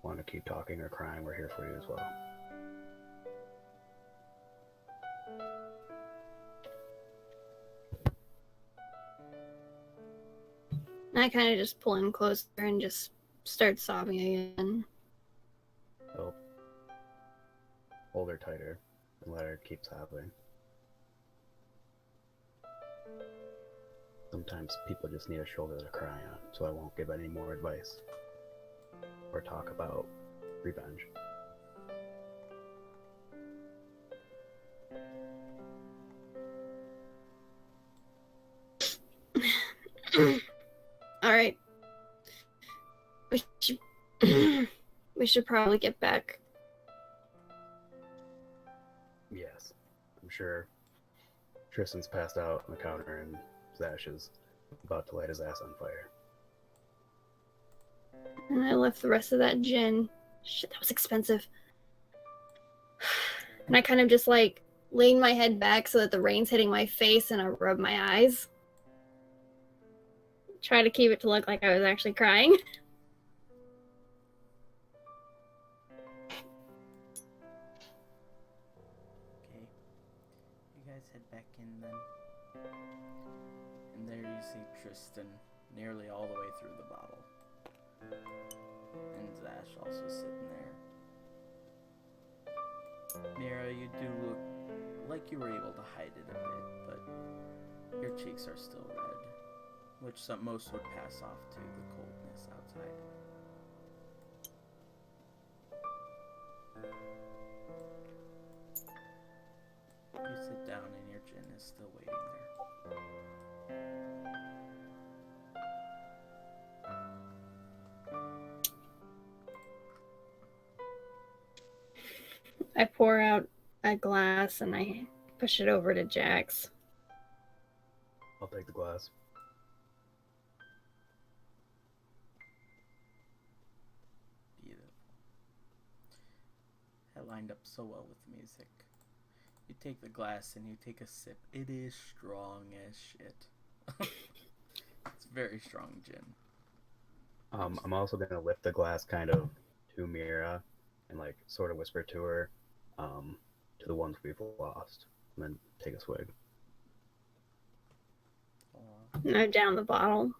want to keep talking or crying, we're here for you as well. And I kind of just pull him closer and just start sobbing again. So, hold her tighter and let her keep sobbing. Sometimes people just need a shoulder to cry on, so I won't give any more advice or talk about revenge. Alright. We should probably get back. Yes, I'm sure Tristan's passed out on the counter and Zash is about to light his ass on fire. And I left the rest of that gin. Shit, that was expensive. And I kind of just like lean my head back so that the rain's hitting my face and I rub my eyes. Try to keep it to look like I was actually crying. Okay. You guys head back in then. And there you see Tristan nearly all the way through the bottle. And Zash also sitting there. Mira, you do look like you were able to hide it a bit, but your cheeks are still red, which most would pass off to the coldness outside. You sit down and your gin is still waiting there. I pour out a glass and I push it over to Jax. I'll take the glass. Beautiful. That lined up so well with the music. You take the glass and you take a sip. It is strong as shit. It's very strong gin. I'm also gonna lift the glass kind of to Mira and like sort of whisper to her, to the ones we've lost, and then take a swig. And I down the bottle.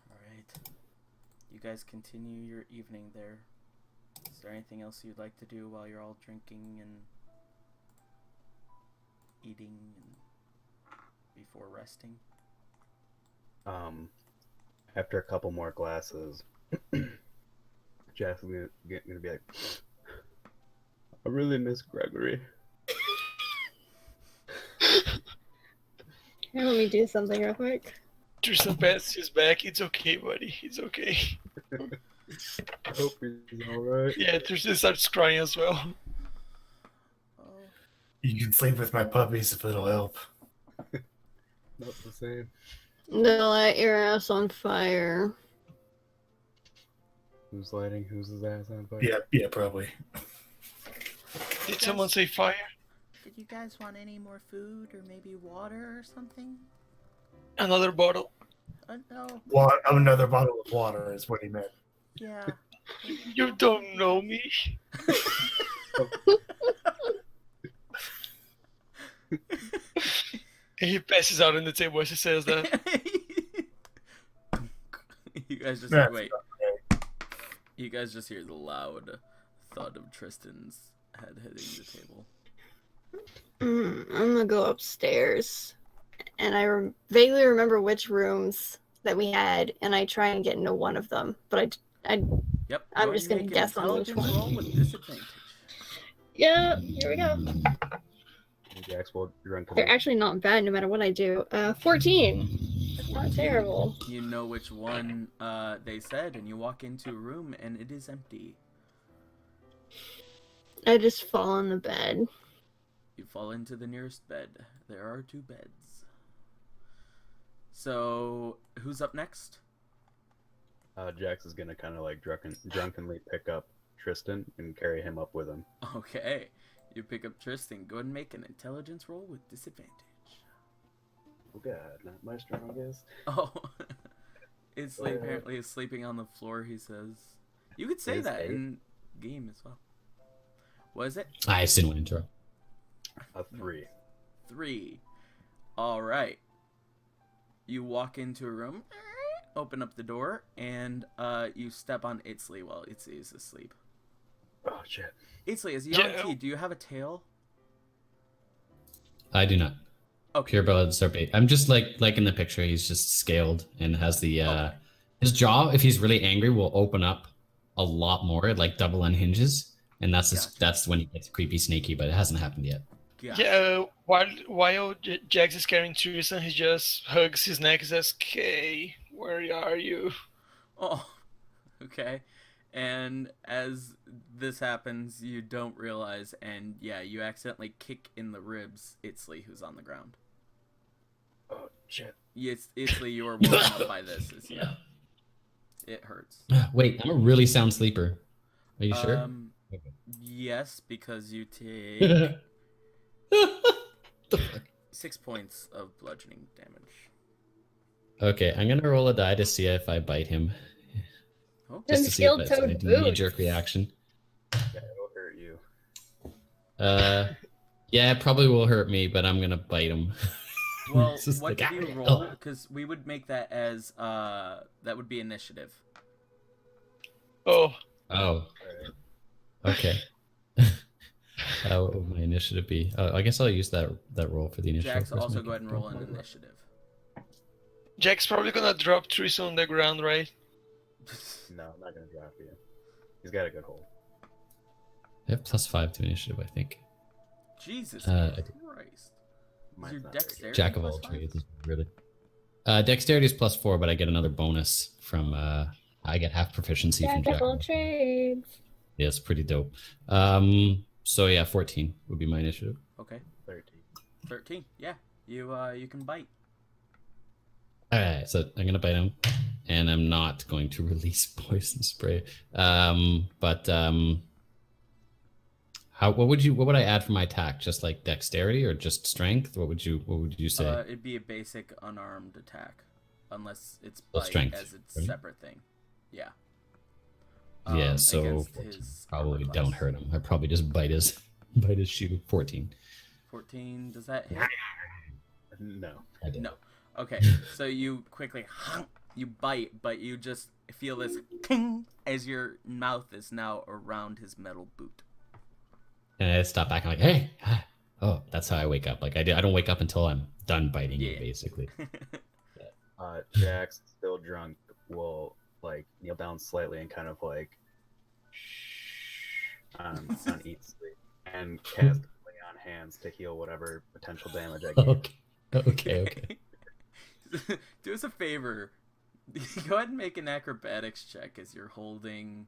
Alright. You guys continue your evening there. Is there anything else you'd like to do while you're all drinking and eating and before resting? After a couple more glasses, Jack's gonna be like, I really miss Gregory. Here, let me do something real quick. Tristan pats his back. It's okay, buddy. It's okay. I hope he's alright. Yeah, Tristan starts crying as well. Oh, You can sleep with my puppies if it'll help. Not the same. They'll light your ass on fire. Who's lighting? Who's his ass on fire? Yeah, probably. Did someone say fire? did you guys want any more food or maybe water or something? Another bottle. No. Another bottle of water is what he meant. Yeah. You don't know me. He passes out on the table as he says that. You guys just That's wait. not You guys just hear the loud thud of Tristan's head hitting the table. I'm gonna go upstairs, and I vaguely remember which rooms that we had, and I try and get into one of them, but Yep. I'm go just ahead gonna and make guess an on which intelligence one. roll with disadvantage. Yeah, here we go. Jax will run to They're actually not bad no matter what I do. 14. Not terrible. You know which one they said, and you walk into a room, and it is empty. I just fall on the bed. You fall into the nearest bed. There are 2 beds. So, who's up next? Jax is gonna kind of like drunkenly pick up Tristan and carry him up with him. Okay. You pick up Tristan. Go ahead and make an intelligence roll with disadvantage. Oh god, not my strongest. Oh. Isley apparently is sleeping on the floor, he says. You could say Is that 8? in game as well. What is it? I just didn't want to interrupt. A 3. 3. Alright. You walk into a room, open up the door, and you step on Itzley while Itzley is asleep. Oh shit. Itzley, as a young kid, do you have a tail? I do not. Okay. Pure blood serpent. I'm just like in the picture. He's just scaled and has the his jaw. If he's really angry, will open up a lot more. It like double unhinges, and that's when he gets creepy, snaky. But it hasn't happened yet. Gotcha. Yeah, while Jax is carrying Tristan, he just hugs his neck and says, "Okay, where are you?" Oh, okay. And as this happens, you don't realize, and yeah, you accidentally kick in the ribs Itzley, who's on the ground. Oh shit. Yes, Itzley, you are woken up by this. Yeah, it hurts. Wait, I'm a really sound sleeper. Are you sure? Yes, because you take The fuck? 6 points of bludgeoning damage. Okay, I'm gonna roll a die to see if I bite him. Oh, Just to see if that's Steel-toed a knee-jerk boots. reaction. Yeah, it'll hurt you. Yeah, it probably will hurt me, but I'm gonna bite him. well, It's just what like, did you "Ah, roll? oh." Because we would make that as that would be initiative. Oh, Oh, Alright. okay. What would my initiative be? Oh, I guess I'll use that roll for the initiative. Jax, Where's also my go ahead and roll an character? initiative. Jack's probably gonna drop Tris on the ground, right? No, I'm not gonna drop you. He's got a good hold. I have +5 to initiative, I think. Jesus I do. Christ. Mine's your not very dexterity? good. Jack of all trades, really. Dexterity is +4, but I get another bonus from. I get half proficiency from Jack Jack. of all trades. Yeah, it's pretty dope. So yeah, 14 would be my initiative. Okay, 13. 13. Yeah, you can bite. All right, so I'm gonna bite him, and I'm not going to release poison spray. What would I add for my attack? Just like dexterity or just strength? What would you say? It'd be a basic unarmed attack, unless it's Oh, bite strength, as its right? separate thing. Yeah. Yeah, so against 14 his probably armor don't class. hurt him. I probably just bite his shoe. 14. 14. Does that hit? No. I did. No. Okay, so you quickly you bite, but you just feel this as your mouth is now around his metal boot. And I stop back. I'm like, hey, oh, that's how I wake up. Like I don't wake up until I'm done biting you, Yeah. basically. Jack's still drunk. Will like kneel down slightly and kind of like on eat sleep and cast lay on hands to heal whatever potential damage I get. Okay. Do us a favor. Go ahead and make an acrobatics check as you're holding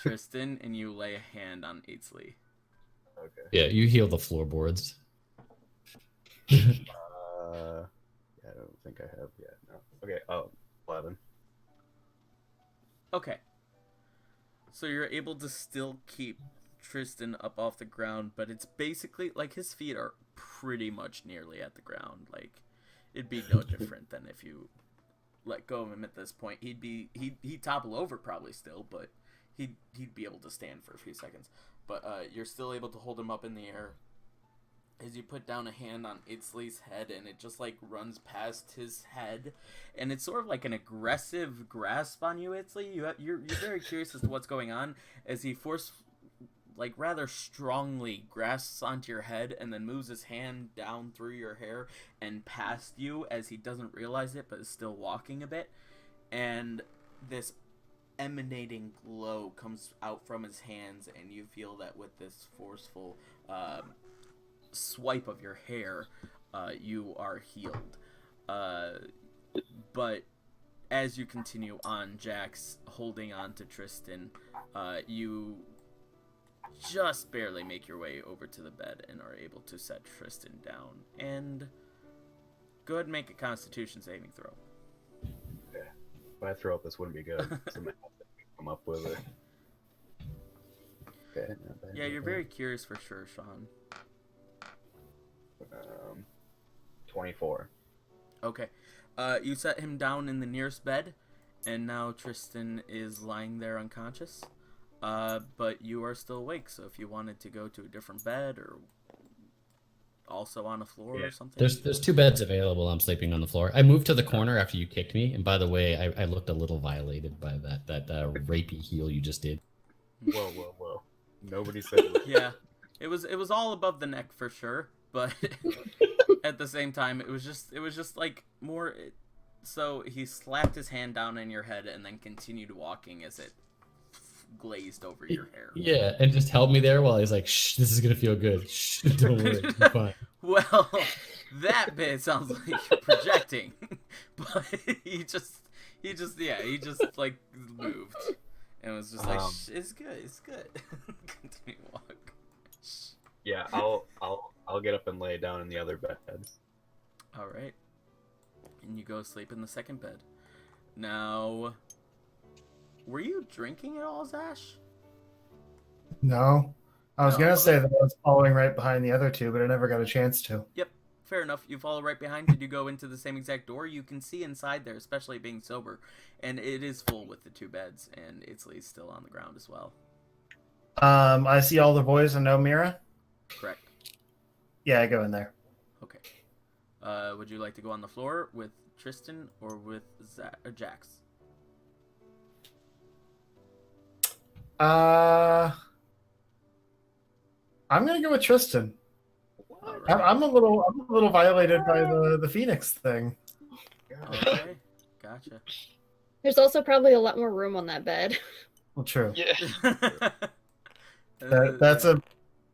Tristan and you lay a hand on Aitzley. Okay. Yeah, you heal the floorboards. Yeah, I don't think I have yet. No. Okay. Oh, 11. Okay. So you're able to still keep Tristan up off the ground, but it's basically like his feet are pretty much nearly at the ground. Like it'd be no different than if you let go of him at this point. He'd topple over probably still, but he'd be able to stand for a few seconds. But you're still able to hold him up in the air as you put down a hand on Itzley's head, and it just like runs past his head, and it's sort of like an aggressive grasp on you, Itzley. You're very curious as to what's going on as he rather strongly grasps onto your head and then moves his hand down through your hair and past you as he doesn't realize it but is still walking a bit, and this emanating glow comes out from his hands, and you feel that with this forceful swipe of your hair, you are healed. But as you continue on, Jax, holding on to Tristan, you just barely make your way over to the bed and are able to set Tristan down. And go ahead and make a Constitution saving throw. Okay. If I throw up, this wouldn't be good. Somebody has to come up with it. Okay. not bad, Yeah, not you're bad. very curious for sure, Sean. 24. Okay. You set him down in the nearest bed, and now Tristan is lying there unconscious. But you are still awake, so if you wanted to go to a different bed or also on a floor Yeah. or something. There's 2 beds available. I'm sleeping on the floor. I moved to the corner after you kicked me, and by the way, I looked a little violated by that rapey heel you just did. Whoa. Nobody said it. Yeah. It was all above the neck for sure, but at the same time it was just like more so he slapped his hand down on your head and then continued walking as it glazed over your hair. Yeah, and just held me there while he's like, "Shh, this is gonna feel good. Shh, don't worry, I'm fine." Well, that bit sounds like you're projecting, but he just like moved, And it was just like, Um, it's good, it's good. Continue walk. Yeah, I'll get up and lay down in the other bed. All right. And you go sleep in the second bed. Now, were you drinking at all, Zash? No. I was No, going to okay. say that I was following right behind the other two, but I never got a chance to. Yep, fair enough. You follow right behind. Did you go into the same exact door? You can see inside there, especially being sober. And it is full with the two beds, and Itzley's still on the ground as well. I see all the boys and no Mira. Correct. Yeah, I go in there. Okay. Would you like to go on the floor with Tristan or with Jax? I'm gonna go with Tristan. All right. I'm a little violated by the Phoenix thing. Okay. Gotcha. There's also probably a lot more room on that bed. Well, true. Yeah.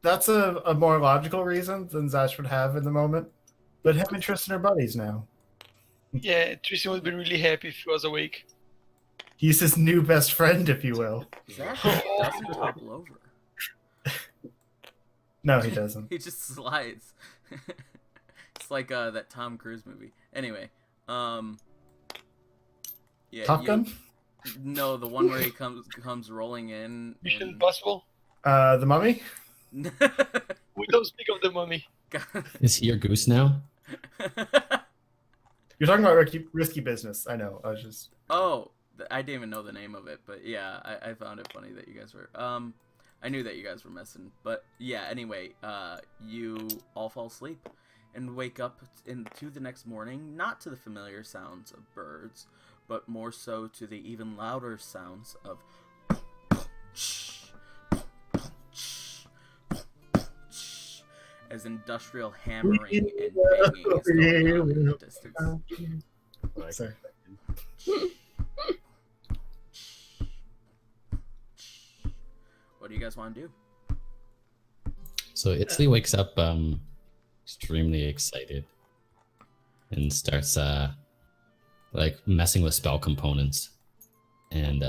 That's a more logical reason than Zash would have in the moment. But him and Tristan are buddies now. Yeah, Tristan would be really happy if he was awake. He's his new best friend, if you will. Zash doesn't topple over. No, he doesn't. He just slides. It's like that Tom Cruise movie. Anyway, yeah. Top Gun? No, the one where he comes rolling in. Mission And... Impossible? The Mummy? We don't speak of the mummy. Is he your goose now? You're talking about risky business. I know. I was just. Oh, I didn't even know the name of it, but yeah, I found it funny that you guys were. I knew that you guys were messing, but yeah. Anyway, you all fall asleep and wake up into the next morning, not to the familiar sounds of birds, but more so to the even louder sounds of as industrial hammering and banging is going on in the distance. Sorry. What do you guys want to do? So Itzley wakes up extremely excited and starts like messing with spell components and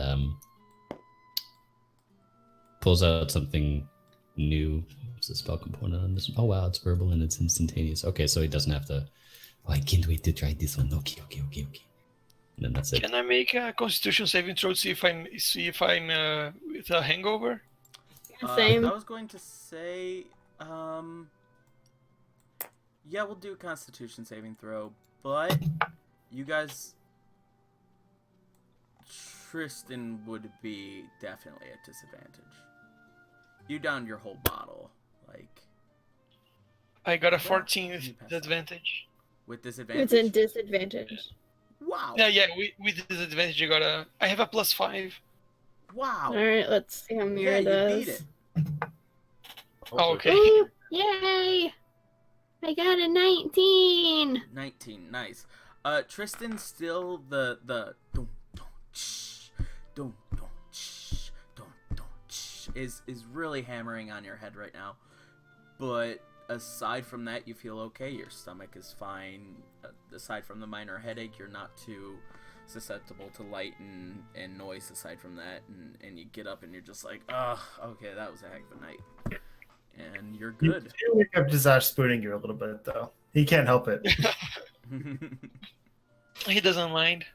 pulls out something new. It's a spell component on this. Oh wow, it's verbal and it's instantaneous. Okay, so he doesn't have to. Oh, I can't wait to try this one. Okay. And then that's it. Can I make a Constitution saving throw to see if I'm with a hangover? Same. I was going to say, yeah, we'll do a Constitution saving throw, but you guys, Tristan would be definitely at disadvantage. You downed your whole bottle, like. I got a Yeah, 14 you with passed out. disadvantage. With disadvantage. It's a disadvantage. Wow. Yeah, with disadvantage I have a +5. Wow. Alright, let's see how Yeah, Mira you does. beat it. Oh, okay. Ooh, yay! I got a 19! 19, nice. Tristan still the dum dum shh, dum dum shh, dum dum shh is really hammering on your head right now. But aside from that, you feel okay. Your stomach is fine. Aside from the minor headache, you're not too susceptible to light and noise aside from that. And you get up and you're just like, ugh, okay, that was a heck of a night. And you're You good. do wake up to Zash spooning you a little bit, though. He can't help it. He doesn't mind.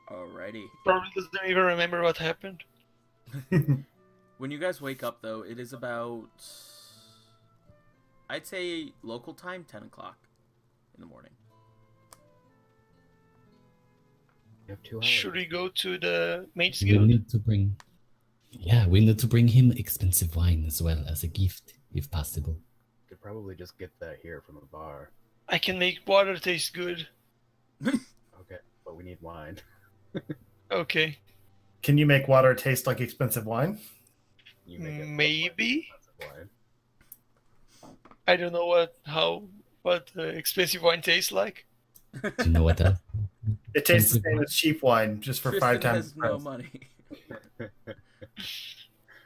Alrighty. Probably doesn't even remember what happened. When you guys wake up, though, it is about, I'd say local time, 10 o'clock in the morning. You have 2 hours. Should we go to the Mage's We Guild? need to bring. Yeah, we need to bring him expensive wine as well as a gift, if possible. Could probably just get that here from a bar. I can make water taste good. Okay, but we need wine. Okay. Can you make water taste like expensive wine? You make it Maybe. wine. I don't know what expensive wine tastes like. Do you know what that? It tastes the same as cheap wine, just for Tristan 5 times has the no price. money.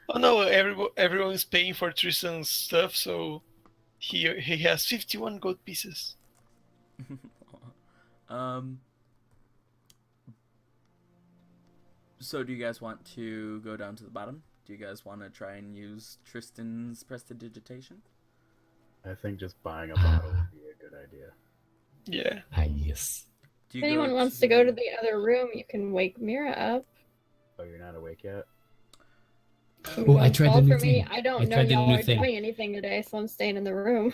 Oh no, everyone is paying for Tristan's stuff, so he has 51 gold pieces. So do you guys want to go down to the bottom? Do you guys want to try and use Tristan's prestidigitation? I think just buying a bottle would be a good idea. Yeah. Yes. Do If you anyone wants to go to the other room, you can wake Mira up. Oh, you're not awake yet? Oh, I Don't tried fall the new for me. thing. I don't I know tried the y'all new are thing. doing anything today, so I'm staying in the room.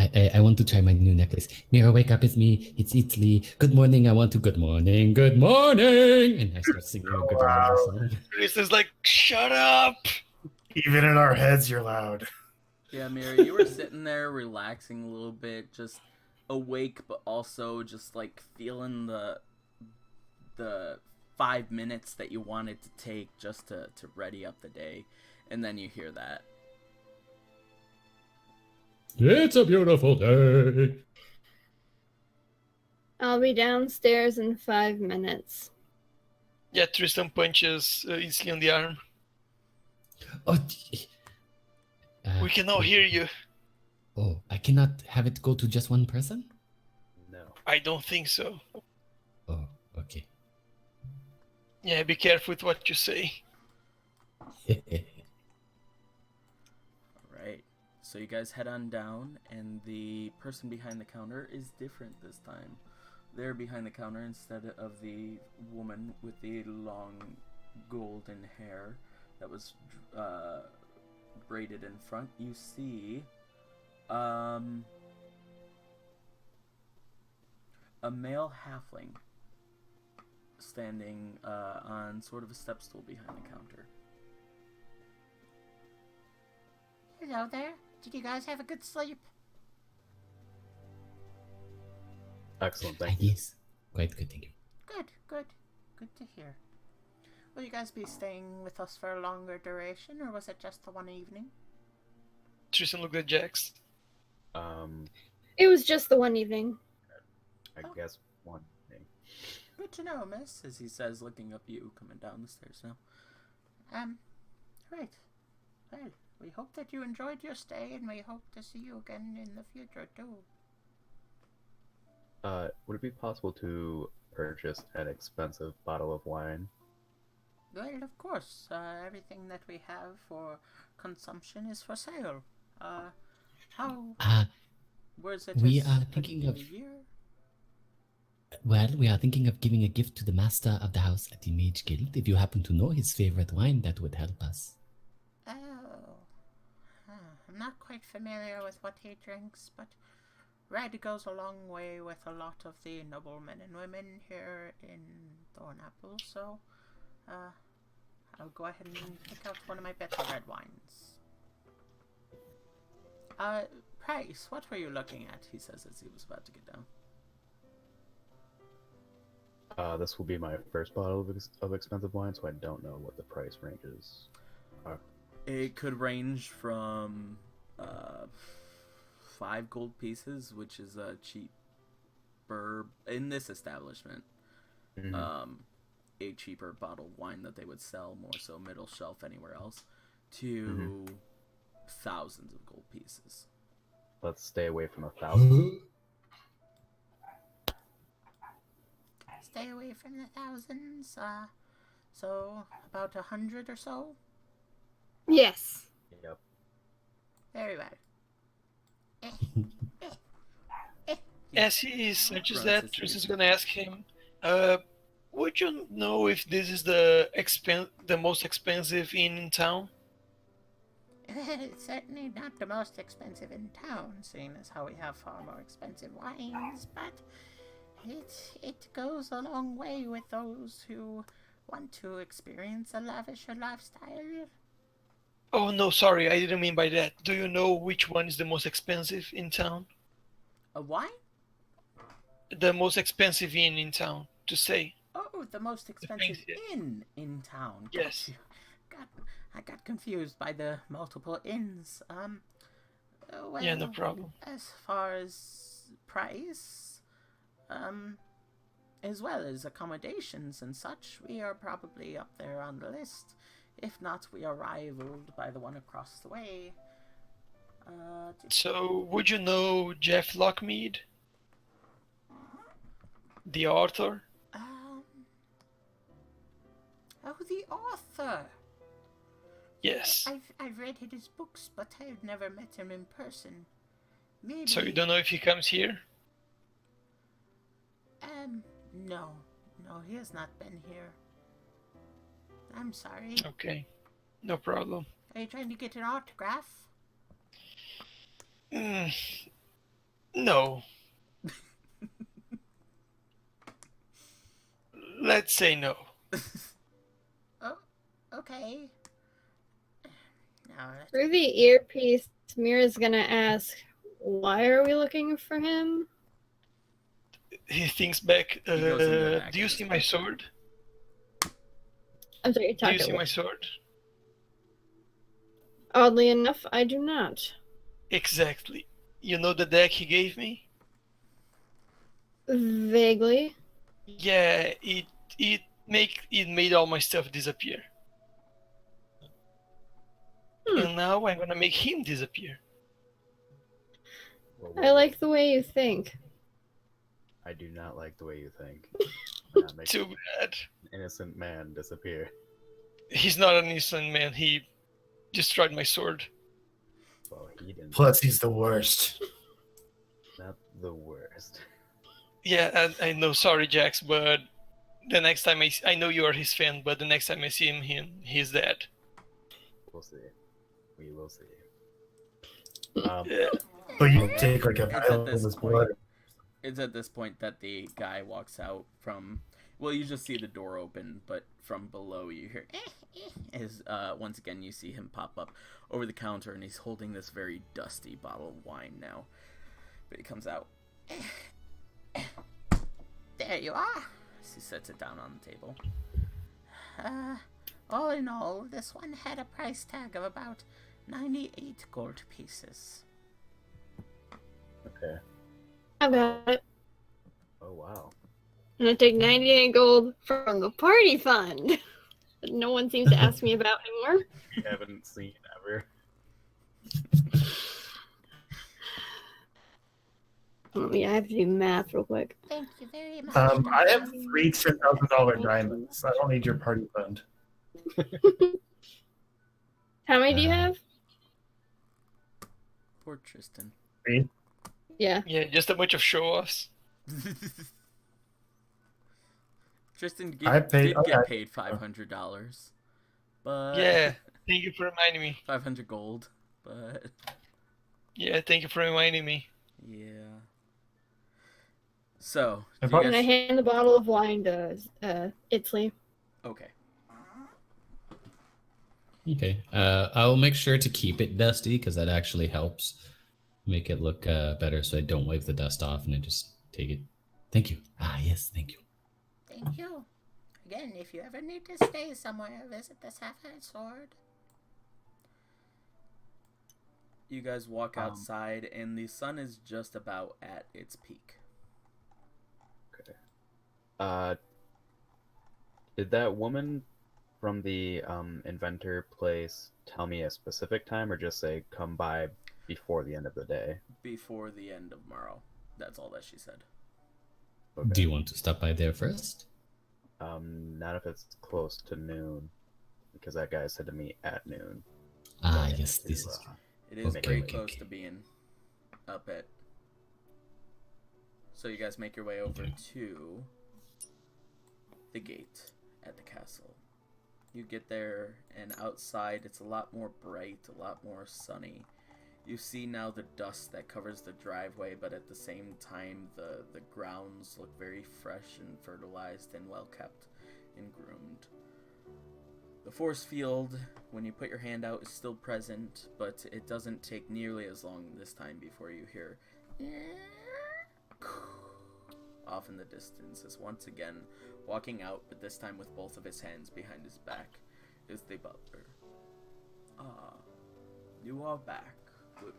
I want to try my new necklace. Mira, wake up, it's me. It's Italy. Good morning. I want to good morning. Good morning. And I start singing a good morning song. Tristan's like, shut up! Even in our heads, you're loud. Yeah, Mira, you were sitting there relaxing a little bit, just awake, but also just like feeling the 5 minutes that you wanted to take just to ready up the day, and then you hear that. It's a beautiful day. I'll be downstairs in 5 minutes. Yeah, Tristan punches Isley on the arm. Oh, We can all hear you. Oh, I cannot have it go to just one person? No. I don't think so. Oh, okay. Yeah, be careful with what you say. Alright, so you guys head on down, and the person behind the counter is different this time. They're behind the counter instead of the woman with the long golden hair that was braided in front. You see a male halfling standing on sort of a step stool behind the counter. Hello there. Did you guys have a good sleep? Excellent, thank you. Yes. Quite good, thank you. Good, good. Good to hear. Will you guys be staying with us for a longer duration, or was it just the one evening? Tristan looked at Jax. It was just the one evening. I guess one thing. Good to know, miss, as he says, looking up you coming down the stairs now. Right. Well, we hope that you enjoyed your stay, and we hope to see you again in the future, too. Would it be possible to purchase an expensive bottle of wine? Well, of course. Everything that we have for consumption is for sale. Where's it? We as are a thinking new of- year? Well, we are thinking of giving a gift to the master of the house at the Mage Guild. If you happen to know his favorite wine, that would help us. Oh. I'm not quite familiar with what he drinks, but red goes a long way with a lot of the noblemen and women here in Thornapple, so I'll go ahead and pick out one of my better red wines. Price, what were you looking at? He says as he was about to get down. This will be my first bottle of expensive wine, so I don't know what the price ranges are. It could range from 5 gold pieces, which is a cheaper in this establishment. A cheaper bottle of wine that they would sell more so middle shelf anywhere else, to thousands of gold pieces. Let's stay away from 1,000. Stay away from the thousands. So about 100 or so. Yes. Yep. Very well. As he searches Runs that, his Tristan's ears. gonna ask him, would you know if this is the most expensive inn in town? It's certainly not the most expensive in town, seeing as how we have far more expensive wines, but it goes a long way with those who want to experience a lavisher lifestyle. Oh no, sorry, I didn't mean by that. Do you know which one is the most expensive in town? A wine? The most expensive inn in town, to say. Oh, the most expensive expensive yeah. inn in town. Yes. I got confused by the multiple inns. Well, Yeah, no problem. As far as price, as well as accommodations and such, we are probably up there on the list. If not, we are rivaled by the one across the way. So, would you know Jeff Lockmead? The author? Oh, the author! Yes. I've read his books, but I've never met him in person. Maybe... So you don't know if he comes here? No. No, he has not been here. I'm sorry. Okay. No problem. Are you trying to get an autograph? No. Let's say no. Oh, okay. Now, Through the earpiece, Mira's gonna ask, why are we looking for him? He thinks back. goes into the Do you see my sword? I'm sorry, you're Do you talking. see my sword? Oddly enough, I do not. Exactly. You know the deck he gave me? Vaguely. Yeah, it made all my stuff disappear. And now I'm gonna make him disappear. I like the way you think. I do not like the way you think. Why not make Too an bad. innocent man disappear? He's not an innocent man. He destroyed my sword. Well, he didn't. Plus, he's the worst. Not the worst. Yeah, I know. Sorry, Jax, but the next time I know you are his fan, but the next time I see he's dead. We'll see. We will see. Yeah. But you take like a It's at vial of this his point. blood. It's at this point that the guy walks out from. Well, you just see the door open, but from below you hear. As once again you see him pop up over the counter, and he's holding this very dusty bottle of wine now. But he comes out. there you are. He sets it down on the table. All in all, this one had a price tag of about 98 gold pieces. Okay. I got it. Oh wow. I'm gonna take 98 gold from the party fund that no one seems to ask me about anymore. We haven't seen ever. Oh, yeah, I have to do math real quick. Thank you very much. I have 3 $10,000 diamonds. I don't need your party fund. How many do you have? Poor Tristan. 3. Yeah. Yeah, just a bunch of show-offs. Tristan I paid- did get okay. paid $500, but Yeah, thank you for reminding me. 500 gold, but Yeah, thank you for reminding me. yeah. So, I do you bought- And I guys- hand the bottle of wine to Itzley. okay. Okay. I'll make sure to keep it dusty because that actually helps make it look better. So I don't wipe the dust off and I just take it. Thank you. Ah, yes, thank you. Thank you. Again, if you ever need to stay somewhere, visit the Sapphire Sword. You guys walk outside, and the sun is just about at its peak. Did that woman from the inventor place tell me a specific time, or just say come by before the end of the day? Before the end of tomorrow. That's all that she said. Okay. Do you want to stop by there first? Not if it's close to noon, because that guy said to me at noon. Ah, But yes, this to, is. It is Okay, very okay, close okay. to being up at. So you guys make your way over Okay. to the gate at the castle. You get there, and outside it's a lot more bright, a lot more sunny. You see now the dust that covers the driveway, but at the same time the grounds look very fresh and fertilized and well kept and groomed. The force field, when you put your hand out, is still present, but it doesn't take nearly as long this time before you hear off in the distance as once again, walking out, but this time with both of his hands behind his back, is the butler. Ah, you are back. Good.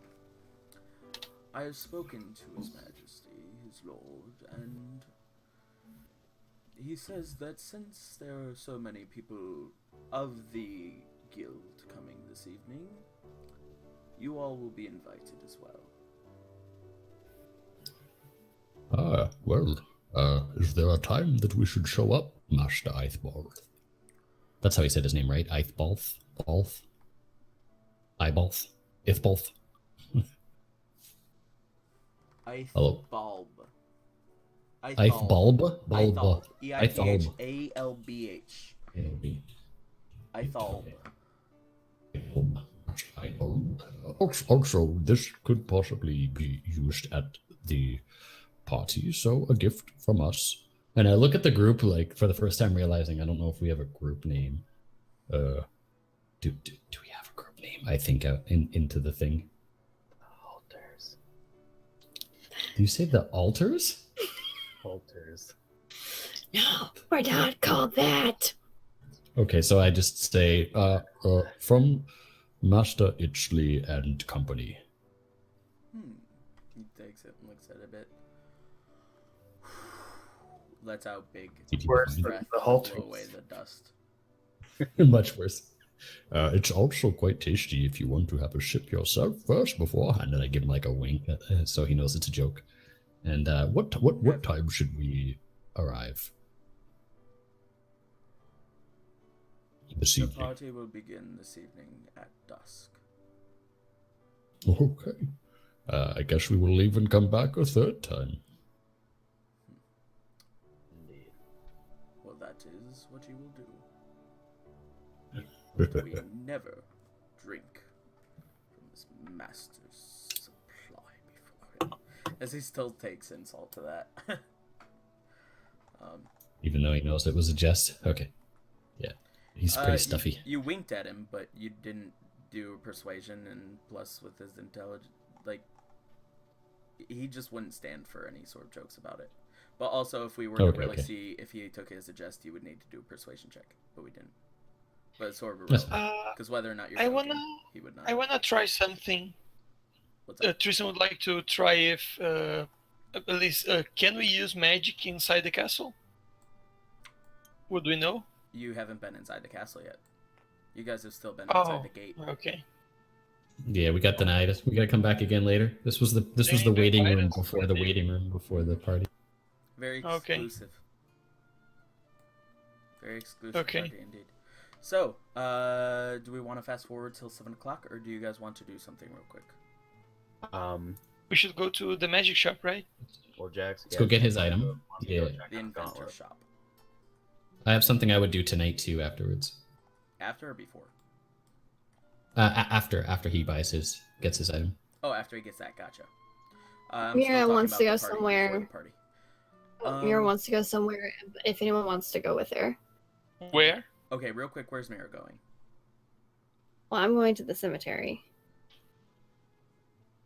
I have spoken to His Majesty, his lord, and he says that since there are so many people of the guild coming this evening, you all will be invited as well. Well, is there a time that we should show up, Master Iceball? That's how he said his name, right? Ithbalth? Balth? Ibalth? Ithbalth? Hello? Ithbalb. Ithbalb? Ithalb. Balb. E-I-T-H-A-L-B-H. Ithalb. Also, this could possibly be used at the party, so a gift from us. And I look at the group, like, for the first time realizing I don't know if we have a group name. Do we have a group name? I think into the thing. Altars. Do you say the altars? Altars. No, we're not called that. Okay, so I just say, From Master Itchley and Company. He takes it and looks at it a bit. Lets out big Where's breath the to halters? blow away the dust. much worse. It's also quite tasty if you want to have a sip yourself first beforehand. And then I give him like a wink, so he knows it's a joke. And What time should we arrive? This The evening. party will begin this evening at dusk. Okay. I guess we will leave and come back a third time. Indeed. Well, that is what you will do. We never drink from this master's supply before him. As he still takes insult to that. Even though he knows it was a jest. Okay. Yeah. He's pretty stuffy. You winked at him, but you didn't do persuasion, and plus with his intelligence, like, he just wouldn't stand for any sort of jokes about it. But also, if we were to really see if he took it as a jest, you would need to do a persuasion check, but we didn't. But it's sort of irrelevant, because whether or not you're joking, he would not. I wanna try something. What's up? Tristan would like to try if at least can we use magic inside the castle? Would we know? You haven't been inside the castle yet. You guys have still been inside the gate. Okay. Yeah, we got denied. We gotta come back again later. This was the waiting room before the waiting room before the party. Very Okay. exclusive. Very exclusive Okay. party indeed. So, do we want to fast forward till 7 o'clock, or do you guys want to do something real quick? We should go to the magic shop, right? Well, Jax. Let's go get his item. Yeah. The inventor shop. I have something I would do tonight too afterwards. After or before? After he gets his item. Oh, after he gets that, gotcha. Mira wants to go Party. somewhere. Mira wants to go somewhere if anyone wants to go with her. Where? Okay, real quick, where's Mira going? Well, I'm going to the cemetery.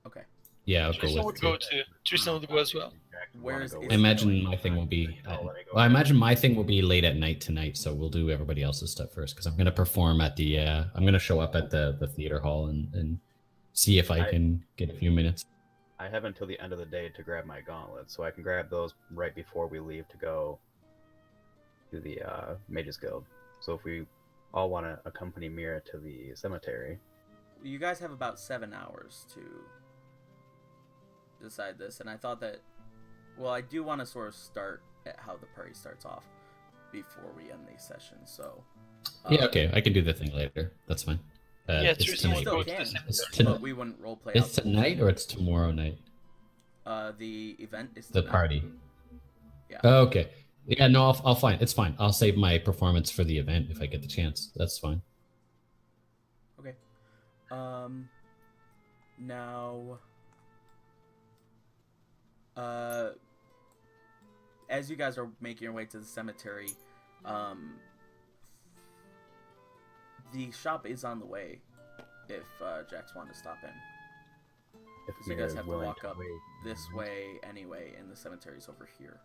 Okay. Yeah, I'll Tristan go would with go you. too. Tristan would go as well. Where's I imagine my thing will be. I imagine my thing will be late at night tonight, so we'll do everybody else's stuff first because I'm gonna perform at the. I'm gonna show up at the theater hall and see if I can get a few minutes. I have until the end of the day to grab my gauntlets, so I can grab those right before we leave to go to the Mages Guild. So if we all want to accompany Mira to the cemetery, You guys have about 7 hours to decide this, and I thought that, well, I do want to sort of start at how the party starts off before we end these sessions, so... Yeah, okay, I can do the thing later. That's fine. Yeah, it's Tristan would tonight. go to the It's cemetery. but we wouldn't roleplay It's out. tonight or it's tomorrow night. The event is The tonight. party. Yeah. Oh, okay. Yeah, no, I'll fine. It's fine. I'll save my performance for the event if I get the chance. That's fine. Okay. Now, as you guys are making your way to the cemetery, the shop is on the way. If Jax wanted to stop in, if so you Mira guys is have to willing walk to up wait. this way anyway, and the cemetery's over here.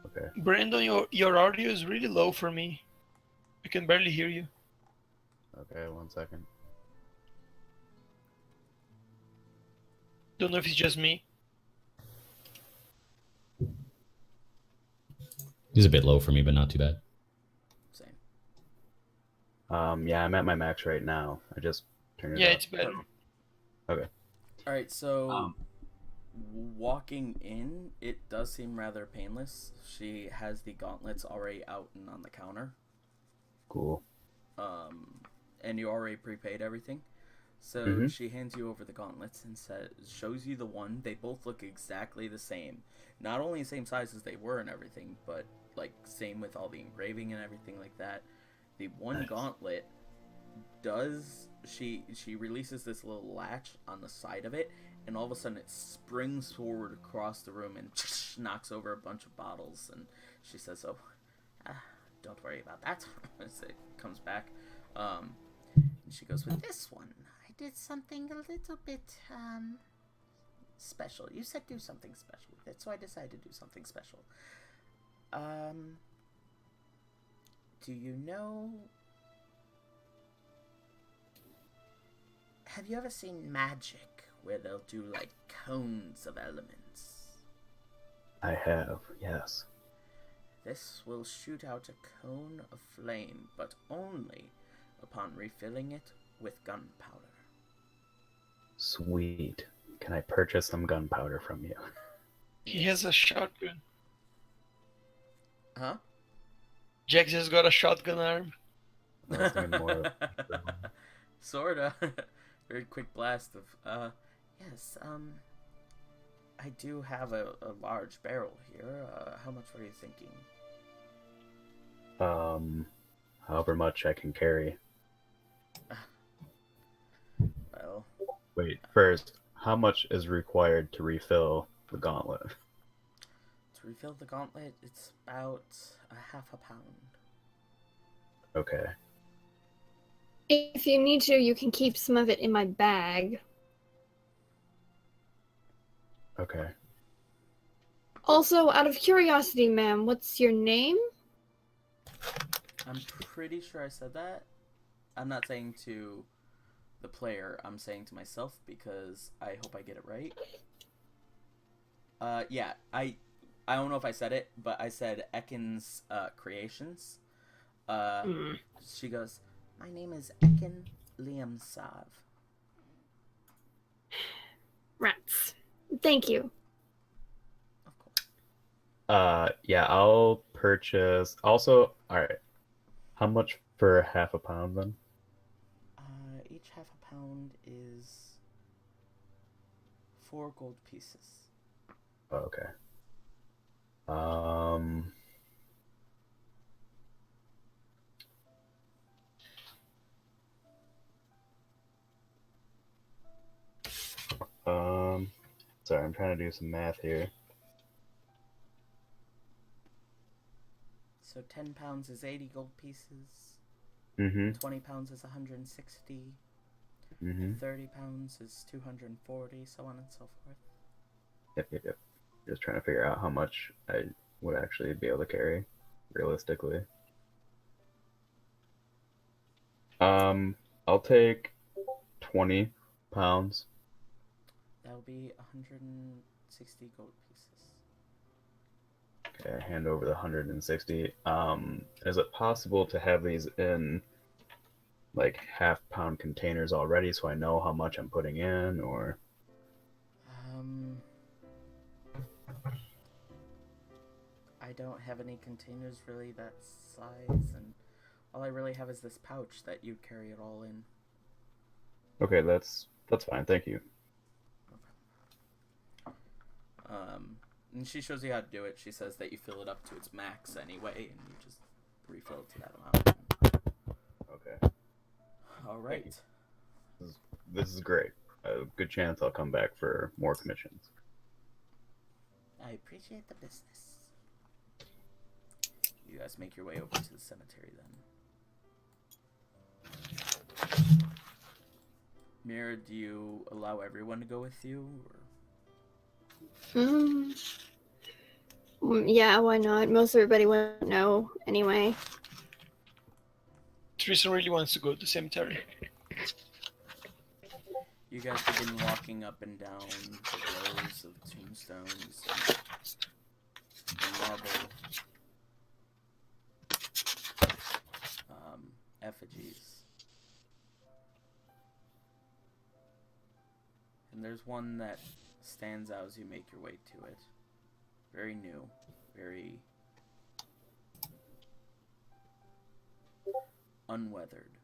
Okay. Brandon, your audio is really low for me. I can barely hear you. Okay, 1 second. Don't know if it's just me. He's a bit low for me, but not too bad. Same. Yeah, I'm at my max right now. I just turned it Yeah, up. it's better. Okay. All right, so walking in, it does seem rather painless. She has the gauntlets already out and on the counter. Cool. And you already prepaid everything. So Mhm. she hands you over the gauntlets and shows you the one. They both look exactly the same. Not only the same size as they were and everything, but like same with all the engraving and everything like that. The one Nice. gauntlet does she releases this little latch on the side of it, and all of a sudden it springs forward across the room and knocks over a bunch of bottles. And she says, "Oh, don't worry about that." As it comes back, and she goes, "With this one, I did something a little bit special. You said do something special with it, so I decided to do something special. Do you know? Have you ever seen magic where they'll do like cones of elements? I have, yes. This will shoot out a cone of flame, but only upon refilling it with gunpowder." Sweet. Can I purchase some gunpowder from you? He has a shotgun. Huh? Jax has got a shotgun arm. I was thinking more of- Sorta. Very quick blast of, yes, I do have a large barrel here. How much were you thinking? However much I can carry. Well, Wait, first, how much is required to refill the gauntlet? to refill the gauntlet, it's about a half a pound. Okay. If you need to, you can keep some of it in my bag. Okay. Also, out of curiosity, ma'am, what's your name? I'm pretty sure I said that. I'm not saying to the player, I'm saying to myself because I hope I get it right. Yeah, I don't know if I said it, but I said Ekin's Creations. She goes, "My name is Ekin Liam Sav." Rats. Thank you. Of course. Yeah, I'll purchase. Also, alright. How much for half a pound then? Each half a pound is 4 gold pieces. Oh, okay. Sorry, I'm trying to do some math here. So 10 pounds is 80 gold pieces. Mm-hmm. 20 pounds is 160. Mm-hmm. 30 pounds is 240, so on and so forth. Yep. Just trying to figure out how much I would actually be able to carry, realistically. I'll take 20 pounds. That'll be 160 gold pieces. Okay, hand over the 160. Is it possible to have these in like half-pound containers already so I know how much I'm putting in, or? I don't have any containers really that size, and all I really have is this pouch that you'd carry it all in. Okay, that's fine. Thank you. And she shows you how to do it. She says that you fill it up to its max anyway, and you just refill it to that amount. Okay. All right. This is great. A good chance I'll come back for more commissions. I appreciate the business. You guys make your way over to the cemetery then. Mira, do you allow everyone to go with you? Or? Yeah, why not? Most everybody wouldn't know anyway. Teresa really wants to go to the cemetery. You guys begin walking up and down the rows of tombstones and marble effigies. And there's one that stands out as you make your way to it. Very new, very unweathered.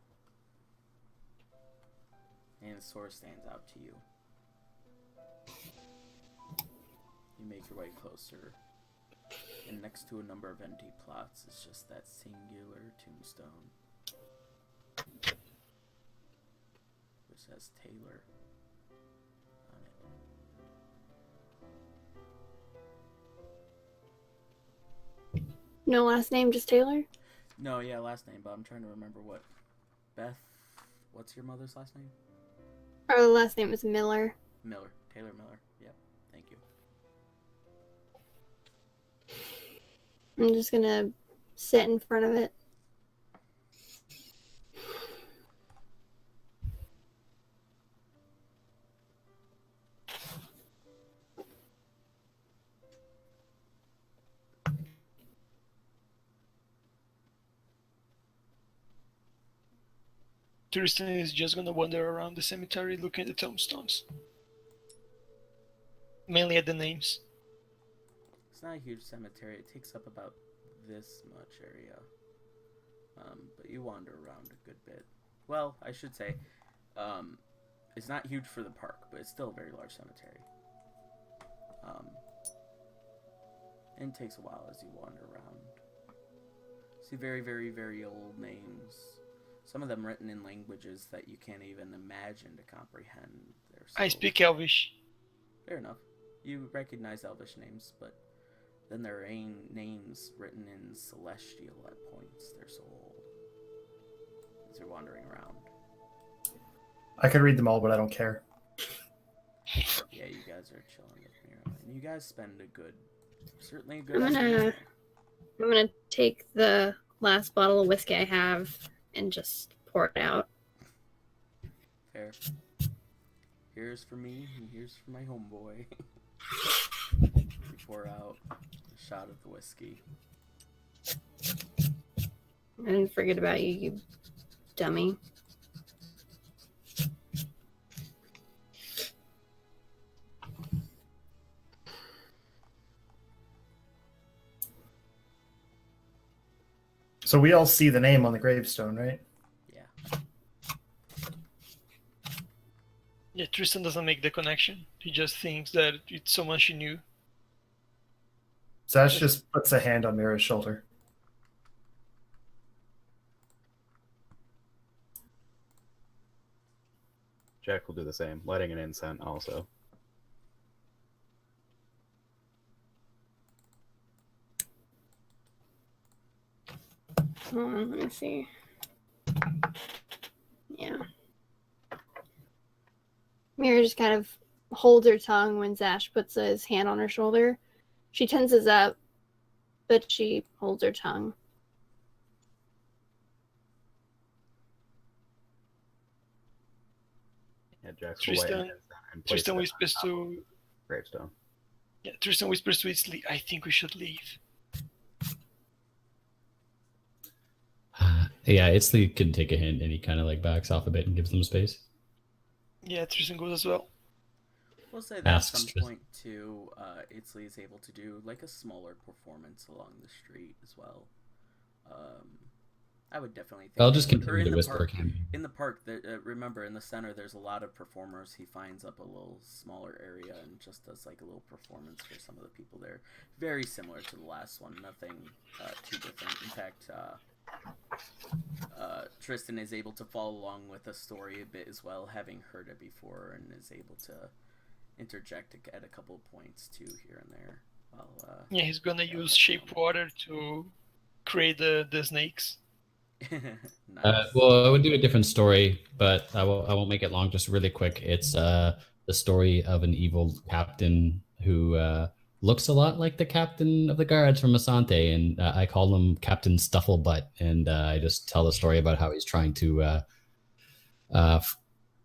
And the sword stands out to you. You make your way closer, and next to a number of empty plots is just that singular tombstone, which says Taylor on it. No last name, just Taylor? No, yeah, last name, but I'm trying to remember what. Beth, what's your mother's last name? Our last name is Miller. Miller. Taylor Miller. Yep. Thank you. I'm just gonna sit in front of it. Tristan is just gonna wander around the cemetery looking at the tombstones. Mainly at the names. It's not a huge cemetery. It takes up about this much area. But you wander around a good bit. Well, I should say, it's not huge for the park, but it's still a very large cemetery. And it takes a while as you wander around. See very, very, very old names. Some of them written in languages that you can't even imagine to comprehend. I speak Elvish. Fair enough. You recognize Elvish names, but then there are names written in Celestial at points. They're so old. As you're wandering around. I could read them all, but I don't care. Yeah, you guys are chilling with me. And you guys spend certainly a good I'm gonna take the last bottle of whiskey I have and just pour it out. Fair. Here's for me, and here's for my homeboy. You pour out a shot of the whiskey. I didn't forget about you, you dummy. So we all see the name on the gravestone, right? Yeah. Yeah, Tristan doesn't make the connection. He just thinks that it's someone she knew. Sash just puts a hand on Mira's shoulder. Jack will do the same, lighting an incense also. Hold on, let me see. Yeah. Mira just kind of holds her tongue when Zash puts his hand on her shoulder. She tenses up, but she holds her tongue. Yeah, Jack's will light an incense and place Tristan it whispers on top to of gravestone. Yeah, Tristan whispers to Isley, I think we should leave. Yeah, Itzley can take a hint, and he kind of like backs off a bit and gives them space. Yeah, Tristan goes as well. We'll say that Asks at some Tristan. point too, Itzley is able to do like a smaller performance along the street as well. I would definitely think I'll just or continue in to the whisper. park. In the park, remember in the center, there's a lot of performers. He finds up a little smaller area and just does like a little performance for some of the people there. Very similar to the last one, nothing too different. In fact, Tristan is able to follow along with the story a bit as well, having heard it before, and is able to interject at a couple of points too here and there. While, Yeah, he's gonna use shape water to create the snakes. nice. Well, I would do a different story, but I won't make it long. Just really quick. It's the story of an evil captain who looks a lot like the captain of the guards from Asante, and I call him Captain Stufflebutt, and I just tell the story about how he's trying to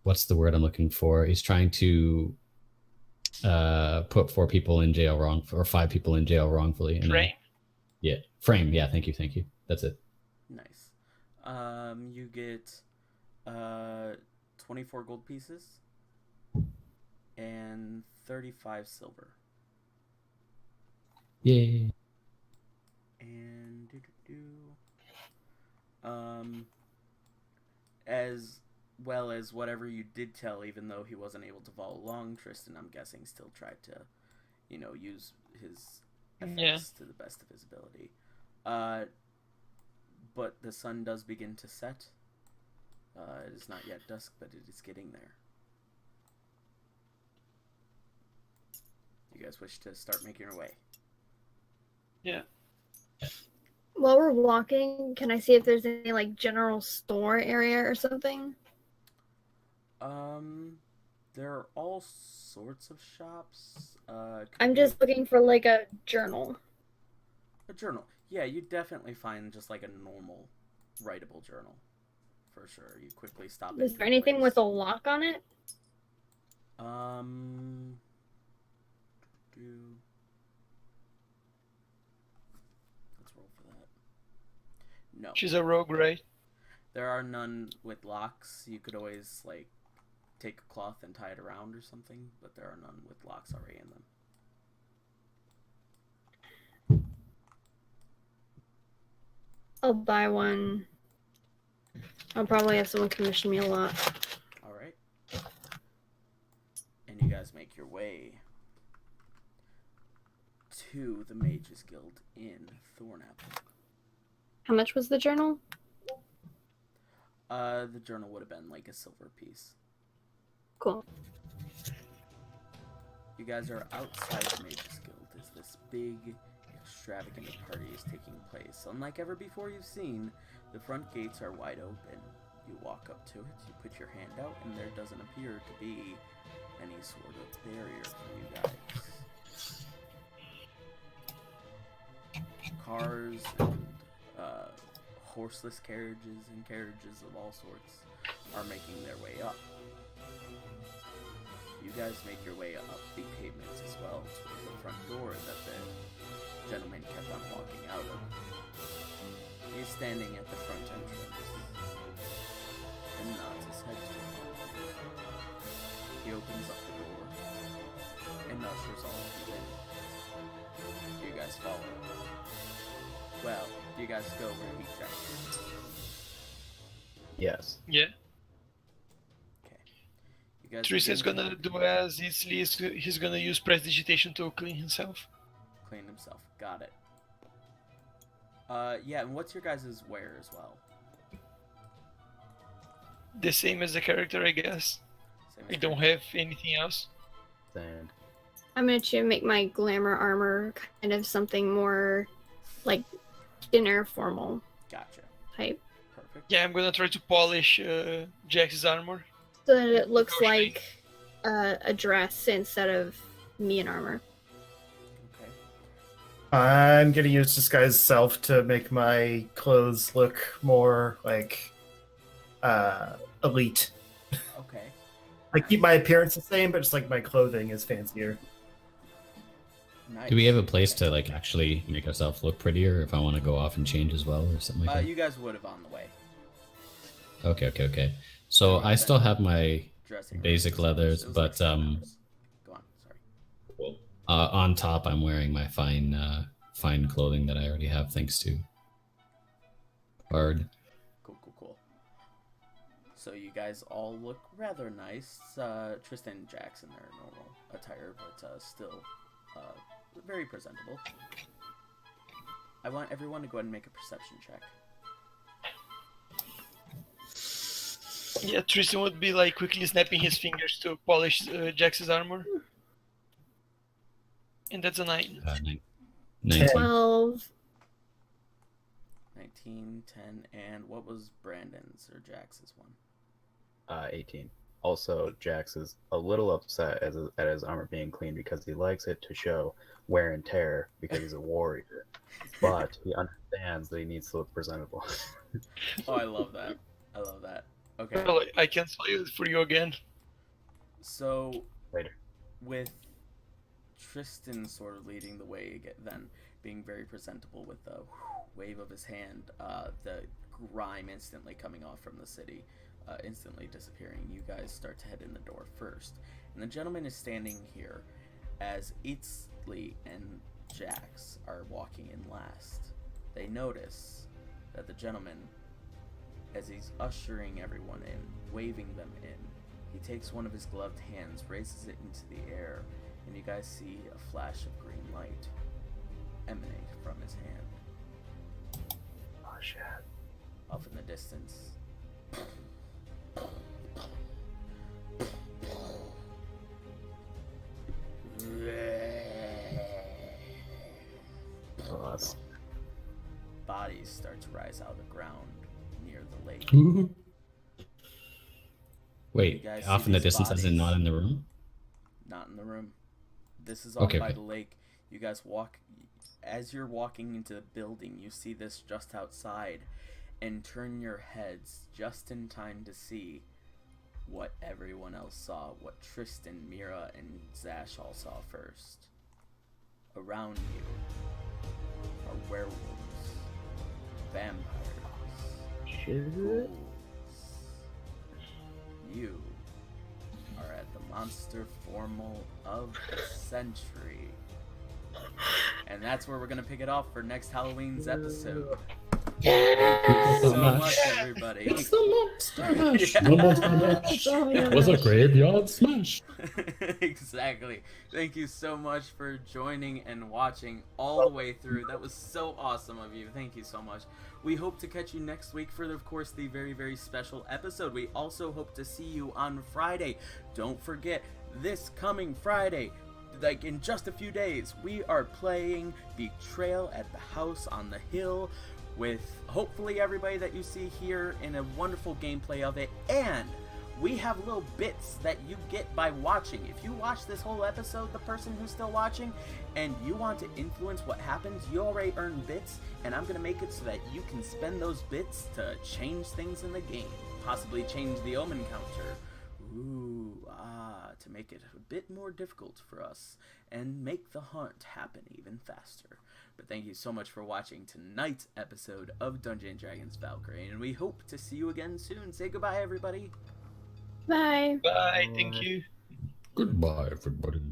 what's the word I'm looking for? He's trying to put 4 people in jail or 5 people in jail wrongfully. And Frame? Yeah, frame. Yeah, thank you. That's it. Nice. You get 24 gold pieces and 35 silver. Yay. And as well as whatever you did tell, even though he wasn't able to follow along, Tristan, I'm guessing, still tried to, use his effects to the best of his ability. But the sun does begin to set. It is not yet dusk, but it is getting there. You guys wish to start making your way? Yeah. While we're walking, can I see if there's any like general store area or something? There are all sorts of shops. I'm just looking for like a journal. A journal. Yeah, you definitely find just like a normal writable journal. For sure. You quickly stop. Is there anything with a lock on it? Let's roll for that. No. She's a rogue, right? There are none with locks. You could always like take a cloth and tie it around or something, but there are none with locks already in them. I'll buy one. I'll probably have someone commission me a lot. Alright. And you guys make your way to the Mages Guild in Thornapple. How much was the journal? The journal would have been like a silver piece. Cool. You guys are outside the Mages Guild as this big, extravagant party is taking place. Unlike ever before you've seen, the front gates are wide open. You walk up to it, you put your hand out, and there doesn't appear to be any sort of barrier for you guys. Cars and horseless carriages and carriages of all sorts are making their way up. You guys make your way up the pavements as well to the front door that the gentleman kept on walking out of. He's standing at the front entrance and nods his head to him. He opens up the door and ushers all of you in. You guys follow. Well, do you guys go where he checks? Yes. Yeah. Okay. You guys Tristan's begin gonna do as easily as he's gonna use prestidigitation to clean himself. clean himself. Got it. Yeah, and what's your guys' wear as well? The same as the character, I guess. Same I as don't have anything else. And I'm gonna try to make my glamour armor kind of something more like dinner formal Gotcha. type, Perfect. Yeah, I'm gonna try to polish Jax's armor. so that it looks Okay. like a dress instead of me in armor. Okay. I'm gonna use disguise self to make my clothes look more like elite. Okay. I keep my appearance the same, but just like my clothing is fancier. Nice. Do we have a place to like actually make ourselves look prettier if I want to go off and change as well or something like that? You guys would have on the way. Okay. So I still have my Dressing room. basic leathers, It was but like 7 hours. Go on. Sorry. on top I'm wearing my fine clothing that I already have thanks to Bard. Cool. So you guys all look rather nice. Tristan and Jax in their normal attire, but still very presentable. I want everyone to go ahead and make a perception check. Yeah, Tristan would be like quickly snapping his fingers to polish Jax's armor. And that's a 9. 19. 12. 19, 10, and what was Brandon's or Jax's one? 18. Also, Jax is a little upset at his armor being clean because he likes it to show wear and tear because he's a warrior. But he understands that he needs to look presentable. Oh, I love that. Okay. Well, I can spell it for you again. So, Later. with Tristan sort of leading the way again, then being very presentable with a wave of his hand, the grime instantly coming off from the city, instantly disappearing, you guys start to head in the door first. And the gentleman is standing here as Eatsley and Jax are walking in last. They notice that the gentleman as he's ushering everyone in, waving them in. He takes one of his gloved hands, raises it into the air, and you guys see a flash of green light emanate from his hand. Oh shit. Off in the distance. Awesome. Bodies start to rise out of the ground near the lake. Wait, You guys off see in the these distance, as in bodies? not in the room? Not in the room. This is off Okay, by okay. the lake. You guys walk. As you're walking into the building, you see this just outside, and turn your heads just in time to see what everyone else saw, what Tristan, Mira, and Zash all saw first. Around you are werewolves, vampires, ghouls. You are at the monster formal of the century. And that's where we're going to pick it off for next Halloween's episode. Thank you so much, everybody. It's the Monster Mash. Yeah. The Monster Mash was a graveyard smash. Exactly. Thank you so much for joining and watching all the way through. That was so awesome of you. Thank you so much. We hope to catch you next week for, of course, the very, very special episode. We also hope to see you on Friday. Don't forget, this coming Friday, like in just a few days, we are playing the Trail at the House on the Hill with hopefully everybody that you see here in a wonderful gameplay of it. And we have little bits that you get by watching. If you watch this whole episode, the person who's still watching, and you want to influence what happens, you already earn bits, and I'm going to make it so that you can spend those bits to change things in the game. Possibly change the omen counter. To make it a bit more difficult for us and make the hunt happen even faster. But thank you so much for watching tonight's episode of Dungeons & Dragons Valkyrie, and we hope to see you again soon. Say goodbye, everybody. Bye. Bye. Thank you. Goodbye, everybody.